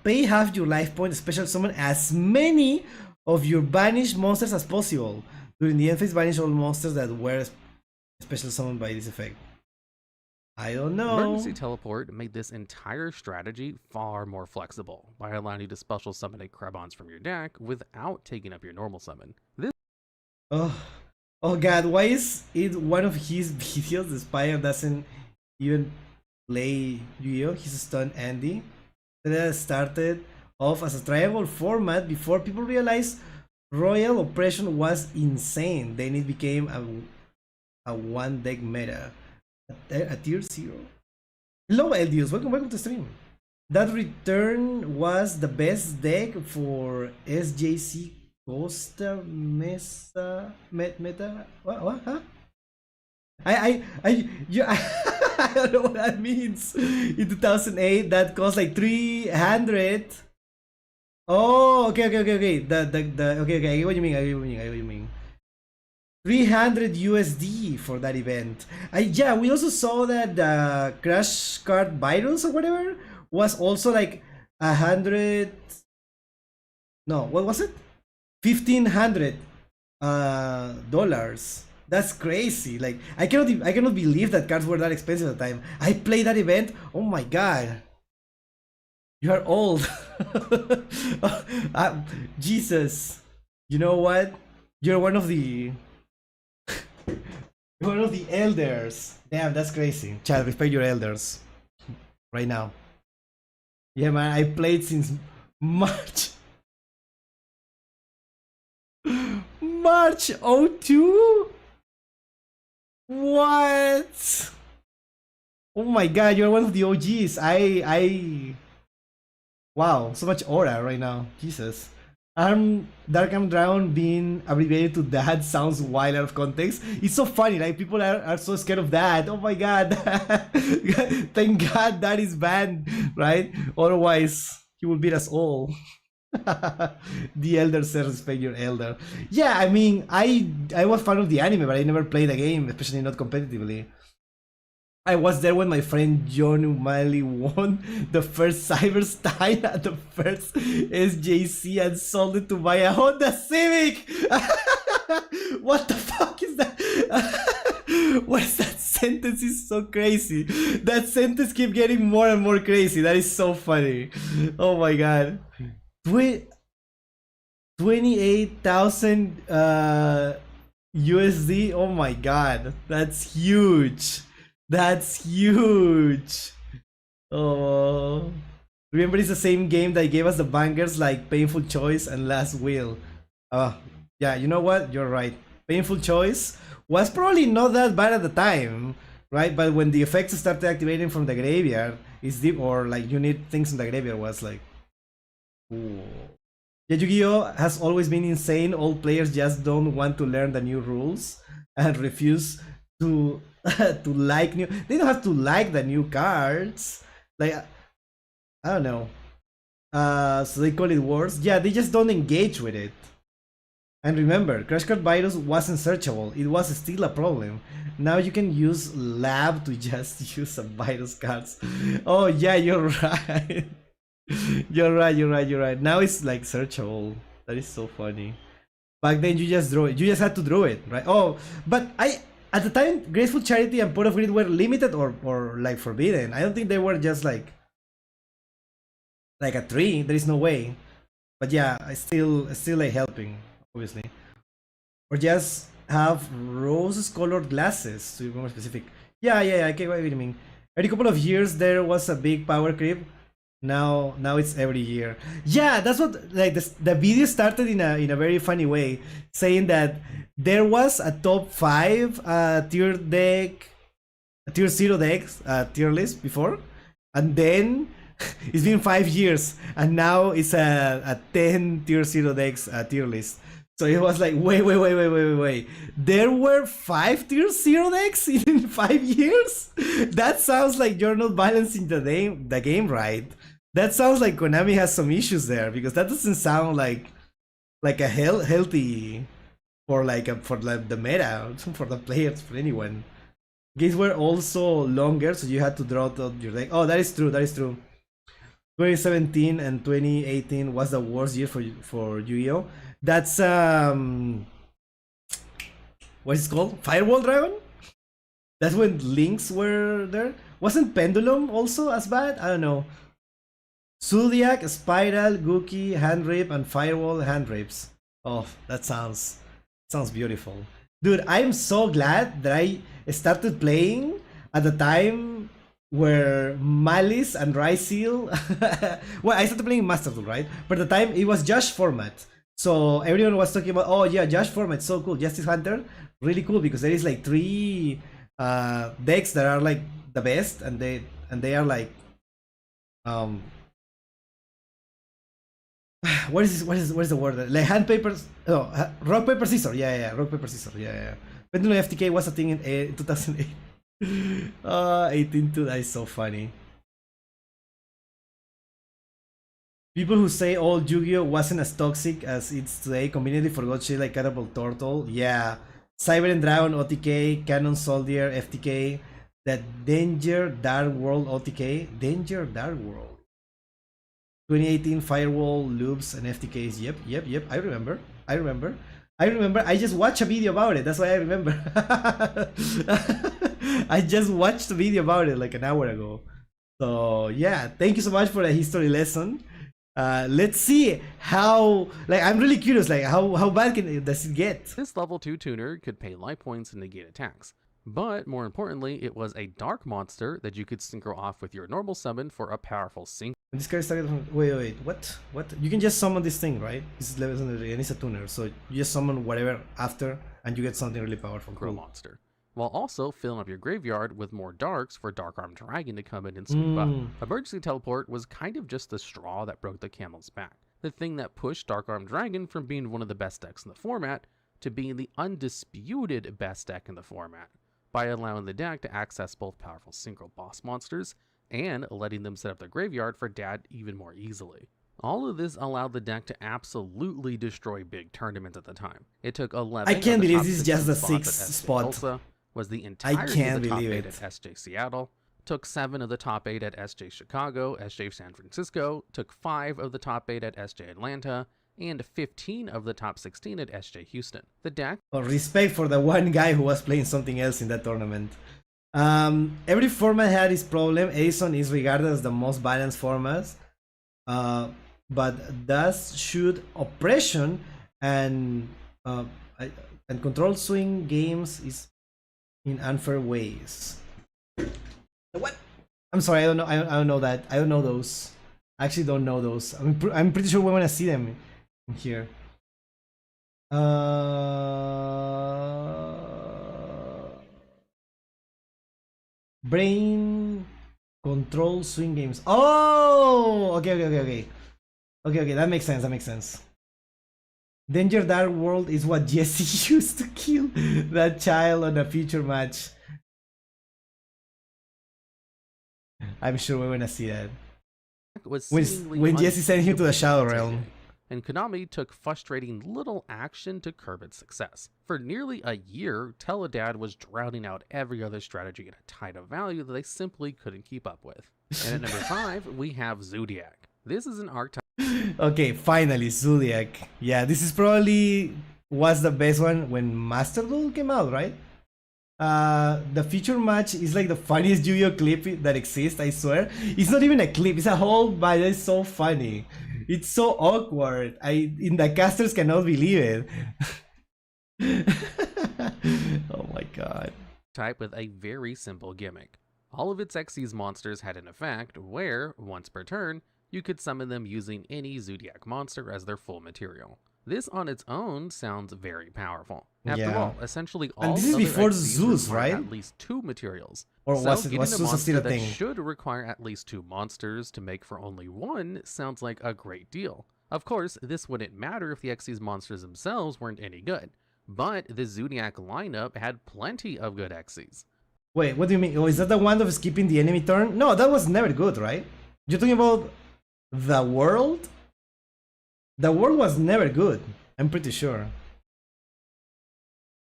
Pay half your life point, special summon as many of your banished monsters as possible. During the end phase, banish all monsters that were special summoned by this effect. I don't know. Emergency Teleport made this entire strategy far more flexible by allowing you to special summon a Krebons from your deck without taking up your normal summon. This Oh god, why is it one of his videos the Spire doesn't even play Yu-Gi-Oh? He's stunned Andy. That started off as a triangle format before people realized Royal Oppression was insane. Then it became a one deck meta. A tier 0. Hello Eldius, welcome to stream. That return was the best deck for SJC Costa Mesa Meta. What? Huh? I don't know what that means. In 2008, that cost like 300. Oh, okay. Okay. I get what you mean. 300 USD for that event. Yeah, we also saw that the Crash Card Virus or whatever was also like 100. No, what was it? $1,500 dollars. That's crazy. Like I cannot believe that cards were that expensive at the time. I played that event. Oh my god. You are old. Jesus. You know what? You're one of the elders. Damn, that's crazy. Chad, respect your elders. Right now. Yeah, man, I played since March. March 02? What? Oh my god, you're one of the OGs. Wow, so much aura right now. Jesus. Dark-Armed Dragon being abbreviated to Dad sounds wild out of context. It's so funny, like people are so scared of that. Oh my god. Thank god that is banned, right? Otherwise, he will beat us all. The elder says respect your elder. Yeah, I mean, I was fan of the anime, but I never played the game, especially not competitively. I was there when my friend John O'Malley won the first Cyberstein at the first SJC and sold it to buy a Honda Civic! What the fuck is that? What is that sentence? Is so crazy. That sentence keeps getting more and more crazy. That is so funny. Oh my god. 28,000 USD. Oh my god, that's huge. That's huge. Oh, remember it's the same game that gave us the bangers like Painful Choice and Last Will. Yeah, you know what? You're right. Painful Choice was probably not that bad at the time. right? But when the effects started activating from the graveyard, it's deep, or like you need things in the graveyard was like, ooh. Yeah, Yu-Gi-Oh has always been insane. All players just don't want to learn the new rules and refuse to to like new. They don't have to like the new cards. Like I don't know. So they call it wars. Yeah, they just don't engage with it. And remember, Crash Card Virus wasn't searchable. It was still a problem. Now you can use Lab to just use some virus cards. Oh yeah, you're right. You're right. Now it's like searchable. That is so funny. Back then you just draw it. You just had to draw it, right? Oh, but at the time Graceful Charity and Pot of Greed were limited or like forbidden. I don't think they were just like a 3. There is no way. But yeah, I still like helping, obviously. Or just have rose-colored glasses to be more specific. Yeah, I get what you mean. Every couple of years there was a big power creep. Now it's every year. Yeah, that's what like the video started in a very funny way, saying that there was a top 5 tier 0 decks tier list before, and then it's been 5 years, and now it's a 10 tier 0 decks tier list. So it was like, wait. There were 5 tier 0 decks in 5 years? That sounds like you're not balancing the game right. That sounds like Konami has some issues there, because that doesn't sound like a healthy for the meta, for the players, for anyone. Games were also longer, so you had to draw your deck. Oh, that is true. 2017 and 2018 was the worst year for Yu-Gi-Oh. That's what is it called? Firewall Dragon? That's when links were there. Wasn't Pendulum also as bad? I don't know. Zodiac, Spiral, Gookie, Hand Rip, and Firewall Hand Rips. Oh, that sounds beautiful. Dude, I'm so glad that I started playing at the time where Malice and Ryseal well, I started playing masterduel, right? But at the time it was Josh format. So everyone was talking about, oh yeah, Josh format, so cool. Justice Hunter, really cool, because there is like 3 decks that are like the best, and they are like what is the word? Like hand papers, no, rock paper scissors. Yeah, rock paper scissors. Yeah. Pendulum FTK was a thing in 2008. 18 too. That is so funny. People who say old Yu-Gi-Oh wasn't as toxic as it's today conveniently forgot shit like Catapult Turtle. Yeah, Cyber and Dragon OTK, Cannon Soldier FTK, that Danger Dark World OTK, Danger Dark World. 2018 Firewall Loops and FTKs. Yep. I remember. I just watched a video about it. That's why I remember. I just watched a video about it like an hour ago. So yeah, thank you so much for the history lesson. Let's see how, like, I'm really curious, like how bad does it get? This level 2 tuner could pay life points and negate attacks. But more importantly, it was a dark monster that you could synchro off with your normal summon for a powerful sync. This guy started from, wait, what? You can just summon this thing, right? This is level 100 and it's a tuner, so you just summon whatever after and you get something really powerful. Cool. Monster. While also filling up your graveyard with more darks for Dark Armed Dragon to come in and sweep up. Emergency Teleport was kind of just the straw that broke the camel's back. The thing that pushed Dark Armed Dragon from being one of the best decks in the format to being the undisputed best deck in the format, by allowing the deck to access both powerful synchro boss monsters and letting them set up their graveyard for Dad even more easily. All of this allowed the deck to absolutely destroy big tournaments at the time. It took 11. I can't believe this is just the 6th spot. Tulsa, was the entirety of the top 8 at SJ Seattle, took 7 of the top 8 at SJ Chicago, SJ San Francisco, took 5 of the top 8 at SJ Atlanta, and 15 of the top 16 at SJ Houston. The deck... Oh, respect for the one guy who was playing something else in that tournament. Every format had its problem. Edison is regarded as the most balanced format, but thus should oppression and control swing games is in unfair ways. What? I'm sorry, I don't know. I don't know that. I don't know those. I actually don't know those. I'm pretty sure we're gonna see them here. Brain control swing games. Oh, okay. That makes sense. That makes sense. Danger Dark World is what Jesse used to kill that child on a future match. I'm sure we're gonna see that. Was When Jesse sent him to the Shadow Realm. And Konami took frustrating little action to curb its success. For nearly a year, Teledad was drowning out every other strategy at a tide of value that they simply couldn't keep up with. And at number 5, we have Zodiac. This is an archetype. Okay, finally, Zodiac. Yeah, this is probably was the best one when Master Duel came out, right? The feature match is like the funniest Yu-Gi-Oh clip that exists, I swear. It's not even a clip, it's a whole but it's so funny. It's so awkward. The casters cannot believe it. Oh my god. Type with a very simple gimmick. All of its Xyz monsters had an effect where, once per turn, you could summon them using any Zodiac monster as their full material. This on its own sounds very powerful. After all, essentially all and this is other before Xyz Zeus, require right? At least 2 materials. Or so was getting a Zeus monster still a that thing? should require at least 2 monsters to make for only 1 sounds like a great deal. Of course, this wouldn't matter if the Xyz monsters themselves weren't any good, but the Zodiac lineup had plenty of good Xyz. Wait, what do you mean? Oh, is that the one of skipping the enemy turn? No, that was never good, right? You're talking about the world? The world was never good, I'm pretty sure.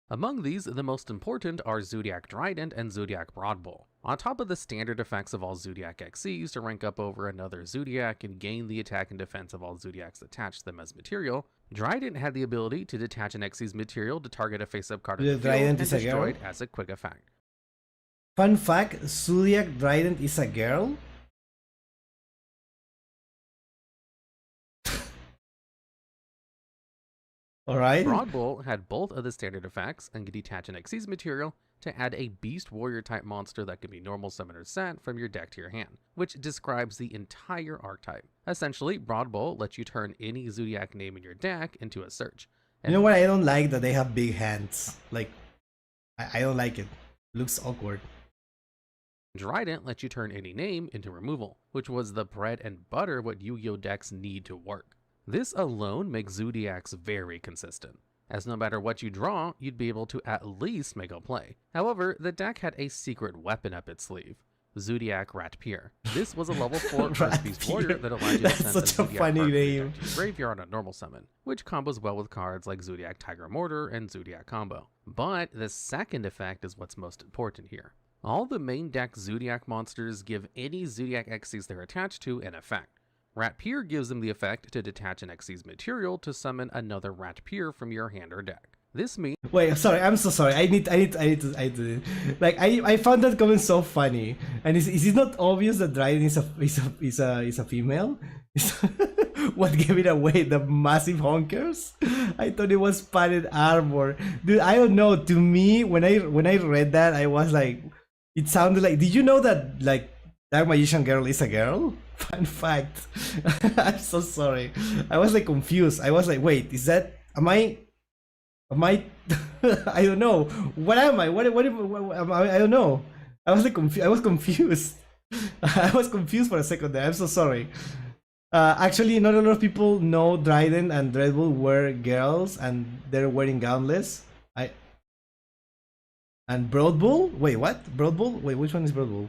Among these, the most important are Zodiac Trident and Zodiac Broadbull. On top of the standard effects of all Zodiac Xyz to rank up over another Zodiac and gain the attack and defense of all Zodiacs attached to them as material, Trident had the ability to detach an Xyz material to target a face-up card in the field and destroy it as a quick effect. Fun fact, Zodiac Trident is a girl? Alright. Broadbull had both of the standard effects and could detach an Xyz material to add a Beast Warrior type monster that can be normal summon or set from your deck to your hand, which describes the entire archetype. Essentially, Broadbull lets you turn any Zodiac name in your deck into a search. You know what I don't like? That they have big hands. Like, I don't like it. Looks awkward. Trident lets you turn any name into removal, which was the bread and butter of what Yu-Gi-Oh decks need to work. This alone makes Zodiacs very consistent, as no matter what you draw, you'd be able to at least make a play. However, the deck had a secret weapon up its sleeve, Zodiac Ratpier. This was a level 4 Earth Beast Warrior that allowed you to send such a Zodiac funny card name. to your graveyard on a normal summon, which combos well with cards like Zodiac Tiger Mortar and Zodiac Combo. But the second effect is what's most important here. All the main deck Zodiac monsters give any Zodiac Xyz they're attached to an effect. Ratpier gives them the effect to detach an Xyz material to summon another Ratpier from your hand or deck. This means— Wait, sorry, I'm so sorry. I need to like I found that comment so funny. And is it not obvious that Dryden is a female? What gave it away? The massive honkers? I thought it was padded armor. Dude, I don't know. To me, when I read that, I was like, it sounded like, did you know that like Dark Magician Girl is a girl? Fun fact. I'm so sorry. I was like confused. I was like, wait, is that, am I I don't know. What am I? What am I? I don't know. I was like confused. I was confused. I was confused for a second there. I'm so sorry. Actually, not a lot of people know Dryden and Dreadbull were girls and they're wearing gauntlets. And Broadbull? Wait, what? Broadbull? Wait, which one is Broadbull?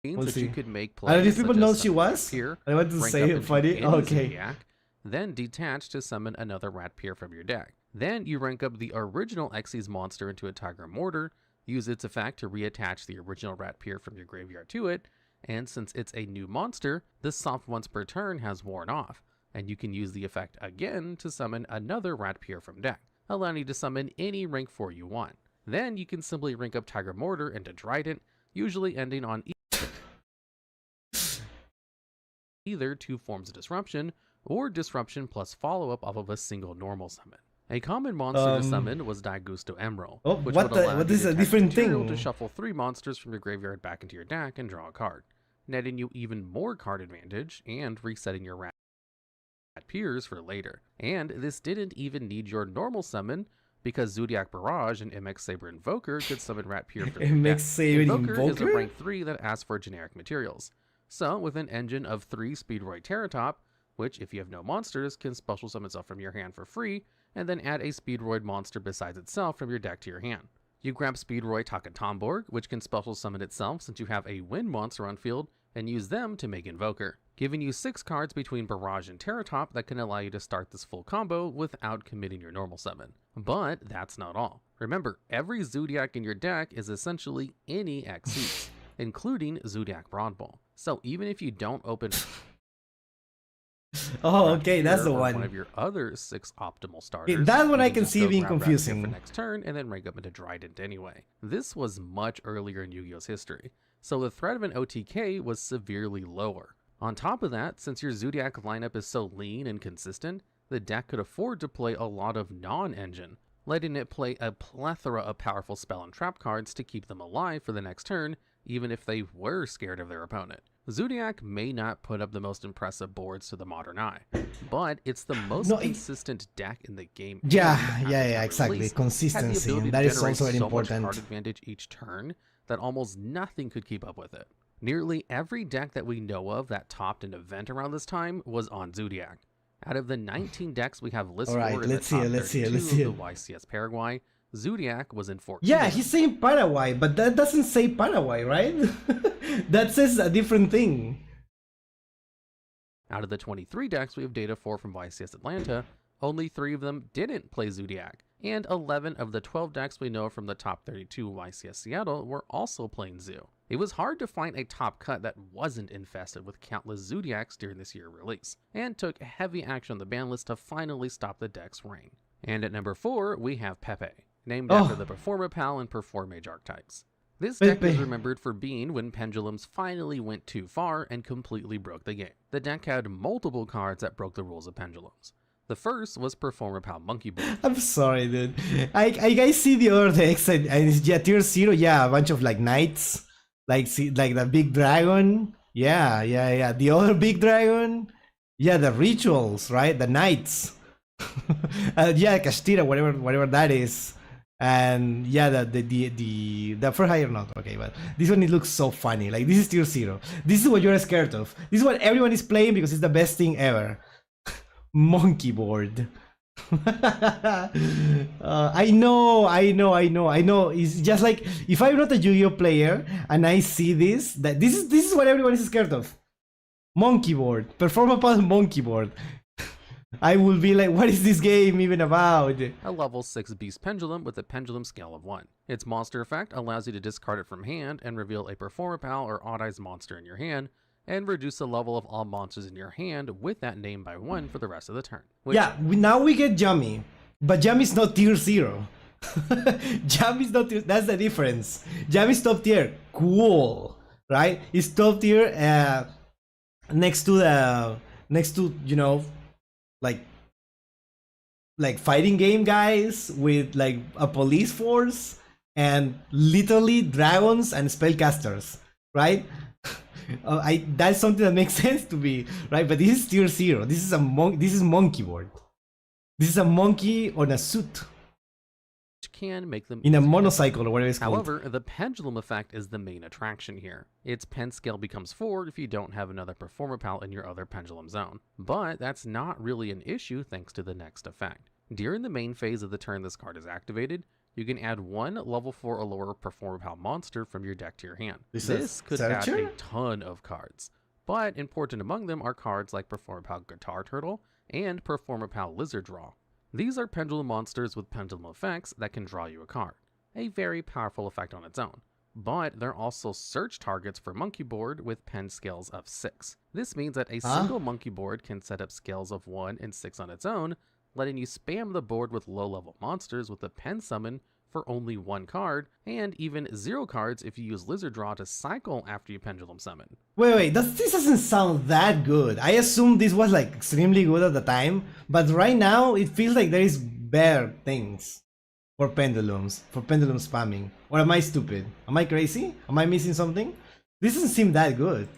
We'll that see. you could make plays. Did people such know as she was? Ratpier, I wanted to rank say up it into funny. any Okay. Zodiac, then detach to summon another Ratpier from your deck. Then you rank up the original Xyz monster into a Tiger Mortar, use its effect to reattach the original Ratpier from your graveyard to it, and since it's a new monster, the soft once per turn has worn off, and you can use the effect again to summon another Ratpier from deck, allowing you to summon any rank 4 you want. Then you can simply rank up Tiger Mortar into Trident, usually ending on either 2 forms of disruption, or disruption plus follow-up off of a single normal summon. A common monster to summon was Daigusto Emerald, Oh, which what would allow what you is to a attach different material thing? to shuffle 3 monsters from your graveyard back into your deck and draw a card, netting you even more card advantage and resetting your Ratpiers for later. And this didn't even need your normal summon, because Zodiac Barrage and MX Saber Invoker could summon Rat Pier for their MX deck. Saber Invoker is a Invoker? rank 3 that asks for generic materials. So, with an engine of 3 Speedroid Terratop, which, if you have no monsters, can special summon itself from your hand for free, and then add a Speedroid monster besides itself from your deck to your hand. You grab Speedroid Takatomborg, which can special summon itself since you have a wind monster on field, and use them to make Invoker, giving you 6 cards between Barrage and Terratop that can allow you to start this full combo without committing your normal summon. But that's not all. Remember, every Zodiac in your deck is essentially any Xyz, including Zodiac Broadball. So even if you don't open Oh, okay, that's the one one. of your other 6 optimal starters. Okay, that one you I can just see go being grab Rat Pier confusing. for next turn and then rank up into Trident anyway. This was much earlier in Yu-Gi-Oh's history, so the threat of an OTK was severely lower. On top of that, since your Zodiac lineup is so lean and consistent, the deck could afford to play a lot of non-engine, letting it play a plethora of powerful spell and trap cards to keep them alive for the next turn, even if they were scared of their opponent. Zodiac may not put up the most impressive boards to the modern eye, but it's the most consistent deck in the game. Yeah, exactly. Release, Consistency, had the and that is ability to also very generate so much important. card advantage each turn that almost nothing could keep up with it. Nearly every deck that we know of that topped an event around this time was on Zodiac. Out of the 19 decks we have listed Alright, in the let's see top it, let's see it, 32 let's see of it. the YCS Paraguay, Zodiac was in 14. Yeah, he's saying Paraguay, but that doesn't say Paraguay, right? That says a different thing. Out of the 23 decks we have data for from YCS Atlanta, only 3 of them didn't play Zodiac, and 11 of the 12 decks we know from the top 32 YCS Seattle were also playing Zoo. It was hard to find a top cut that wasn't infested with countless Zodiacs during this year release, and took heavy action on the ban list to finally stop the deck's reign. And at number 4, we have Pepe, named after the Performapal and Performage archetypes. This deck is remembered for being when Pendulums finally went too far and completely broke the game. The deck had multiple cards that broke the rules of Pendulums. The first was Performapal Monkey Ball. I'm sorry, dude. I guys see the other decks, and it's tier 0, yeah, a bunch of like knights, like the big dragon, yeah. The other big dragon, yeah, the rituals, right? The knights, yeah, Castira, whatever that is. And yeah, the first higher not okay, but this one, it looks so funny. Like, this is tier 0. This is what you're scared of. This is what everyone is playing because it's the best thing ever. Monkey board. I know. It's just like, if I'm not a Yu-Gi-Oh player and I see this, that this is what everyone is scared of. Monkey board. Performapal monkey board. I will be like, what is this game even about? A level 6 Beast Pendulum with a Pendulum scale of 1. Its monster effect allows you to discard it from hand and reveal a Performapal or Odd-Eyes monster in your hand, and reduce the level of all monsters in your hand with that name by 1 for the rest of the turn. Now we get Yummy, but Yummy's not tier 0. Yummy's not tier, that's the difference. Yummy's top tier, cool, right? It's top tier next to you know, like fighting game guys with like a police force and literally dragons and spellcasters, right? That's something that makes sense to me, right? But this is tier 0. This is monkey board. This is a monkey on a suit. Which can make them in a monocycle or whatever it's called. However, the pendulum effect is the main attraction here. Its pen scale becomes 4 if you don't have another Performapal in your other pendulum zone. But that's not really an issue thanks to the next effect. During the main phase of the turn this card is activated, you can add 1 level 4 or lower Performapal monster from your deck to your hand. This could add a ton of cards, but important among them are cards like Performapal Guitar Turtle and Performapal Lizard Draw. These are pendulum monsters with pendulum effects that can draw you a card, a very powerful effect on its own. But they're also search targets for Monkey Board with pen scales of 6. This means that a single Monkey Board can set up scales of 1 and 6 on its own, letting you spam the board with low-level monsters with a pen summon for only 1 card, and even 0 cards if you use Lizard Draw to cycle after you pendulum summon. Wait, this doesn't sound that good. I assume this was like extremely good at the time, but right now it feels like there is better things for pendulum spamming. Or am I stupid? Am I crazy? Am I missing something? This doesn't seem that good.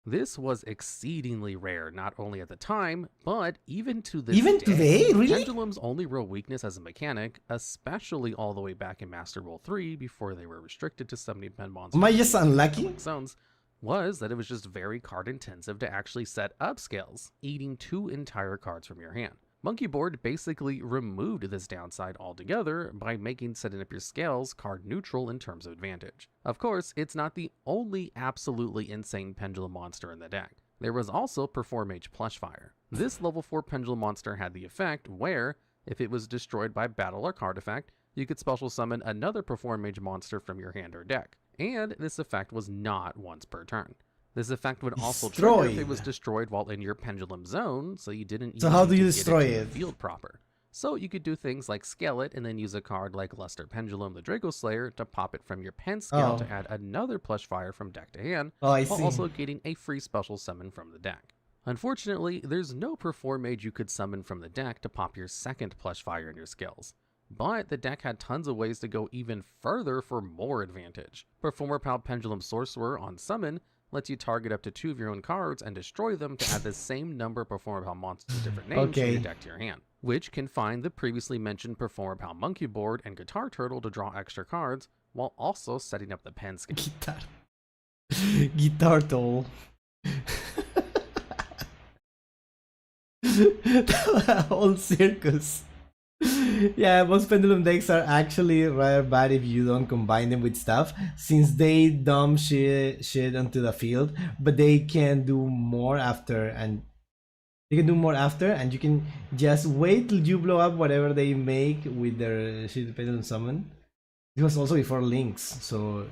This was exceedingly rare, not only at the time, but even to this Even day. today? Really? Pendulum's only real weakness as a mechanic, especially all the way back in Master Duel 3 before they were restricted to summoning pen monsters Am I just in unlucky? like zones, was that it was just very card intensive to actually set up scales, eating 2 entire cards from your hand. Monkey Board basically removed this downside altogether by making setting up your scales card neutral in terms of advantage. Of course, it's not the only absolutely insane pendulum monster in the deck. There was also Perform Mage Plushfire. This level 4 pendulum monster had the effect where, if it was destroyed by battle or card effect, you could special summon another Perform Mage monster from your hand or deck. And this effect was not once per turn. This effect would also trigger if it was destroyed while in your pendulum zone, so you didn't So even how need do you to destroy get into it? the field proper. So you could do things like scale it and then use a card like Luster Pendulum the Draco Slayer to pop it from your pen scale to add another plush fire from deck to hand, Oh, I while see. also getting a free special summon from the deck. Unfortunately, there's no Perform Mage you could summon from the deck to pop your second plush fire in your skills. But the deck had tons of ways to go even further for more advantage. Performer Pal Pendulum Sorcerer on summon lets you target up to 2 of your own cards and destroy them to add the same number of Performer Pal monsters with different names from your deck to your hand, which can find the previously mentioned Performer Pal Monkey Board and Guitar Turtle to draw extra cards, while also setting up the pen scale. Guitar. Guitar Turtle. The whole circus. Yeah, most pendulum decks are actually rather bad if you don't combine them with stuff, since they dump shit onto the field, but they can do more after, and you can just wait till you blow up whatever they make with their shit pendulum summon. This was also before links, so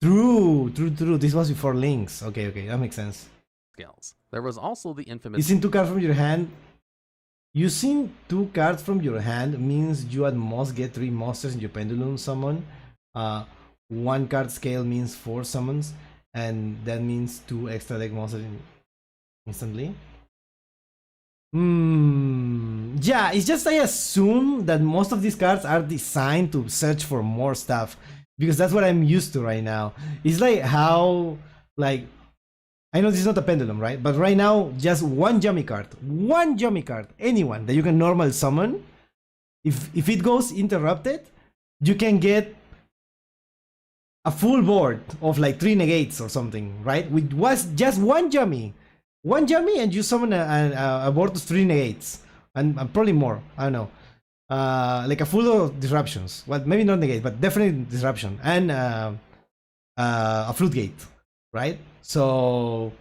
true. This was before links. Okay, that makes sense. Scales. There was also the infamous Using 2 cards from your hand. Using 2 cards from your hand means you at most get 3 monsters in your pendulum summon. 1 card scale means 4 summons, and that means 2 extra deck monsters instantly. Yeah, it's just I assume that most of these cards are designed to search for more stuff, because that's what I'm used to right now. It's like how, like, I know this is not a pendulum, right? But right now, just one Yummy card, anyone that you can normal summon, if it goes interrupted, you can get a full board of like 3 negates or something, right? With was just one Yummy, and you summon a board of 3 negates, and probably more. I don't know, like a full of disruptions. Well, maybe not negate, but definitely disruption, and a flute gate, right? So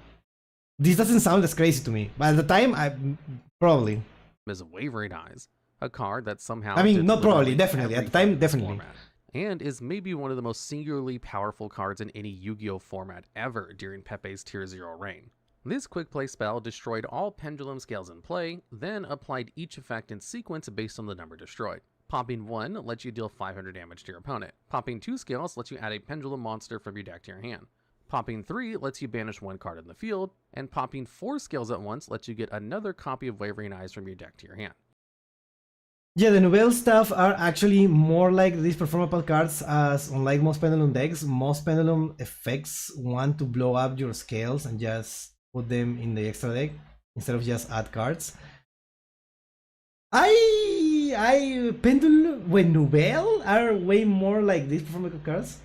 this doesn't sound as crazy to me, but at the time, I probably. is Wavering Eyes, a card that somehow I mean, did not probably, literally definitely. At the time, everything in this definitely. format, and is maybe one of the most singularly powerful cards in any Yu-Gi-Oh format ever during Pepe's Tier 0 reign. This quick play spell destroyed all pendulum scales in play, then applied each effect in sequence based on the number destroyed. Popping 1 lets you deal 500 damage to your opponent. Popping 2 scales lets you add a pendulum monster from your deck to your hand. Popping 3 lets you banish 1 card in the field, and popping 4 scales at once lets you get another copy of Wavering Eyes from your deck to your hand. Yeah, the Nouvelle stuff are actually more like these performable cards, as unlike most pendulum decks, most pendulum effects want to blow up your scales and just put them in the extra deck instead of just add cards. Pendulum when Nouvelle are way more like these performable cards.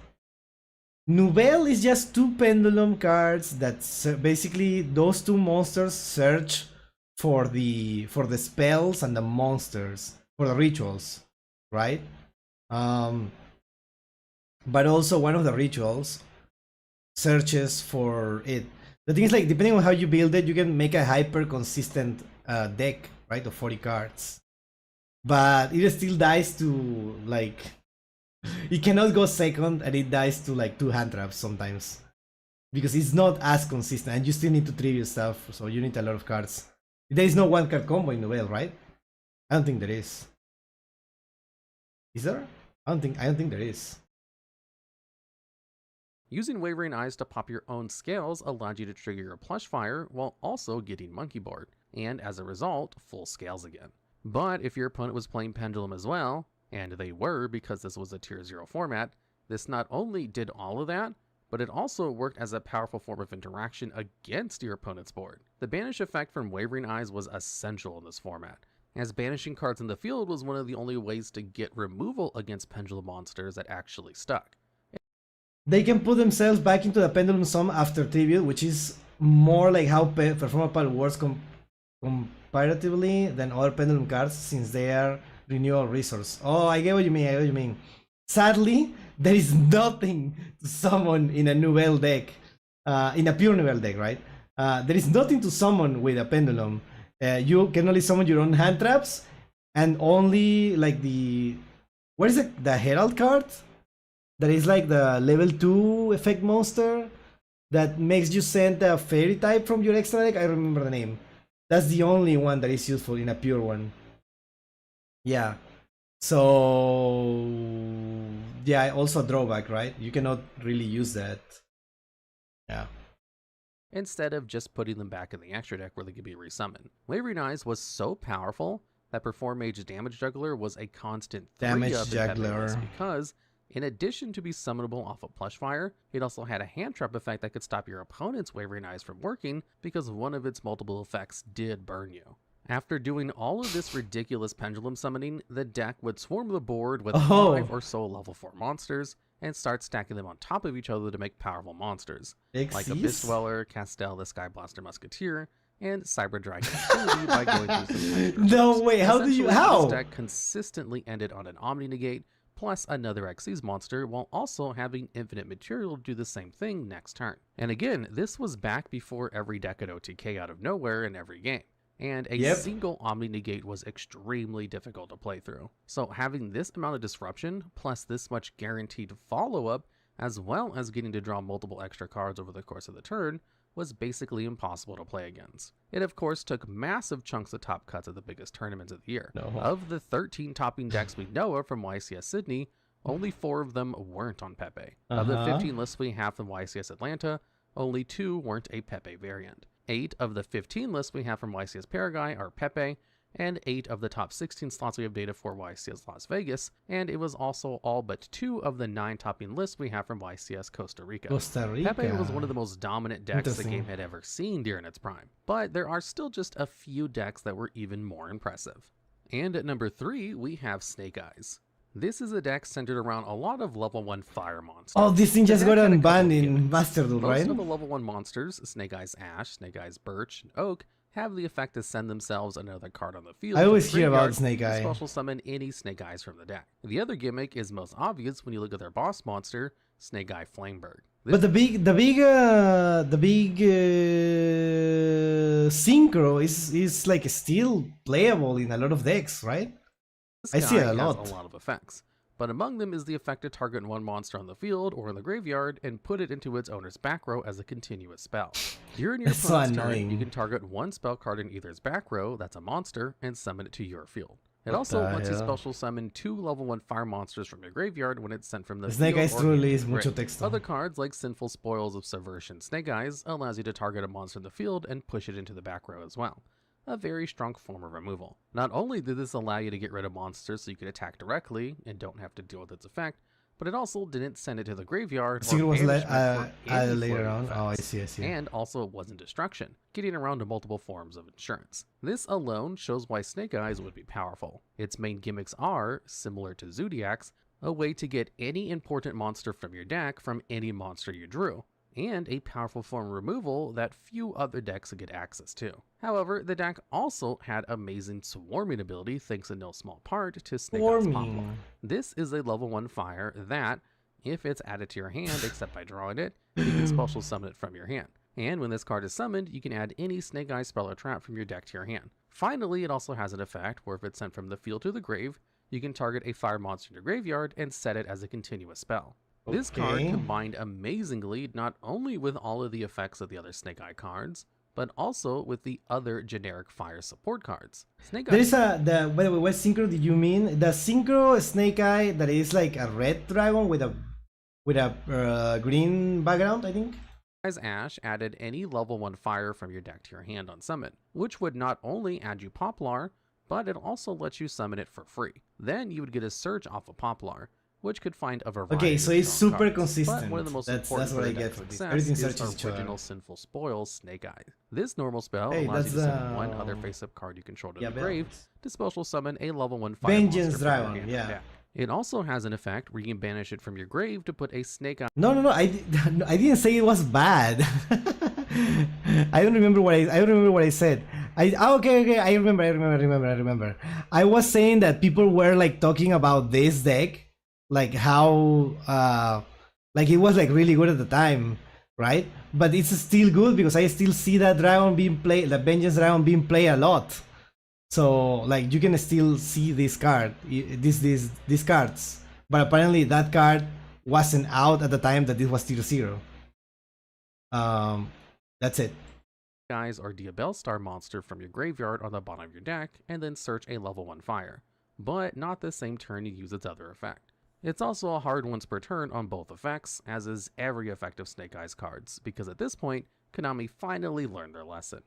Nouvelle is just 2 pendulum cards that basically those 2 monsters search for the spells and the monsters, for the rituals, right? But also one of the rituals searches for it. The thing is, like, depending on how you build it, you can make a hyper consistent deck, right, of 40 cards. But it still dies to, like, it cannot go second, and it dies to like 2 hand traps sometimes, because it's not as consistent, and you still need to tribute stuff, so you need a lot of cards. There is no 1 card combo in Nouvelle, right? I don't think there is. Is there? I don't think there is. Using Wavering Eyes to pop your own scales allowed you to trigger your plush fire while also getting Monkey Board, and as a result, full scales again. But if your opponent was playing Pendulum as well, and they were because this was a Tier 0 format, this not only did all of that, but it also worked as a powerful form of interaction against your opponent's board. The banish effect from Wavering Eyes was essential in this format, as banishing cards in the field was one of the only ways to get removal against pendulum monsters that actually stuck. They can put themselves back into the pendulum sum after tribute, which is more like how Performapal works comparatively than other pendulum cards, since they are renewal resource. Oh, I get what you mean, I get what you mean. Sadly, there is nothing to summon in a Nouvelle deck, in a pure Nouvelle deck, right? There is nothing to summon with a pendulum. You can only summon your own hand traps, and only like the... What is it? The Herald card? That is like the level 2 effect monster that makes you send a fairy type from your extra deck. I remember the name. That's the only one that is useful in a pure one. Yeah. So yeah, also a drawback, right? You cannot really use that. Yeah. Instead of just putting them back in the extra deck where they could be resummoned. Wavering Eyes was so powerful that Perform Mage's Damage Juggler was a constant 3-up in Pepe lists, because in addition to be summonable off of Plushfire, it also had a hand trap effect that could stop your opponent's Wavering Eyes from working because one of its multiple effects did burn you. After doing all of this ridiculous pendulum summoning, the deck would swarm the board with 5 or so level 4 monsters and start stacking them on top of each other to make powerful monsters, like Abyss Dweller, Castel the Sky Blaster Musketeer, and Cyber Dragon by going through some No way, how do you... How? This deck consistently ended on an Omni Negate, plus another Xyz monster, while also having infinite material to do the same thing next turn. And again, this was back before every deck had OTK out of nowhere in every game, and a single Omni Negate was extremely difficult to play through. So having this amount of disruption, plus this much guaranteed follow-up, as well as getting to draw multiple extra cards over the course of the turn, was basically impossible to play against. It of course took massive chunks of top cuts at the biggest tournaments of the year. Of the 13 topping decks we know of from YCS Sydney, only 4 of them weren't on Pepe. Of the 15 lists we have from YCS Atlanta, only 2 weren't a Pepe variant. 8 of the 15 lists we have from YCS Paraguay are Pepe, and 8 of the top 16 slots we have data for YCS Las Vegas, and it was also all but 2 of the 9 topping lists we have from YCS Costa Rica. Pepe was one of the most dominant decks the game had ever seen during its prime, but there are still just a few decks that were even more impressive. And at number 3, we have Snake Eyes. This is a deck centered around a lot of level 1 fire monsters. Oh, this thing just got unbanned in masterduel, right? Most of the level 1 monsters, Snake Eyes Ash, Snake Eyes Birch, and Oak, have the effect to send themselves another card on the field. I always hear about Snake Eye. Special summon any Snake Eyes from the deck. The other gimmick is most obvious when you look at their boss monster, Snake Eye Flameberg. But the big synchro is like still playable in a lot of decks, right? I see it a lot. Has a lot of effects, but among them is the effect to target one monster on the field or in the graveyard and put it into its owner's back row as a continuous spell. During your opponent's turn, you can target one spell card in either its back row, that's a monster, and summon it to your field. It also lets you special summon 2 level 1 fire monsters from your graveyard when it's sent from the Snake field. Eyes truly is mucho texto. Other cards like Sinful Spoils of Subversion Snake Eyes allows you to target a monster in the field and push it into the back row as well. A very strong form of removal. Not only did this allow you to get rid of monsters so you could attack directly and don't have to deal with its effect, but it also didn't send it to the graveyard or was added later on. Oh, I see. And also it wasn't destruction, getting around to multiple forms of insurance. This alone shows why Snake Eyes would be powerful. Its main gimmicks are, similar to Zodiac's, a way to get any important monster from your deck from any monster you drew, and a powerful form of removal that few other decks would get access to. However, the deck also had amazing swarming ability thanks in no small part to Snake Eyes Poplar. This is a level 1 fire that, if it's added to your hand except by drawing it, you can special summon it from your hand. And when this card is summoned, you can add any Snake Eyes spell or trap from your deck to your hand. Finally, it also has an effect where if it's sent from the field to the grave, you can target a fire monster in your graveyard and set it as a continuous spell. This card combined amazingly not only with all of the effects of the other Snake Eye cards, but also with the other generic fire support cards. Snake Eye. There is by the way, what synchro did you mean? The synchro Snake Eye that is like a red dragon with a green background, I think. As Ash added any level 1 fire from your deck to your hand on summon, which would not only add you Poplar, but it also lets you summon it for free. Then you would get a search off of Poplar, which could find a variety Okay, so of it's strong super cards. consistent. But one of the most That's important what for I the get deck's from this. success Everything is searches each other. original Sinful Spoils Snake Eyes. This normal spell Hey, allows you to that's, send one other face-up card you control to the grave to special summon a level 1 fire Vengeance monster from your Dragon, hand or yeah. deck. It also has an effect where you can banish it from your grave to put a Snake Eye No, I didn't say it was bad. I don't remember what I said. Okay, I remember. I was saying that people were like talking about this deck, like how like it was like really good at the time, right? But it's still good because I still see that dragon being played, the Vengeance Dragon being played a lot. So like you can still see this card, these cards, but apparently that card wasn't out at the time that this was tier 0. That's it. Eyes or Diabell Star monster from your graveyard on the bottom of your deck, and then search a level 1 fire, but not the same turn you use its other effect. It's also a hard once per turn on both effects, as is every effect of Snake Eyes cards, because at this point, Konami finally learned their lesson.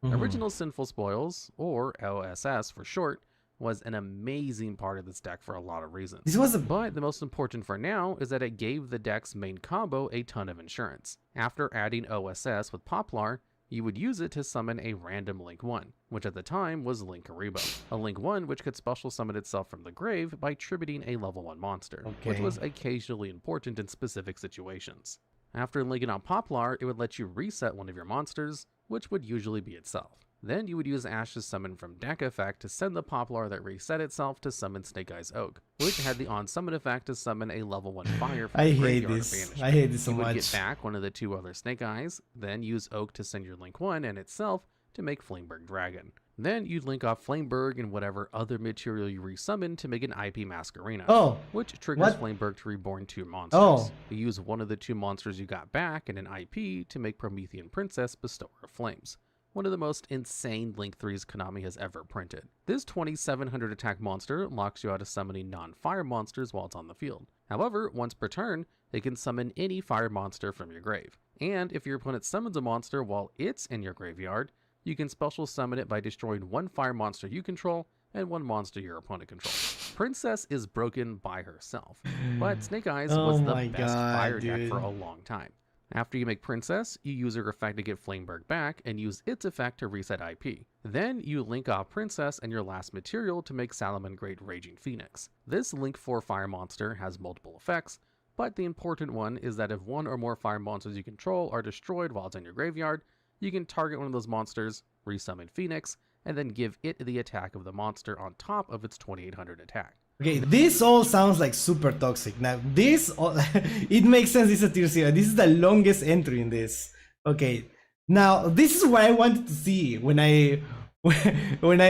Original Sinful Spoils, or OSS for short, was an amazing part of this deck for a lot of reasons. But the most important for now is that it gave the deck's main combo a ton of insurance. After adding OSS with Poplar, you would use it to summon a random Link 1, which at the time was Link Karibo. A Link 1 which could special summon itself from the grave by tributing a level 1 monster, which was occasionally important in specific situations. After linking on Poplar, it would let you reset one of your monsters, which would usually be itself. Then you would use Ash's summon from deck effect to send the Poplar that reset itself to summon Snake Eyes Oak, which had the on summon effect to summon a level 1 fire from the graveyard of banishment. I hate this so much. You would get back one of the 2 other Snake Eyes, then use Oak to send your Link 1 and itself to make Flameberg Dragon. Then you'd link off Flameberg and whatever other material you resummon to make an IP Masquerena, which triggers Flameberg to reborn 2 monsters. You use one of the 2 monsters you got back and an IP to make Promethean Princess Bestower of Flames, one of the most insane Link 3s Konami has ever printed. This 2700 attack monster locks you out of summoning non-fire monsters while it's on the field. However, once per turn, it can summon any fire monster from your grave. And if your opponent summons a monster while it's in your graveyard, you can special summon it by destroying 1 fire monster you control and 1 monster your opponent controls. Princess is broken by herself, but Snake Eyes was the best fire deck for a long time. After you make Princess, you use her effect to get Flameberg back and use its effect to reset IP. Then you link off Princess and your last material to make Salamangreat Raging Phoenix. This Link 4 fire monster has multiple effects, but the important one is that if 1 or more fire monsters you control are destroyed while it's in your graveyard, you can target one of those monsters, resummon Phoenix, and then give it the attack of the monster on top of its 2800 attack. Okay, this all sounds like super toxic. Now, it makes sense this is a tier 0. This is the longest entry in this. Okay, now this is what I wanted to see when I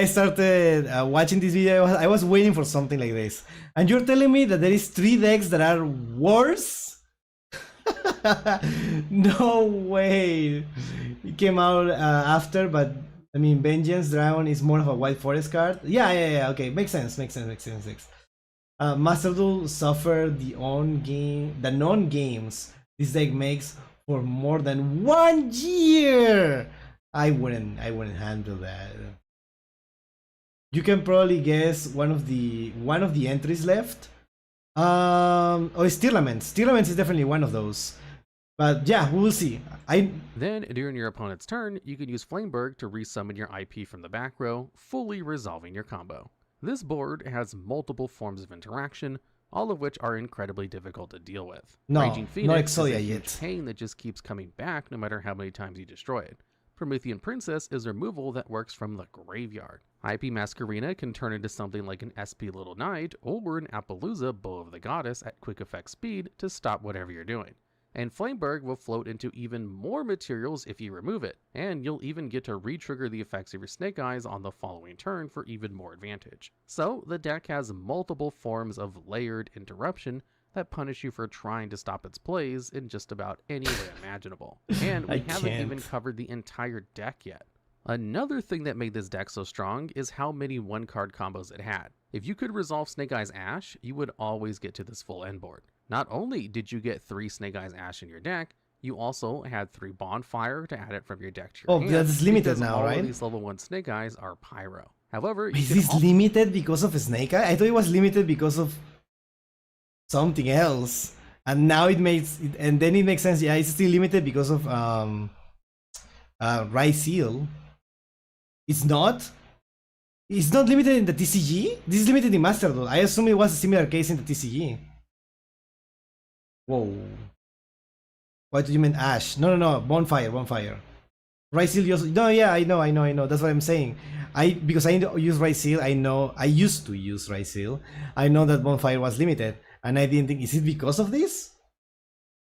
started watching this video. I was waiting for something like this. And you're telling me that there is 3 decks that are worse? No way. It came out after, but I mean, Vengeance Dragon is more of a White Forest card. Yeah. Okay, makes sense. Masterduel suffered the non-games this deck makes for more than 1 year. I wouldn't handle that. You can probably guess one of the entries left. It's Tearlaments. Tearlaments is definitely one of those. But yeah, we'll see. Then, during your opponent's turn, you can use Flameberg to resummon your IP from the back row, fully resolving your combo. This board has multiple forms of interaction, all of which are incredibly difficult to deal with. Raging Phoenix is a huge pain that just keeps coming back no matter how many times you destroy it. Promethean Princess is removal that works from the graveyard. IP Masquerena can turn into something like an SP Little Knight or an Appaloosa Bow of the Goddess at quick effect speed to stop whatever you're doing. And Flameberg will float into even more materials if you remove it, and you'll even get to re-trigger the effects of your Snake Eyes on the following turn for even more advantage. So the deck has multiple forms of layered interruption that punish you for trying to stop its plays in just about any way imaginable. And we haven't even covered the entire deck yet. Another thing that made this deck so strong is how many 1-card combos it had. If you could resolve Snake Eyes Ash, you would always get to this full end board. Not only did you get 3 Snake Eyes Ash in your deck, you also had 3 Bonfire to add it from your deck to your hand. Oh, that's limited now, right? All of these level 1 Snake Eyes are Pyro. However, is this limited because of Snake Eye? I thought it was limited because of something else, and now it makes and then it makes sense. Yeah, it's still limited because of Rice Seal. It's not. It's not limited in the TCG. This is limited in Master Duel. I assume it was a similar case in the TCG. Whoa. What do you mean Ash? No. Bonfire. Rice Seal also. No, yeah, I know. That's what I'm saying. Because I use Rice Seal. I used to use Rice Seal. I know that Bonfire was limited, and I didn't think. Is it because of this?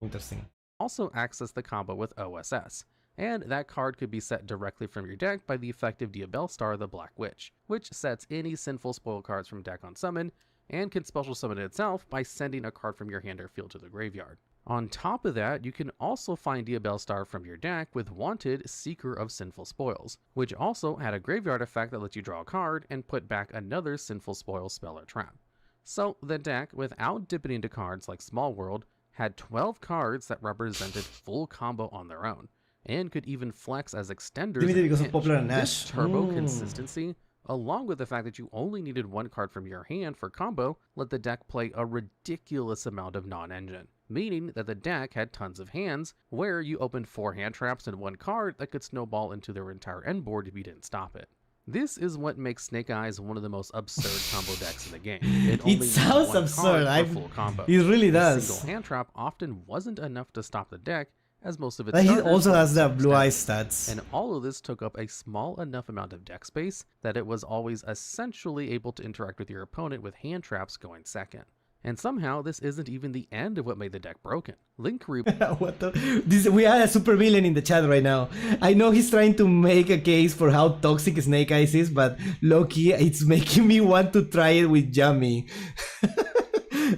Interesting. Also access the combo with OSS, and that card could be set directly from your deck by the effective Diabell Star the Black Witch, which sets any Sinful Spoil cards from deck on summon, and can special summon it itself by sending a card from your hand or field to the graveyard. On top of that, you can also find Diabell Star from your deck with Wanted Seeker of Sinful Spoils, which also had a graveyard effect that lets you draw a card and put back another Sinful Spoil spell or trap. So the deck, without dipping into cards like Small World, had 12 cards that represented full combo on their own, and could even flex as extenders. Limited because of pinch. Popular and This Ash. turbo consistency, along with the fact that you only needed one card from your hand for combo, let the deck play a ridiculous amount of non-engine, meaning that the deck had tons of hands, where you opened 4 hand traps and 1 card that could snowball into their entire end board if you didn't stop it. This is what makes Snake Eyes one of the most absurd combo decks in the game. It only needs sounds one absurd. card for full combo. It really A does. single hand trap often wasn't enough to stop the deck, as most of its But he starters also were has the sub blue eye standard. stats. And all of this took up a small enough amount of deck space that it was always essentially able to interact with your opponent with hand traps going second. And somehow this isn't even the end of what made the deck broken. Link What the? We had a super villain in the chat right now. I know he's trying to make a case for how toxic Snake Eyes is, but low-key, it's making me want to try it with Yummy.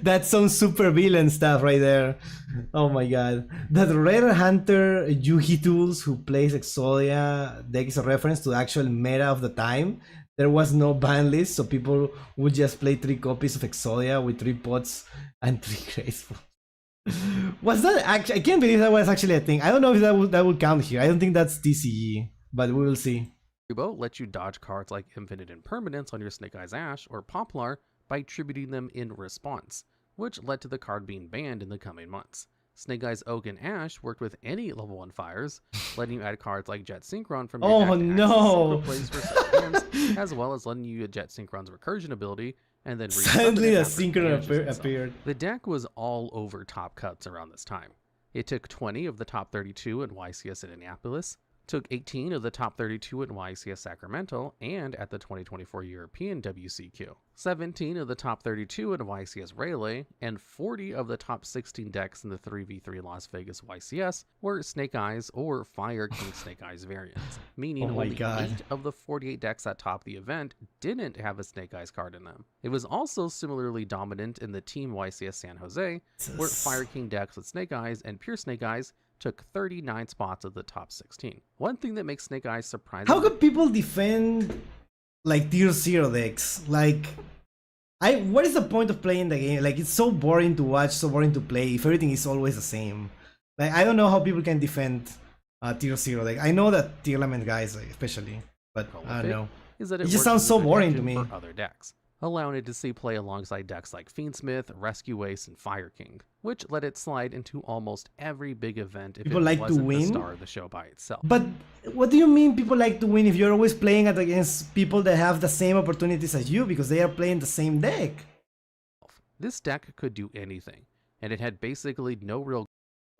That's some super villain stuff right there. Oh my god. That Rare Hunter Yugi Tools who plays Exodia deck is a reference to the actual meta of the time. There was no ban list, so people would just play 3 copies of Exodia with 3 pots and 3 graceful. Was that actually? I can't believe that was actually a thing. I don't know if that would count here. I don't think that's TCE, but we will see. Kubo lets you dodge cards like Infinite Impermanence on your Snake Eyes Ash or Poplar by tributing them in response, which led to the card being banned in the coming months. Snake Eyes Oak and Ash worked with any level 1 fires, letting you add cards like Jet Synchron from your deck to no! access plays for certain hands, as well as letting you use Jet Synchron's recursion ability and then Suddenly a resummon it Synchron after it damages appeared. itself. The deck was all over top cuts around this time. It took 20 of the top 32 in YCS at Indianapolis, took 18 of the top 32 at YCS Sacramento and at the 2024 European WCQ, 17 of the top 32 at YCS Raleigh, and 40 of the top 16 decks in the 3v3 Las Vegas YCS were Snake Eyes or Fire King Snake Eyes variants, meaning Oh my only God. 8 of the 48 decks that topped the event didn't have a Snake Eyes card in them. It was also similarly dominant in the Team YCS San Jose, where Fire King decks with Snake Eyes and Pure Snake Eyes took 39 spots of the top 16. One thing that makes Snake Eyes surprising. How could people defend like tier 0 decks? Like, what is the point of playing the game? Like, it's so boring to watch, so boring to play if everything is always the same. Like, I don't know how people can defend tier 0 deck. I know that tier element guys especially, but I don't know. Is that It just works sounds as so an boring to engine me. for other decks, allowing it to see play alongside decks like Fiendsmith, Rescue Ace, and Fire King, which let it slide into almost every big event if People it like to wasn't win? the star of the show by itself. But what do you mean people like to win if you're always playing against people that have the same opportunities as you because they are playing the same deck? This deck could do anything, and it had basically no real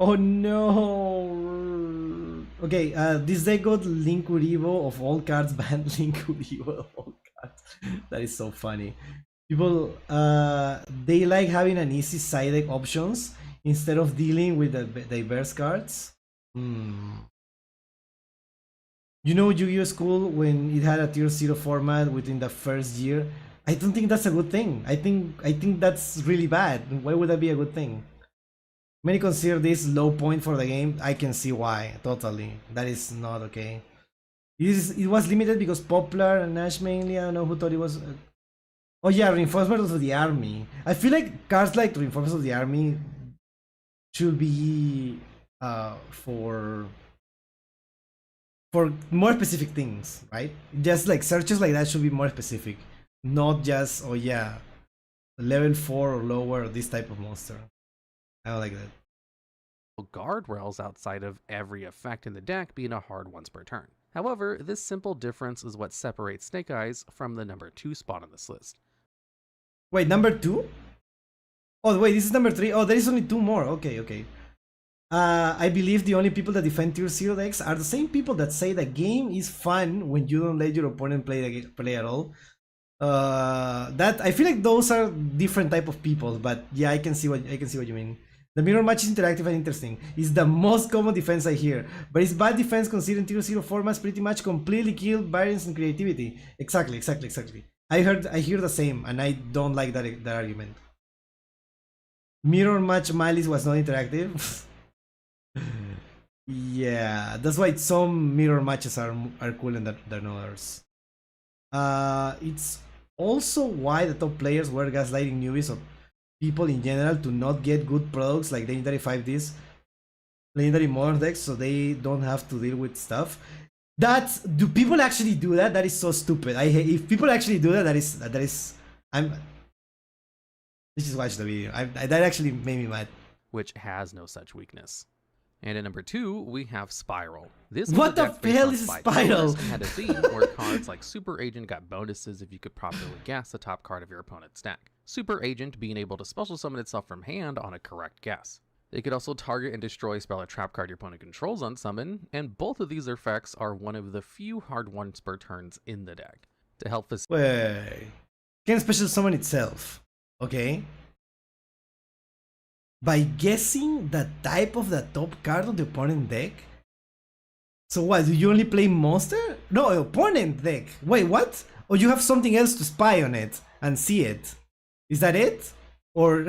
Oh no! Okay, this deck got Link Uribo of all cards banned. Link Uribo of all cards. That is so funny. People, they like having an easy side deck options instead of dealing with the diverse cards. You know Yu-Gi-Oh! School when it had a tier 0 format within the first year? I don't think that's a good thing. I think that's really bad. Why would that be a good thing? Many consider this low point for the game. I can see why, totally. That is not okay. It was limited because Poplar and Nash mainly. I don't know who thought it was. Oh yeah, reinforcement of the army. I feel like cards like reinforcement of the army should be for more specific things, right? Just like searches like that should be more specific, not just oh yeah, level 4 or lower, this type of monster. I don't like that. Guardrails outside of every effect in the deck being a hard once per turn. However, this simple difference is what separates Snake Eyes from the number 2 spot on this list. Wait, number 2? Oh, wait, this is number 3. Oh, there is only 2 more. Okay, okay. I believe the only people that defend tier 0 decks are the same people that say the game is fun when you don't let your opponent play at all. That I feel like those are different type of people, but yeah, I can see what you mean. The mirror match is interactive and interesting. It's the most common defense I hear, but it's bad defense considering tier 0 formats pretty much completely kill variance and creativity. Exactly. I hear the same, and I don't like that argument. Mirror match Malice was not interactive. Yeah, that's why some mirror matches are cool and than others. It's also why the top players were gaslighting newbies or people in general to not get good products like Legendary 5Ds, Legendary Modern decks, so they don't have to deal with stuff. Do people actually do that? That is so stupid. I hate if people actually do that. That is. Let's just watch the video. That actually made me mad. Which has no such weakness. And at number 2, we have Spiral. This what the hell is Spiral? Had a theme where cards like Super Agent got bonuses if you could properly guess the top card of your opponent's deck. Super Agent being able to special summon itself from hand on a correct guess. They could also target and destroy a spell or trap card your opponent controls on summon, and both of these effects are one of the few hard once per turns in the deck. To help facilitate. Wait, can special summon itself? Okay. By guessing the type of the top card of the opponent deck? So what, do you only play monster? No, opponent deck. Wait, what? Or you have something else to spy on it and see it? Is that it? Or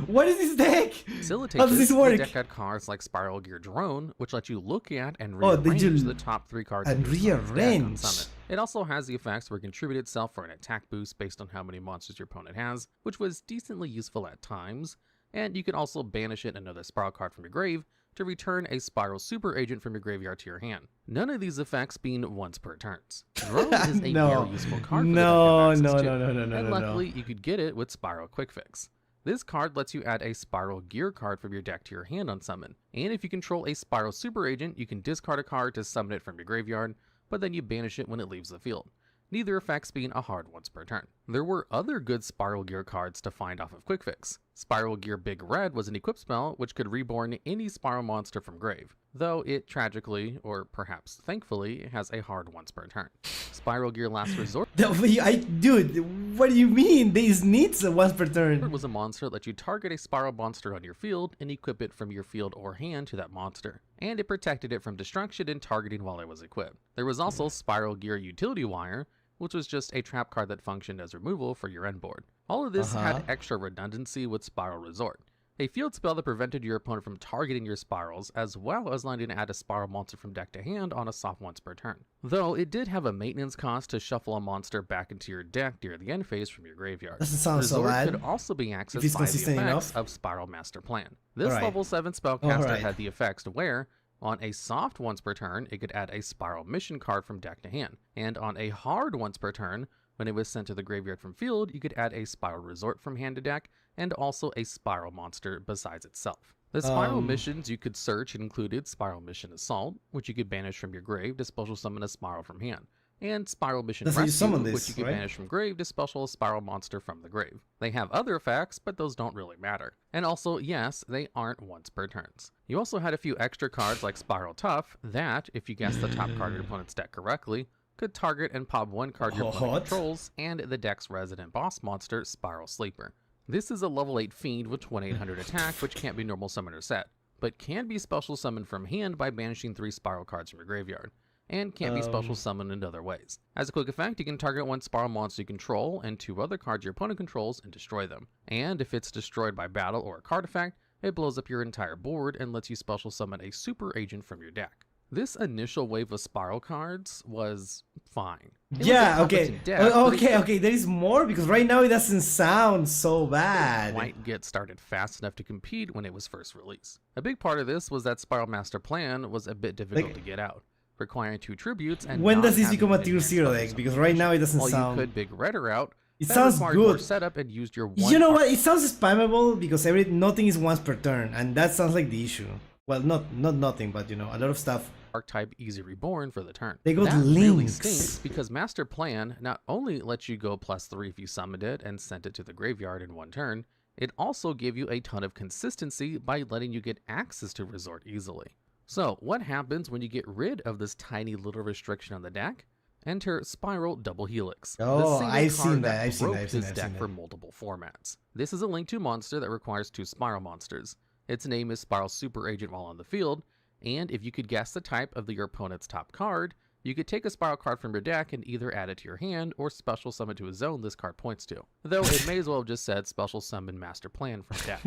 what is this deck? How does this work? The deck had cards like Spiral Gear Drone, which let you look at and rearrange the top 3 cards and rearrange. It also has the effects where it contributes itself for an attack boost based on how many monsters your opponent has, which was decently useful at times. And you can also banish it another Spiral card from your grave to return a Spiral Super Agent from your graveyard to your hand. None of these effects being once per turns. Drone is a very useful card for no. And luckily, you could get it with Spiral Quick Fix. This card lets you add a Spiral Gear card from your deck to your hand on summon. And if you control a Spiral Super Agent, you can discard a card to summon it from your graveyard, but then you banish it when it leaves the field. Neither effects being a hard once per turn. There were other good Spiral Gear cards to find off of Quick Fix. Spiral Gear Big Red was an equip spell which could reborn any Spiral monster from grave, though it tragically, or perhaps thankfully, has a hard once per turn. Spiral Gear Last Resort Dude, what do you mean? This needs a once per turn. Was a monster that lets you target a Spiral monster on your field and equip it from your field or hand to that monster, and it protected it from destruction and targeting while it was equipped. There was also Spiral Gear Utility Wire, which was just a trap card that functioned as removal for your end board. All of this had extra redundancy with Spiral Resort, a field spell that prevented your opponent from targeting your spirals, as well as letting to add a spiral monster from deck to hand on a soft once per turn. Though it did have a maintenance cost to shuffle a monster back into your deck during the end phase from your graveyard. Doesn't sound Resort so bad. Could also be accessed by the effects of Spiral Master Plan. This level 7 spellcaster had the effects to where, on a soft once per turn, it could add a Spiral Mission card from deck to hand, and on a hard once per turn, when it was sent to the graveyard from field, you could add a Spiral Resort from hand to deck, and also a Spiral monster besides itself. The Spiral missions you could search included Spiral Mission Assault, which you could banish from your grave to special summon a Spiral from hand, and Spiral Mission Rescue, which you could banish from grave to special a Spiral monster from the grave. They have other effects, but those don't really matter. And also, yes, they aren't once per turns. You also had a few extra cards like Spiral Tough that, if you guessed the top card of your opponent's deck correctly, could target and pop one card your opponent controls, and the deck's resident boss monster, Spiral Sleeper. This is a level 8 fiend with 2800 attack, which can't be normal summon or set, but can be special summoned from hand by banishing 3 Spiral cards from your graveyard, and can't be special summoned in other ways. As a quick effect, you can target 1 Spiral monster you control and 2 other cards your opponent controls and destroy them. And if it's destroyed by battle or a card effect, it blows up your entire board and lets you special summon a Super Agent from your deck. This initial wave of Spiral cards was fine. Okay, there is more, because right now it doesn't sound so bad. It might get started fast enough to compete when it was first released. A big part of this was that Spiral Master Plan was a bit difficult to get out, requiring 2 tributes. And when does this become a tier 0 deck? Because right now it doesn't sound... You could Big Redder out, It that sounds required more good. setup and used your one. You know what? It sounds spammable because nothing is once per turn, and that sounds like the issue. Well, not nothing, but you know, a lot of stuff. Archetype Easy Reborn for the turn. They got that really links. stinks because Master Plan not only lets you go +3 if you summoned it and sent it to the graveyard in one turn, it also gave you a ton of consistency by letting you get access to Resort easily. So what happens when you get rid of this tiny little restriction on the deck? Enter Spiral Double Helix. Oh, I've seen that. I've seen this deck for multiple formats. This is a Link 2 monster that requires 2 Spiral monsters. Its name is Spiral Super Agent while on the field, and if you could guess the type of your opponent's top card, you could take a Spiral card from your deck and either add it to your hand or special summon to a zone this card points to. Though it may as well have just said special summon Master Plan from deck.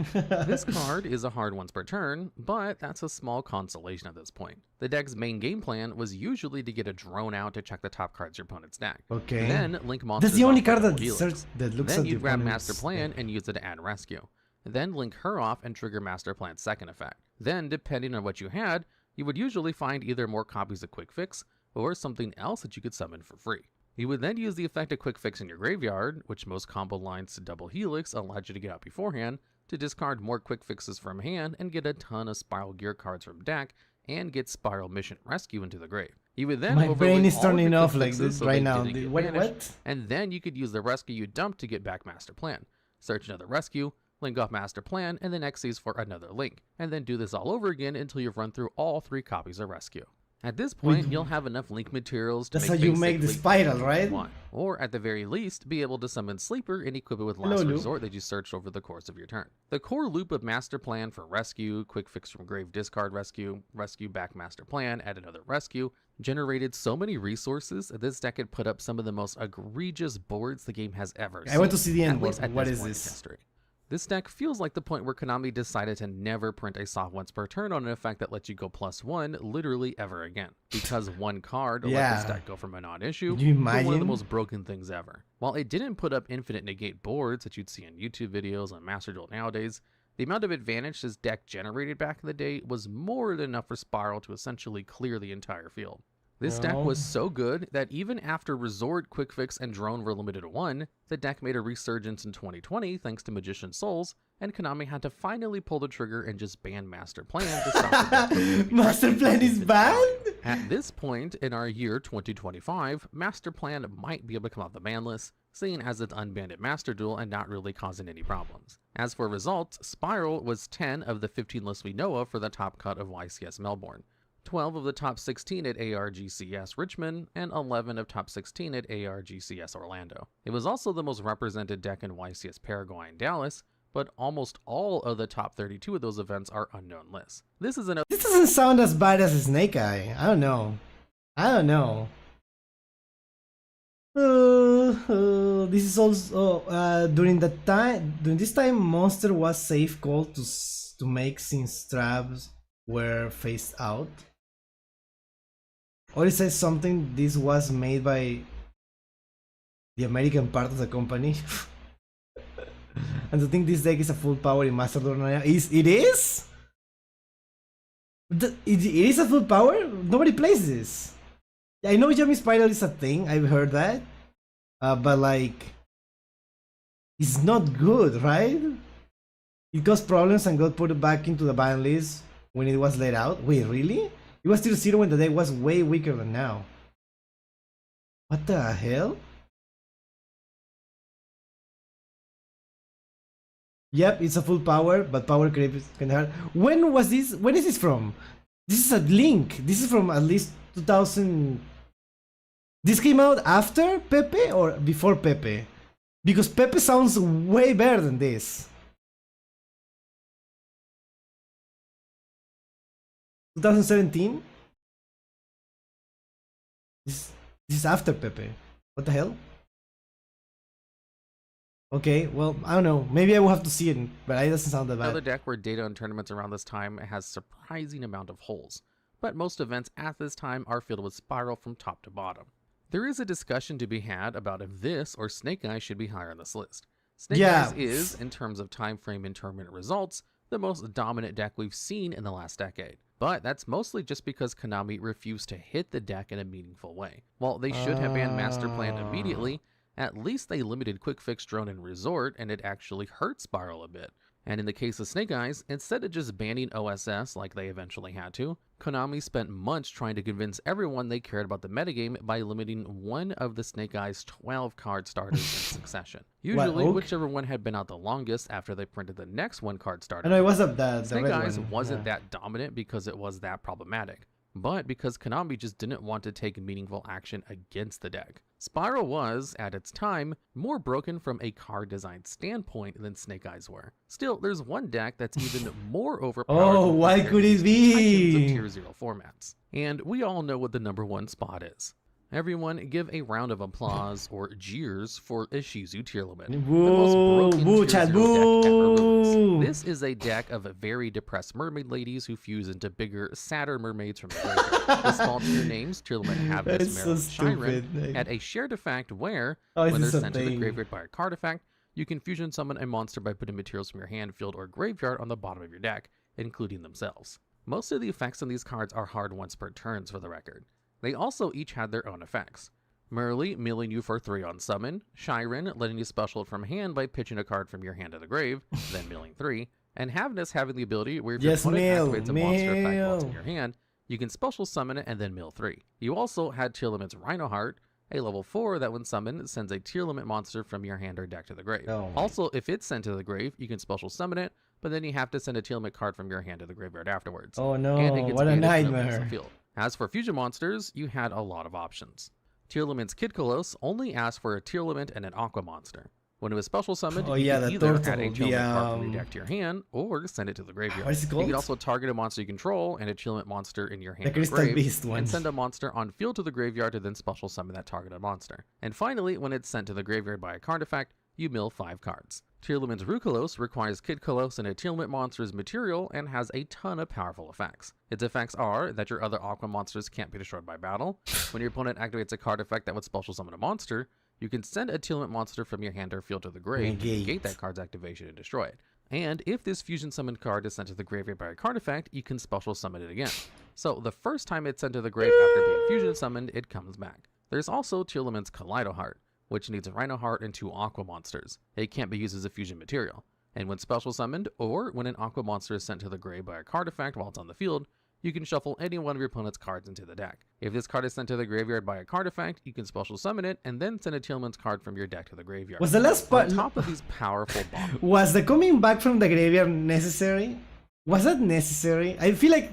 This card is a hard once per turn, but that's a small consolation at this point. The deck's main game plan was usually to get a drone out to check the top cards of your opponent's deck. Okay. Then link monsters. That's the only off card for that Helix. looks Then at you the grab opponent's Master Plan deck. and use it to add Rescue. Then link her off and trigger Master Plan's second effect. Then, depending on what you had, you would usually find either more copies of Quick Fix or something else that you could summon for free. You would then use the effect of Quick Fix in your graveyard, which most combo lines to Double Helix allowed you to get out beforehand, to discard more Quick Fixes from hand and get a ton of Spiral Gear cards from deck and get Spiral Mission Rescue into the grave. You would then My brain is all of your turning Quick off like Fixes this so right they now. didn't get What? banished, and then you could use the Rescue you dumped to get back Master Plan. Search another Rescue, link off Master Plan, and then Xyz for another link, and then do this all over again until you've run through all 3 copies of Rescue. At this point, you'll have enough link materials to That's how you make the basically spiral, right? one, or at the very least, be able to summon Sleeper and equip it with Hello, Last Luke. Resort that you searched over the course of your turn. The core loop of Master Plan for Rescue, Quick Fix from Grave Discard Rescue, Rescue back Master Plan, add another Rescue, generated so many resources that this deck could put up some of the most egregious boards the game has ever seen. I want to see the end. At least at What this is point in this? history. This deck feels like the point where Konami decided to never print a soft once per turn on an effect that lets you go +1 literally ever again. Because one card let this deck go from a non-issue Can you to one of the imagine? most broken things ever. While it didn't put up infinite negate boards that you'd see in YouTube videos on masterduel nowadays, the amount of advantage this deck generated back in the day was more than enough for Spiral to essentially clear the entire field. This deck was so good that even after Resort, Quick Fix, and Drone were limited to 1, the deck made a resurgence in 2020 thanks to Magician Souls, and Konami had to finally pull the trigger and just ban Master Plan to stop the deck from moving Master Plan is banned? At this point in our year 2025, Master Plan might be able to come off the ban list, seeing as it's unbanned at Masterduel and not really causing any problems. As for results, Spiral was 10 of the 15 lists we know of for the top cut of YCS Melbourne, 12 of the top 16 at ARGCS Richmond, and 11 of top 16 at ARGCS Orlando. It was also the most represented deck in YCS Paraguay and Dallas, but almost all of the top 32 of those events are unknown lists. This doesn't sound as bad as a Snake Eye. I don't know. This is also during this time Monster was safe call to make since traps were phased out. Or it says something this was made by the American part of the company. And to think this deck is a full power in Master Duel it is? It is a full power? Nobody plays this. I know Yummy Spiral is a thing, I've heard that. But like, it's not good, right? It caused problems and got put back into the ban list when it was laid out. Wait, really? It was still 0 when the deck was way weaker than now. What the hell? Yep, it's a full power, but power creep is kinda hard. When was this? When is this from? This is a link. This is from at least 2000. This came out after Pepe or before Pepe? Because Pepe sounds way better than this. 2017? This is after Pepe. What the hell? Okay, well, I don't know. Maybe I will have to see it, but it doesn't sound that bad. Another deck where data on tournaments around this time has surprising amount of holes, but most events at this time are filled with Spiral from top to bottom. There is a discussion to be had about if this or Snake Eyes should be higher on this list. Snake Eyes is, in terms of time frame and tournament results, the most dominant deck we've seen in the last decade. But that's mostly just because Konami refused to hit the deck in a meaningful way. While they should have banned Master Plan immediately, at least they limited Quick Fix Drone and Resort, and it actually hurt Spiral a bit. And in the case of Snake Eyes, instead of just banning OSS like they eventually had to, Konami spent months trying to convince everyone they cared about the metagame by limiting one of the Snake Eyes 12 card starters in succession. Usually, whichever one had been out the longest after they printed the next one card starter. I know it was the Snake red Eyes one. wasn't that dominant because it was that problematic, but because Konami just didn't want to take meaningful action against the deck. Spiral was, at its time, more broken from a card design standpoint than Snake Eyes were. Still, there's one deck that's even more overpowered. Oh, why could it be? Of Tier 0 formats. And we all know what the #1 spot is. Everyone give a round of applause or jeers for Ishizu Tearlament, the most broken Boo, Tier Chad, 0 deck ever boo. released. This is a deck of very depressed mermaid ladies who fuse into bigger, sadder mermaids from the graveyard. The small tier names, Tearlament, Havnus, It's so Meryl, and stupid. Shiren, had a shared effect where, Oh, is when they're this a sent to the thing? graveyard by a card effect, you can fusion summon a monster by putting materials from your hand, field, or graveyard on the bottom of your deck, including themselves. Most of the effects on these cards are hard once per turns, for the record. They also each had their own effects. Merly milling you for 3 on summon, Shiren letting you special it from hand by pitching a card from your hand to the grave, then milling 3, and Havnus having the ability where if your Yes, opponent mill, activates a monster effect while it's in mill. your hand, you can special summon it and then mill 3. You also had Tearlament's Rhinoheart, a level 4 that when summoned sends a Tearlament monster from your hand or deck to the grave. Oh. Also, if it's sent to the grave, you can special summon it, but then you have to send a Tearlament card from your hand to the graveyard afterwards. Oh no, And it gets what a banished when it leaves the nightmare. field. As for fusion monsters, you had a lot of options. Tearlament's Kid Kolos only asked for a Tearlament and an Aqua monster. When it was special summoned, Oh, you yeah, could the either add a turtle, Tearlament the, card from your deck to your hand, or send it to the graveyard. What is it You called? could also target a monster you control and a Tearlament monster in your hand or Crystal grave, Beast one. and send a monster on field to the graveyard to then special summon that targeted monster. And finally, when it's sent to the graveyard by a card effect, you mill 5 cards. Tearlament's Rukolos requires Kid Kolos and a Tearlament monster's material and has a ton of powerful effects. Its effects are that your other Aqua monsters can't be destroyed by battle. When your opponent activates a card effect that would special summon a monster, you can send a Tearlament monster from your hand or field to the grave to negate that card's activation and destroy it. And if this fusion summoned card is sent to the graveyard by a card effect, you can special summon it again. So the first time it's sent to the grave after being fusion summoned, it comes back. There's also Tearlament's Kaleido Heart, which needs a Rhino Heart and 2 Aqua monsters. It can't be used as a fusion material. And when special summoned, or when an Aqua monster is sent to the grave by a card effect while it's on the field, you can shuffle any one of your opponent's cards into the deck. If this card is sent to the graveyard by a card effect, you can special summon it, and then send a Tearlament's card from your deck to the graveyard. Was the last part? On top of these powerful bombs. Was the coming back from the graveyard necessary? Was that necessary? I feel like.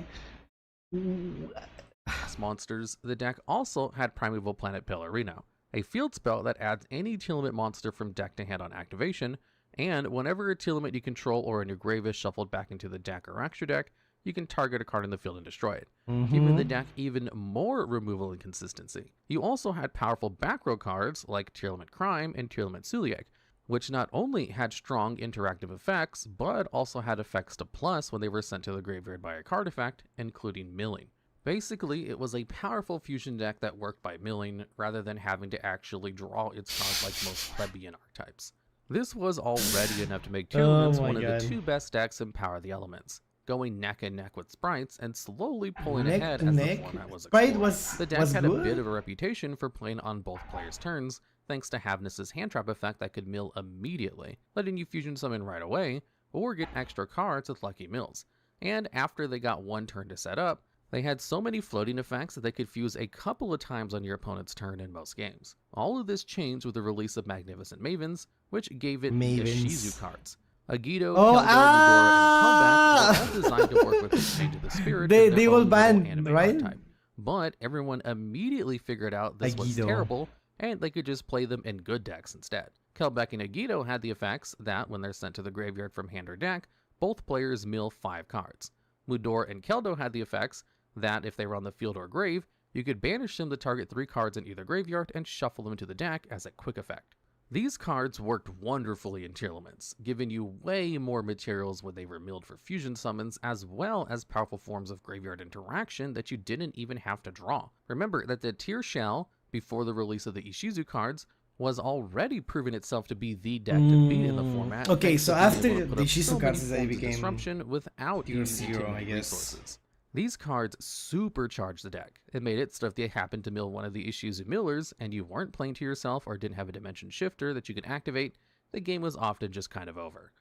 Monsters, the deck also had Primeval Planet Pillarino, a field spell that adds any Tearlament monster from deck to hand on activation, and whenever a Tearlament you control or in your grave is shuffled back into the deck or extra deck, you can target a card in the field and destroy it, giving the deck even more removal and consistency. You also had powerful back row cards like Tearlament Crime and Tearlament Suliek, which not only had strong interactive effects, but also had effects to plus when they were sent to the graveyard by a card effect, including milling. Basically, it was a powerful fusion deck that worked by milling, rather than having to actually draw its cards like most plebeian archetypes. This was already enough to make Tearlaments one of the 2 best decks in Power of the Elements, going neck and neck with Sprites and slowly pulling ahead as the format was explored. The deck had a bit of a reputation for playing on both players' turns, thanks to Havnus's hand trap effect that could mill immediately, letting you fusion summon right away, or get extra cards with lucky mills. And after they got 1 turn to set up, they had so many floating effects that they could fuse a couple of times on your opponent's turn in most games. All of this changed with the release of Magnificent Mavens, which gave it Ishizu cards. Yugioh, Keldo, Midora, and Comeback were all designed to work with the change of the spirit. They all banned, banned, right? Archetype. But everyone immediately figured out this was terrible, and they could just play them in good decks instead. Kelbeck and Yugioh had the effects that, when they're sent to the graveyard from hand or deck, both players mill 5 cards. Midora and Keldo had the effects that, if they were on the field or grave, you could banish them to target 3 cards in either graveyard and shuffle them into the deck as a quick effect. These cards worked wonderfully in Tearlaments, giving you way more materials when they were milled for fusion summons, as well as powerful forms of graveyard interaction that you didn't even have to draw. Remember that the Tier Shell, before the release of the Ishizu cards, was already proving itself to be the deck to beat in the format. Okay, so after the Ishizu Ishizu cards, they became disruption without Tier 0, I guess. resources. These cards supercharged the deck. It made it so if they happened to mill one of the Ishizu millers and you weren't playing to yourself or didn't have a dimension shifter that you could activate, the game was often just kind of over.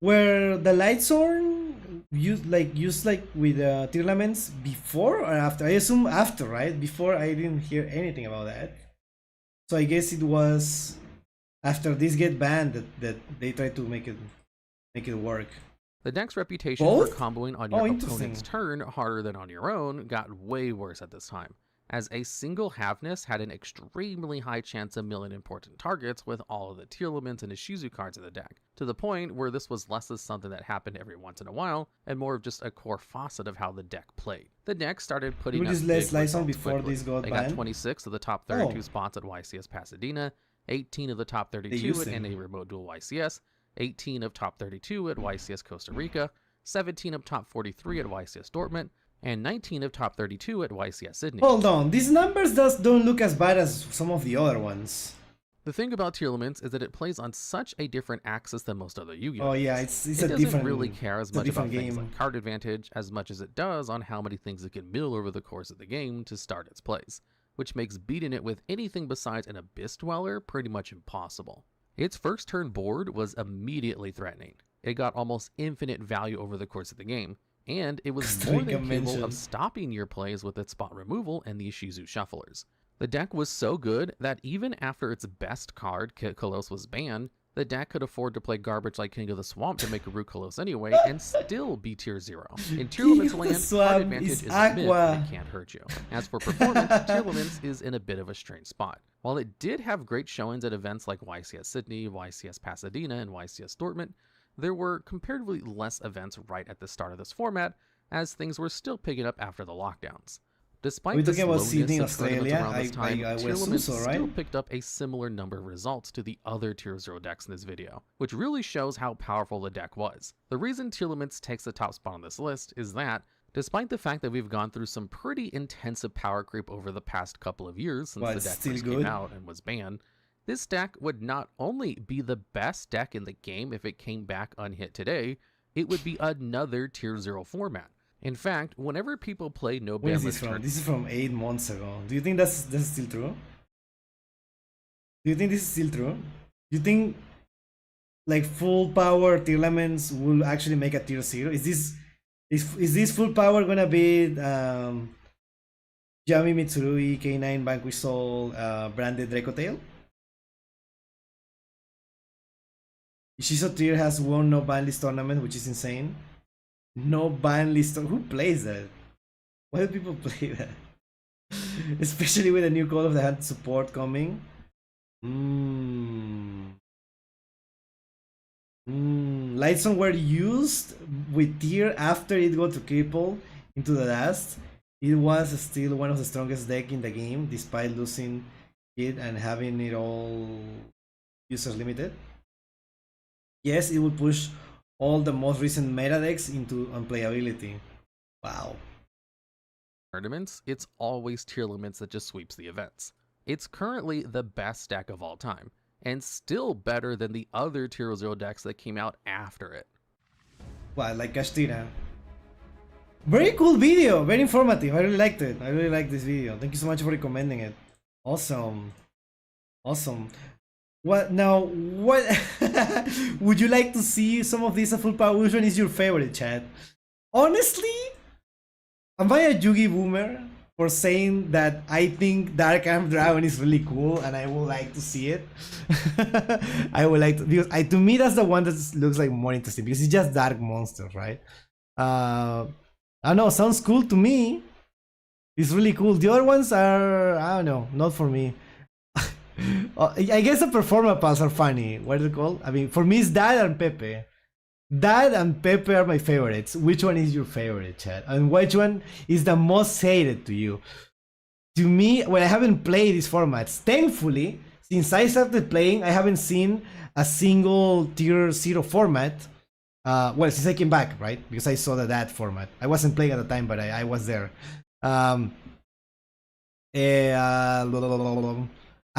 Were the Lightsworn used like with tier laments before or after? I assume after, right? Before I didn't hear anything about that. So I guess it was after this get banned that they tried to make it work. The deck's reputation Both? for comboing on Oh, your interesting. opponent's turn harder than on your own got way worse at this time, as a single halfness had an extremely high chance of milling important targets with all of the tier laments and Ishizu cards in the deck, to the point where this was less as something that happened every once in a while, and more of just a core facet of how the deck played. The deck started putting People up just big let Lights on results before quickly. this got They got banned? 26 of the top 32 Oh. spots at YCS Pasadena, 18 of the top 32 used at them. NA Remote Duel YCS, 18 of top 32 at YCS Costa Rica, 17 of top 43 at YCS Dortmund, and 19 of top 32 at YCS Sydney. Hold on, these numbers don't look as bad as some of the other ones. The thing about tier laments is that it plays on such a different axis than most other Yu-Gi-Oh! Oh games. yeah, it's It a doesn't different. really care as it's a much about different things game. like card advantage as much as it does on how many things it can mill over the course of the game to start its plays, which makes beating it with anything besides an Abyss Dweller pretty much impossible. Its first turn board was immediately threatening. It got almost infinite value over the course of the game, and it was Costa more Rica than capable mentioned. of stopping your plays with its spot removal and the Ishizu shufflers. The deck was so good that even after its best card, Kit Kolos, was banned, the deck could afford to play garbage like King of the Swamp to make a Root Kolos anyway and still be tier 0. In tier King limits of the land, Swamp card advantage is is a myth Aqua. and it can't hurt you. As for performance, tier limits is in a bit of a strange spot. While it did have great showings at events like YCS Sydney, YCS Pasadena, and YCS Dortmund, there were comparatively less events right at the start of this format, as things were still picking up after the lockdowns. Despite We're the talking about slowness Sydney, of tournaments Australia. around this time, I would tier assume limits so, still right? picked up a similar number of results to the other tier 0 decks in this video, which really shows how powerful the deck was. The reason tier limits takes the top spot on this list is that, despite the fact that we've gone through some pretty intensive power creep over the past couple of years since Well, the it's deck still first good. came out and was banned, this deck would not only be the best deck in the game if it came back unhit today, it would be another tier 0 format. In fact, whenever people play no When is banless this from? tournaments, This is from 8 months ago. Do you think that's still true? Do you think this is still true? Do you think like full power tier laments will actually make a tier 0? Is this full power gonna be Yami Mitsurui, K9 Vanquish Soul, branded Draco Tail? Ishizo tier has won no ban list tournament, which is insane. No ban list. Who plays that? Why do people play that? Especially with a new Call of the Hand support coming. Lightstorm were used with tier after it got to cripple into the dust. It was still one of the strongest deck in the game, despite losing it and having it all users limited. Yes, it would push all the most recent meta decks into unplayability. Wow. tournaments, it's always tier limits that just sweeps the events. It's currently the best deck of all time, and still better than the other tier 0 decks that came out after it. Wow, like Castira. Very cool video, very informative. I really liked it. I really liked this video. Thank you so much for recommending it. Awesome. Awesome. What now? What would you like to see some of these at full power? Which one is your favorite, chat? Honestly, am I a Yugi boomer for saying that I think Dark Arm Dragon is really cool and I would like to see it? I would like to, because to me that's the one that looks like more interesting because it's just dark monsters, right? I don't know, sounds cool to me. It's really cool. The other ones are, I don't know, not for me. I guess the performance pals are funny. What is it called? I mean, for me, it's Dad and Pepe. Dad and Pepe are my favorites. Which one is your favorite, chat? And which one is the most hated to you? To me, when I haven't played these formats, thankfully, since I started playing, I haven't seen a single tier 0 format. Well, since I came back, right? Because I saw the Dad format. I wasn't playing at the time, but I was there. I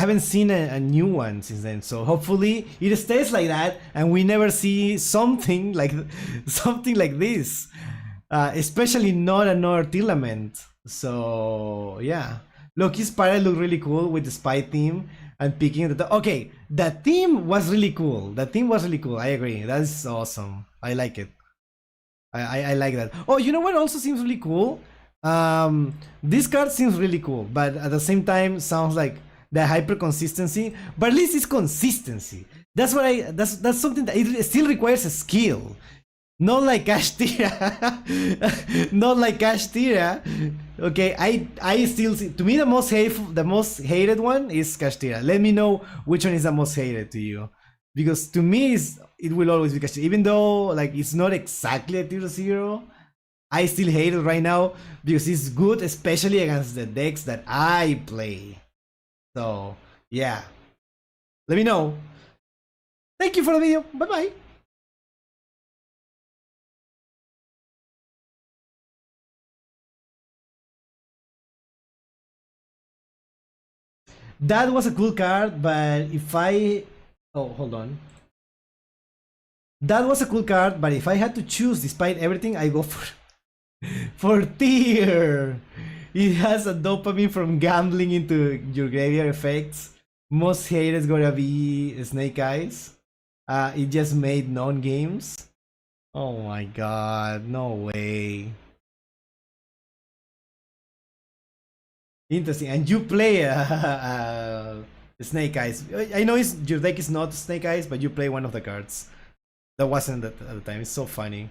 haven't seen a new one since then, so hopefully it stays like that and we never see something like this. especially not another Tilament. So yeah, Loki's pirate looked really cool with the spy theme and picking the okay. The theme was really cool. The theme was really cool. I agree. That's awesome. I like it. I like that. Oh, you know what also seems really cool? This card seems really cool, but at the same time sounds like the hyper consistency. But at least it's consistency. That's what that's something that it still requires a skill. Not like Kashtira. Not like Kashtira. Okay, I still see, to me the most hated one is Kashtira. Let me know which one is the most hated to you. Because to me it will always be Kashtira. Even though like it's not exactly a tier 0, I still hate it right now because it's good, especially against the decks that I play. So yeah. Let me know. Thank you for the video. Bye bye. That was a cool card, but if I... Oh, hold on. That was a cool card, but if I had to choose despite everything, I go for... for tier! It has a dopamine from gambling into your graveyard effects. Most hated is gonna be Snake Eyes. It just made non-games. Oh my god, no way. Interesting, and you play Snake Eyes. I know your deck is not Snake Eyes, but you play one of the cards. That wasn't at the time. It's so funny.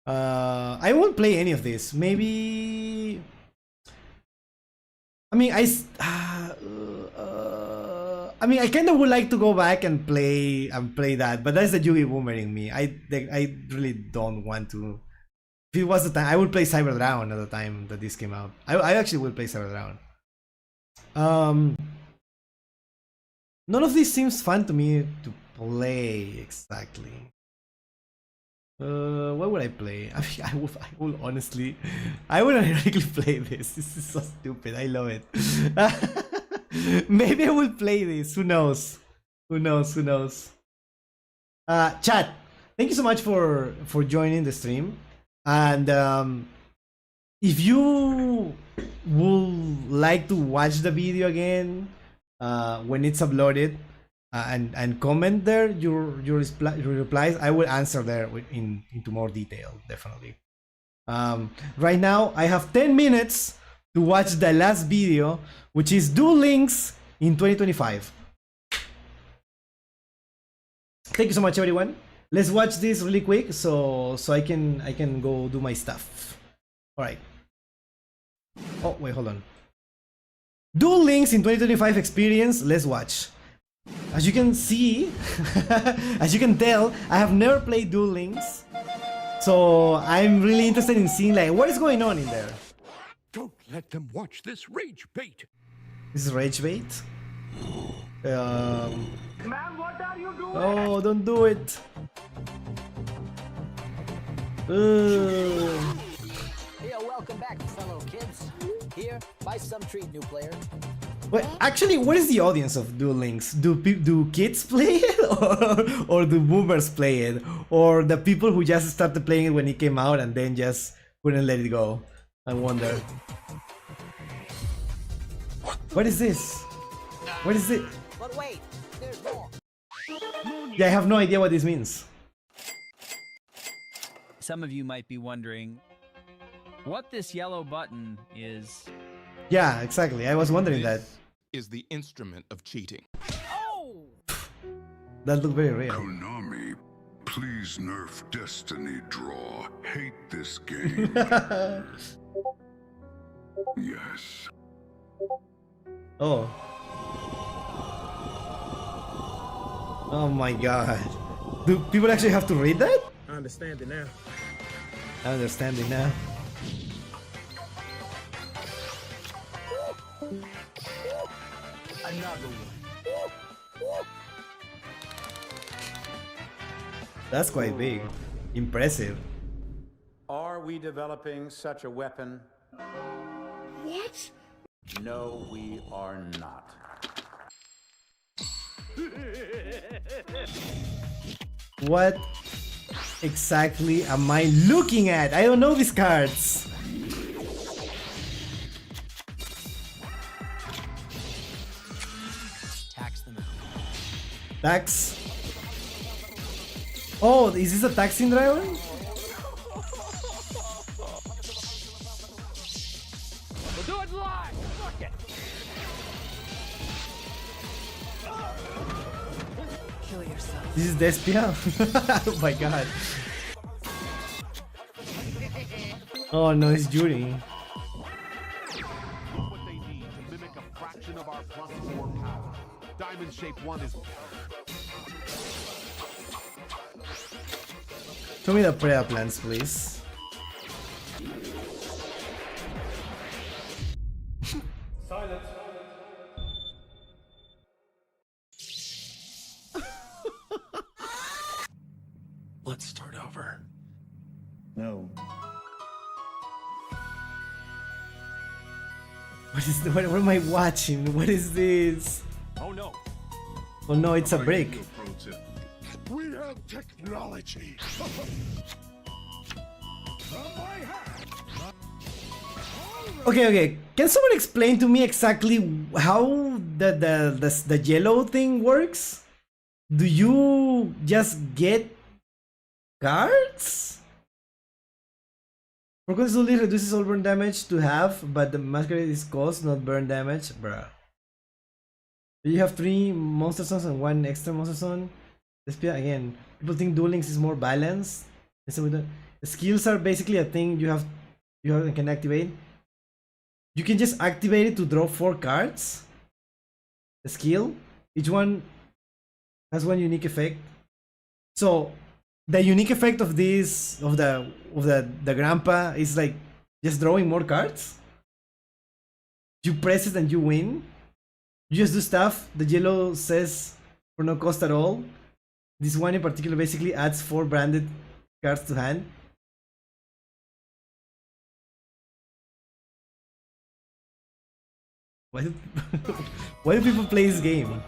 I won't play any of this. Maybe. I mean, I kind of would like to go back and play that, but that's the Yugi Boomer in me. I really don't want to. If it was the time, I would play Cyber Dragon at the time that this came out. I actually would play Cyber Dragon. None of this seems fun to me to play exactly. What would I play? I mean, I would honestly, I would ironically play this. This is so stupid. I love it. Maybe I will play this. Who knows? Who knows? Who knows? Chat. Thank you so much for joining the stream. And if you would like to watch the video again when it's uploaded and comment there your replies, I will answer there into more detail, definitely. Right now I have 10 minutes to watch the last video, which is Duel Links in 2025. Thank you so much, everyone. Let's watch this really quick so I can go do my stuff. All right. Oh wait, hold on. Duel Links in 2025 experience. Let's watch. As you can see, as you can tell, I have never played Duel Links, so I'm really interested in seeing like what is going on in there. Don't let them watch this rage bait. This is rage bait. Man, what are you doing? Oh, don't do it. Hey, welcome back, fellow kids. Here, buy some treat, new player. Wait, actually, what is the audience of Duel Links? Do kids play it, or do boomers play it, or the people who just started playing it when it came out and then just couldn't let it go? I wonder. What is this? What is it? But wait, there's more. Yeah, I have no idea what this means. Some of you might be wondering what this yellow button is. Yeah, exactly. I was wondering that. Is the instrument of cheating. Oh! That looked very real. Konami, please nerf Destiny Draw. Hate this game. Yes. Oh. Oh my god. Do people actually have to read that? I understand it now. I understand it now. Another one. That's quite big. Impressive. Are we developing such a weapon? What? No, we are not. What? exactly am I looking at? I don't know these cards. Tax them out. Tax. Oh, is this a taxing driver? We'll do it live. Fuck it. Kill yourself. This is Despia? Oh my god. Oh no, it's Yuri. What they need to mimic a fraction of our +4 power. Diamond shape 1 is. Show me the prayer plans, please. Silence. Let's start over. No. What is what am I watching? What is this? Oh no. Oh no, it's a brick. We have technology. Okay. Can someone explain to me exactly how the yellow thing works? Do you just get cards? Focus only reduces all burn damage to half, but the masquerade is cost, not burn damage. Bruh. You have 3 monster zones and 1 extra monster zone. Again, people think Duel Links is more balanced. So the skills are basically a thing you can activate. You can just activate it to draw 4 cards. The skill, each one has 1 unique effect. So the unique effect of this of the grandpa is like just drawing more cards. You press it and you win. You just do stuff the yellow says for no cost at all. This one in particular basically adds 4 branded cards to hand. Why do, why do people play this game?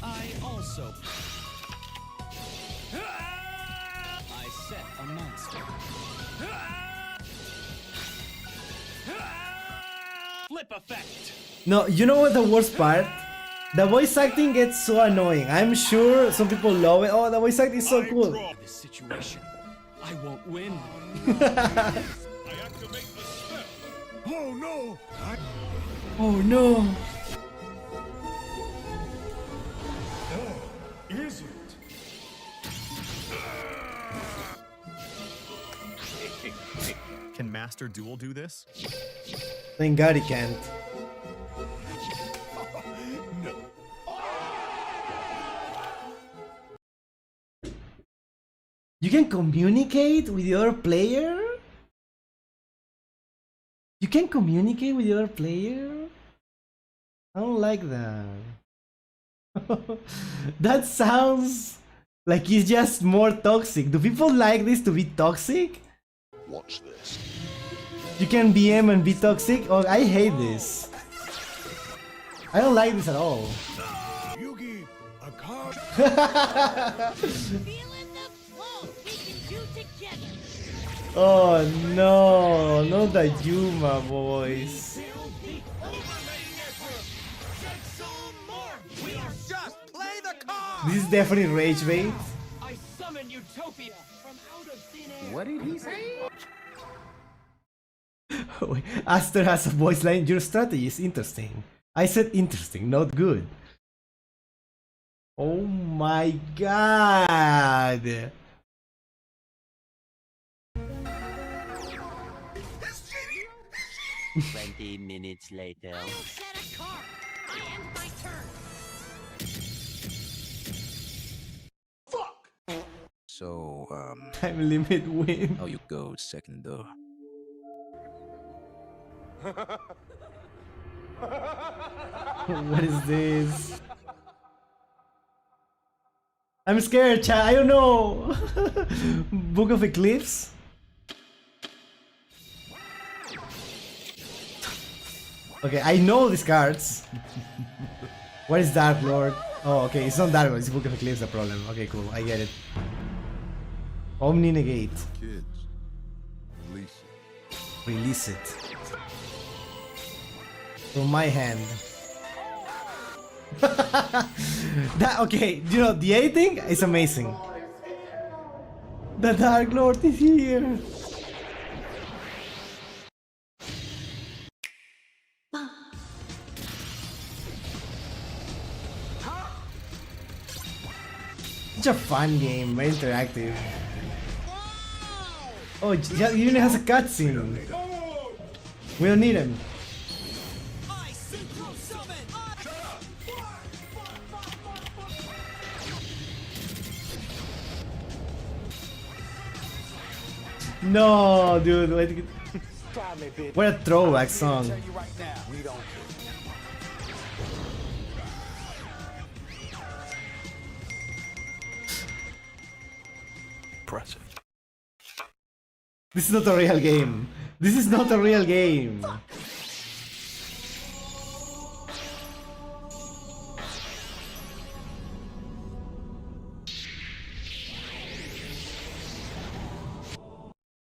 I also. I set a monster. Flip effect. No, you know what the worst part? The voice acting gets so annoying. I'm sure some people love it. Oh, the voice acting is so cool. This situation, I won't win. I activate the step. Oh no! Oh no. Is it? Can Master Duel do this? Thank God he can't. You can communicate with the other player? You can communicate with the other player? I don't like that. That sounds like it's just more toxic. Do people like this to be toxic? Watch this. You can BM and be toxic? Oh, I hate this. I don't like this at all. Yugi, a card. Oh no, not the Yuma boys. This is definitely rage bait. I summon Utopia from out of thin air. What did he say? Aster has a voice line. Your strategy is interesting. I said interesting, not good. Oh my god. 20 minutes later. So, Time limit win. how you go, second door? What is this? I'm scared, chat. I don't know. Book of Eclipse? Okay, I know these cards. What is Dark Lord? Oh, okay, it's not Dark Lord, it's Book of Eclipse the problem. Okay, cool, I get it. Omni negate. Kids, release it. Release it. From my hand. That okay, you know the A thing is amazing. The Dark Lord is here. Such a fun game, very interactive. Oh, it even has a cutscene. We don't need him. No, dude. What a throwback song. Press it. This is not a real game. This is not a real game.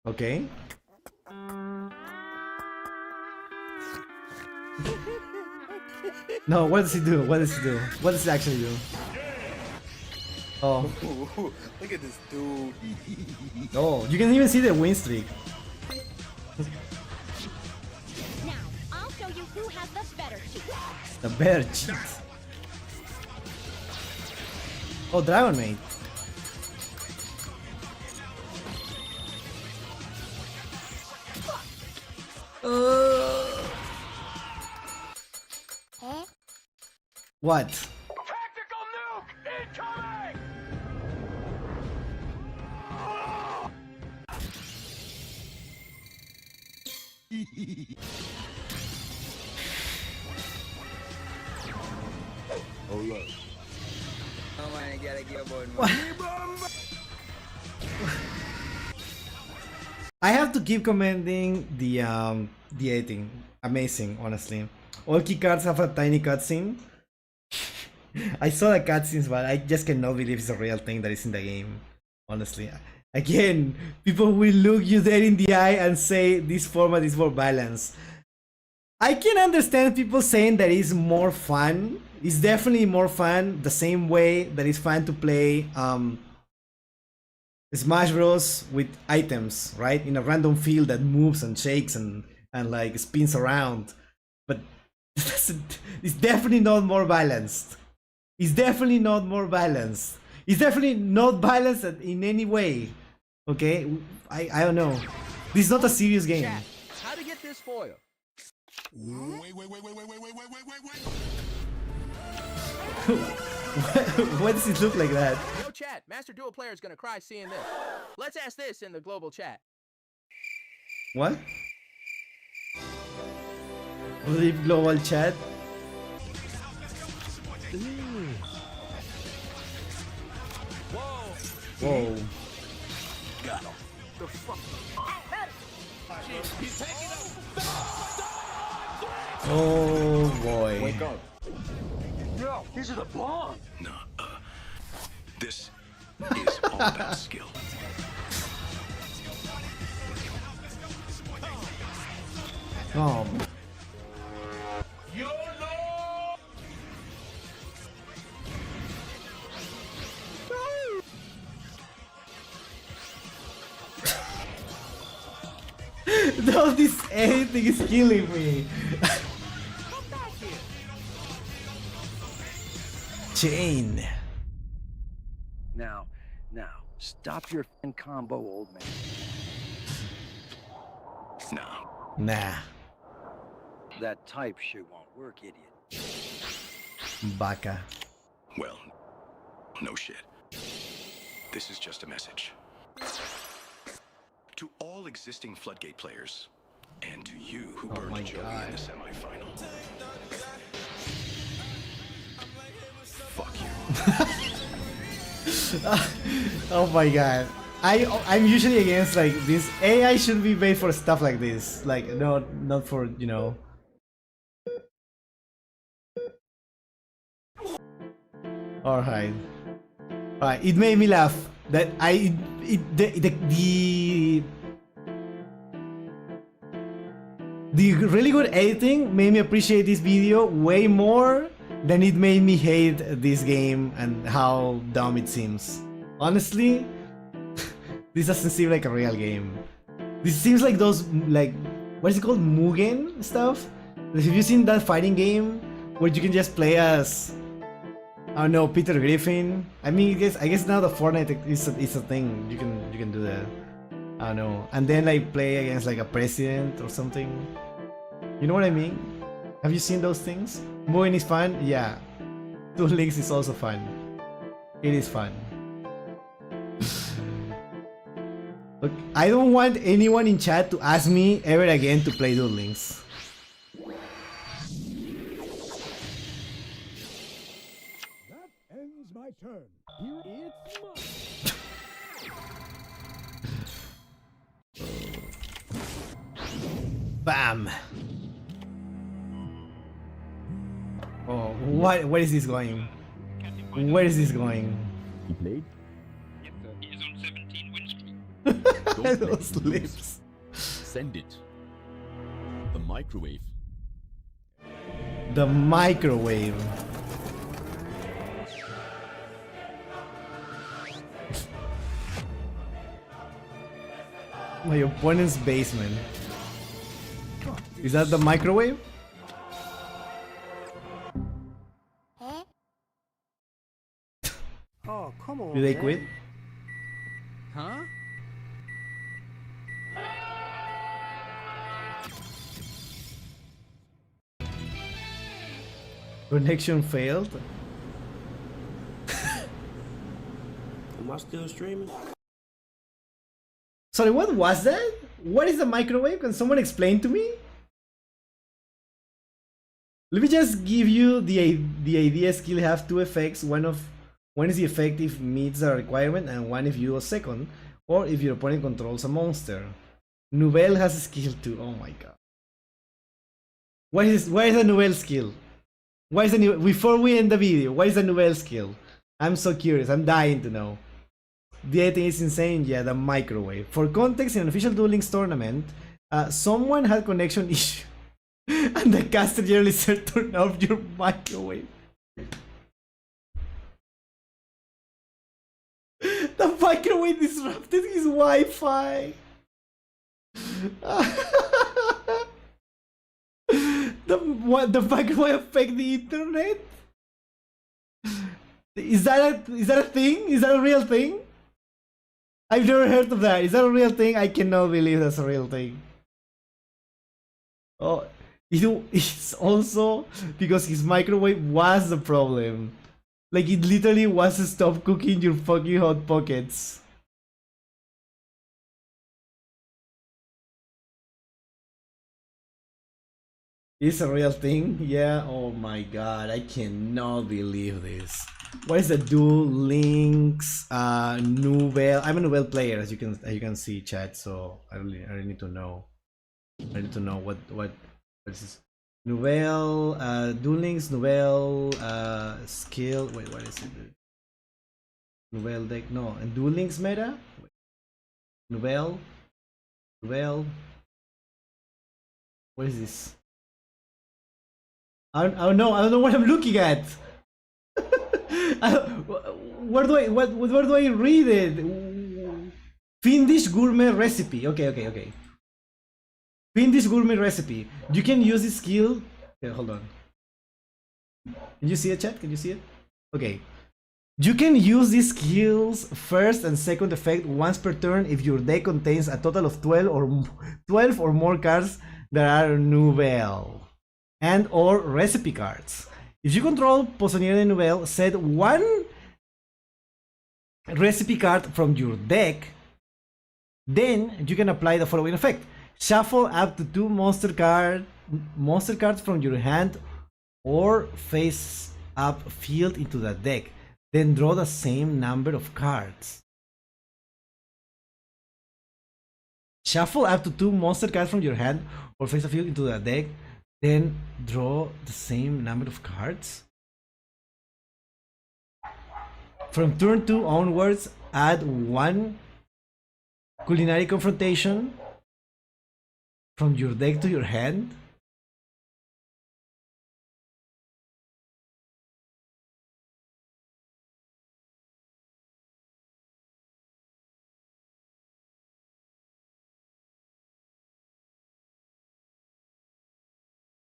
Okay. No, what does he do? What does he do? What does he actually do? Oh. Look at this dude. Oh, you can even see the win streak. Now, I'll show you who has the better cheat. The better cheat. Oh, Dragon Maid. Huh? What? Tactical nuke incoming! Oh look. Oh man, gotta get aboard. I have to keep commending the editing. Amazing, honestly. All key cards have a tiny cutscene. I saw the cutscenes, but I just cannot believe it's a real thing that is in the game. Honestly. Again, people will look you dead in the eye and say this format is more balanced. I can understand people saying that it's more fun. It's definitely more fun, the same way that it's fun to play Smash Bros with items, right? In a random field that moves and shakes and like spins around. But it's definitely not more balanced. It's definitely not more balanced. It's definitely not balanced in any way. Okay? I don't know. This is not a serious game. Chat, how to get this foil? Wait. Why does it look like that? Yo, chat, Master Duel player is gonna cry seeing this. Let's ask this in the global chat. What? Leave global chat? Whoa. Got him. The fuck? He's taking him. Oh boy. Wake up. No, these are the bombs. No, this is all about skill. No, this anything is killing me. Chain. Now, stop your f***ing combo, old man. Nah. That type shit won't work, idiot. Baka. Well, no shit. This is just a message. To all existing Floodgate players, and to you who burned Joey in the semifinal. Fuck you. Oh my god. I'm usually against like this. AI should be made for stuff like this. Like not for, you know. Alright. Alright, it made me laugh. that the really good editing made me appreciate this video way more than it made me hate this game and how dumb it seems. Honestly, this doesn't seem like a real game. This seems like those, like, what is it called, Mugen stuff? Have you seen that fighting game where you can just play as, I don't know, Peter Griffin? I mean, I guess now the Fortnite is a thing. You can do that. I don't know. And then like play against like a president or something. You know what I mean? Have you seen those things? Mugen is fun? Yeah. Duel Links is also fun. It is fun. Look, I don't want anyone in chat to ask me ever again to play Duel Links. That ends my turn. Here it's mine. Bam! Oh, where is this going? Where is this going? He played? He is on 17 win streak. Those lips. Send it. The microwave. The microwave. My opponent's basement. Is that the microwave? Oh, come on. Did they quit? Huh? Connection failed. Am I still streaming? Sorry, what was that? What is the microwave? Can someone explain to me? Let me just give you the idea. Skill have two effects. One is the effect if meets the requirement, and one if you do a second, or if your opponent controls a monster. Nouvelle has a skill too. Oh my god. Where is the Nouvelle skill? Why is the new, before we end the video, what is the Nouvelle skill? I'm so curious. I'm dying to know. The editing is insane. Yeah, the microwave. For context, in an official Duel Links tournament, someone had connection issue, and the caster generally said, "Turn off your microwave." The microwave disrupted his Wi-Fi. The microwave affect the internet? Is that a thing? Is that a real thing? I've never heard of that. Is that a real thing? I cannot believe that's a real thing. Oh, it's also because his microwave was the problem. Like, it literally was to stop cooking your fucking hot pockets. It's a real thing? Yeah? Oh my god, I cannot believe this. What is the Duel Links Nouvelle? I'm a Nouvelle player, as you can see, chat, so I really need to know. I need to know what is this? Nouvelle, Duel Links, Nouvelle, skill. Wait, what is it? Nouvelle deck, no, and Duel Links meta? Wait. Nouvelle. What is this? I don't know what I'm looking at. Where do I read it? Finnish gourmet recipe. Okay. Finnish gourmet recipe. You can use this skill. Okay, hold on. Can you see it, chat? Can you see it? Okay. You can use these skills first and second effect once per turn if your deck contains a total of 12 or more cards that are Nouvelle and or recipe cards. If you control Poissonnière de Nouvelle, set one recipe card from your deck, then you can apply the following effect. Shuffle up to 2 monster cards from your hand or face up field into the deck. Then draw the same number of cards. Shuffle up to 2 monster cards from your hand or face up field into the deck. Then draw the same number of cards. From turn 2 onwards, add one culinary confrontation from your deck to your hand?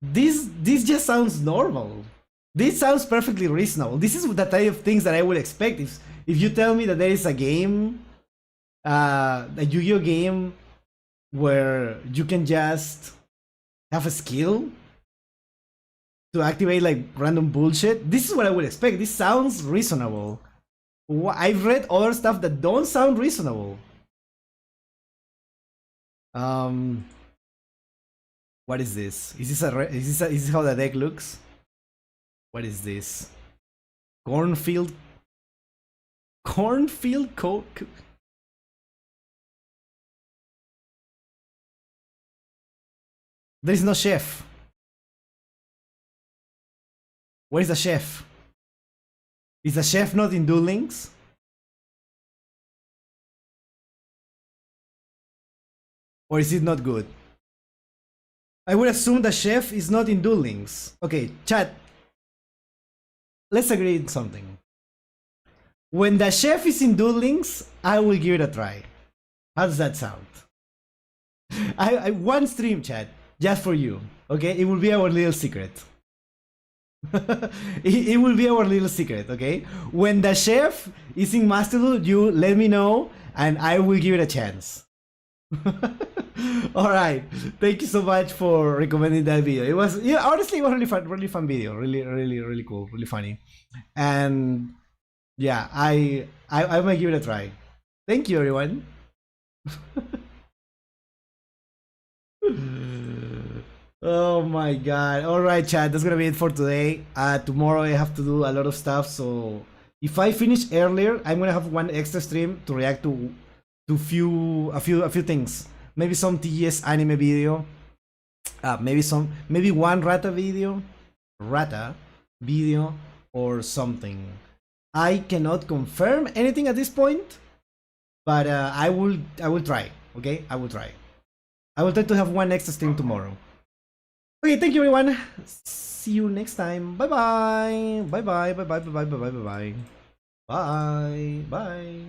This just sounds normal. This sounds perfectly reasonable. This is the type of things that I would expect if you tell me that there is a game, a Yu-Gi-Oh game where you can just have a skill to activate like random bullshit. This is what I would expect. This sounds reasonable. I've read other stuff that don't sound reasonable. What is this? Is this how the deck looks? What is this? Cornfield Coke? There is no chef. Where is the chef? Is the chef not in Duel Links? Or is it not good? I would assume the chef is not in Duel Links. Okay, chat. Let's agree on something. When the chef is in Duel Links, I will give it a try. How does that sound? I one stream, chat, just for you. Okay, it will be our little secret. it will be our little secret. Okay, when the chef is in Masterduel, you let me know, and I will give it a chance. All right, thank you so much for recommending that video. It was, yeah, honestly, it was really fun video, really cool, really funny, and yeah, I might give it a try. Thank you, everyone. Oh my god. All right, chat, that's gonna be it for today. Tomorrow I have to do a lot of stuff, so if I finish earlier, I'm gonna have one extra stream to react to a few things. Maybe some TGS anime video. Maybe one Rata video or something. I cannot confirm anything at this point, but I will try. Okay, I will try. I will try to have one extra stream tomorrow. Okay, thank you everyone. See you next time. Bye bye. Bye bye. Bye bye. Bye bye. Bye bye. Bye bye. Bye.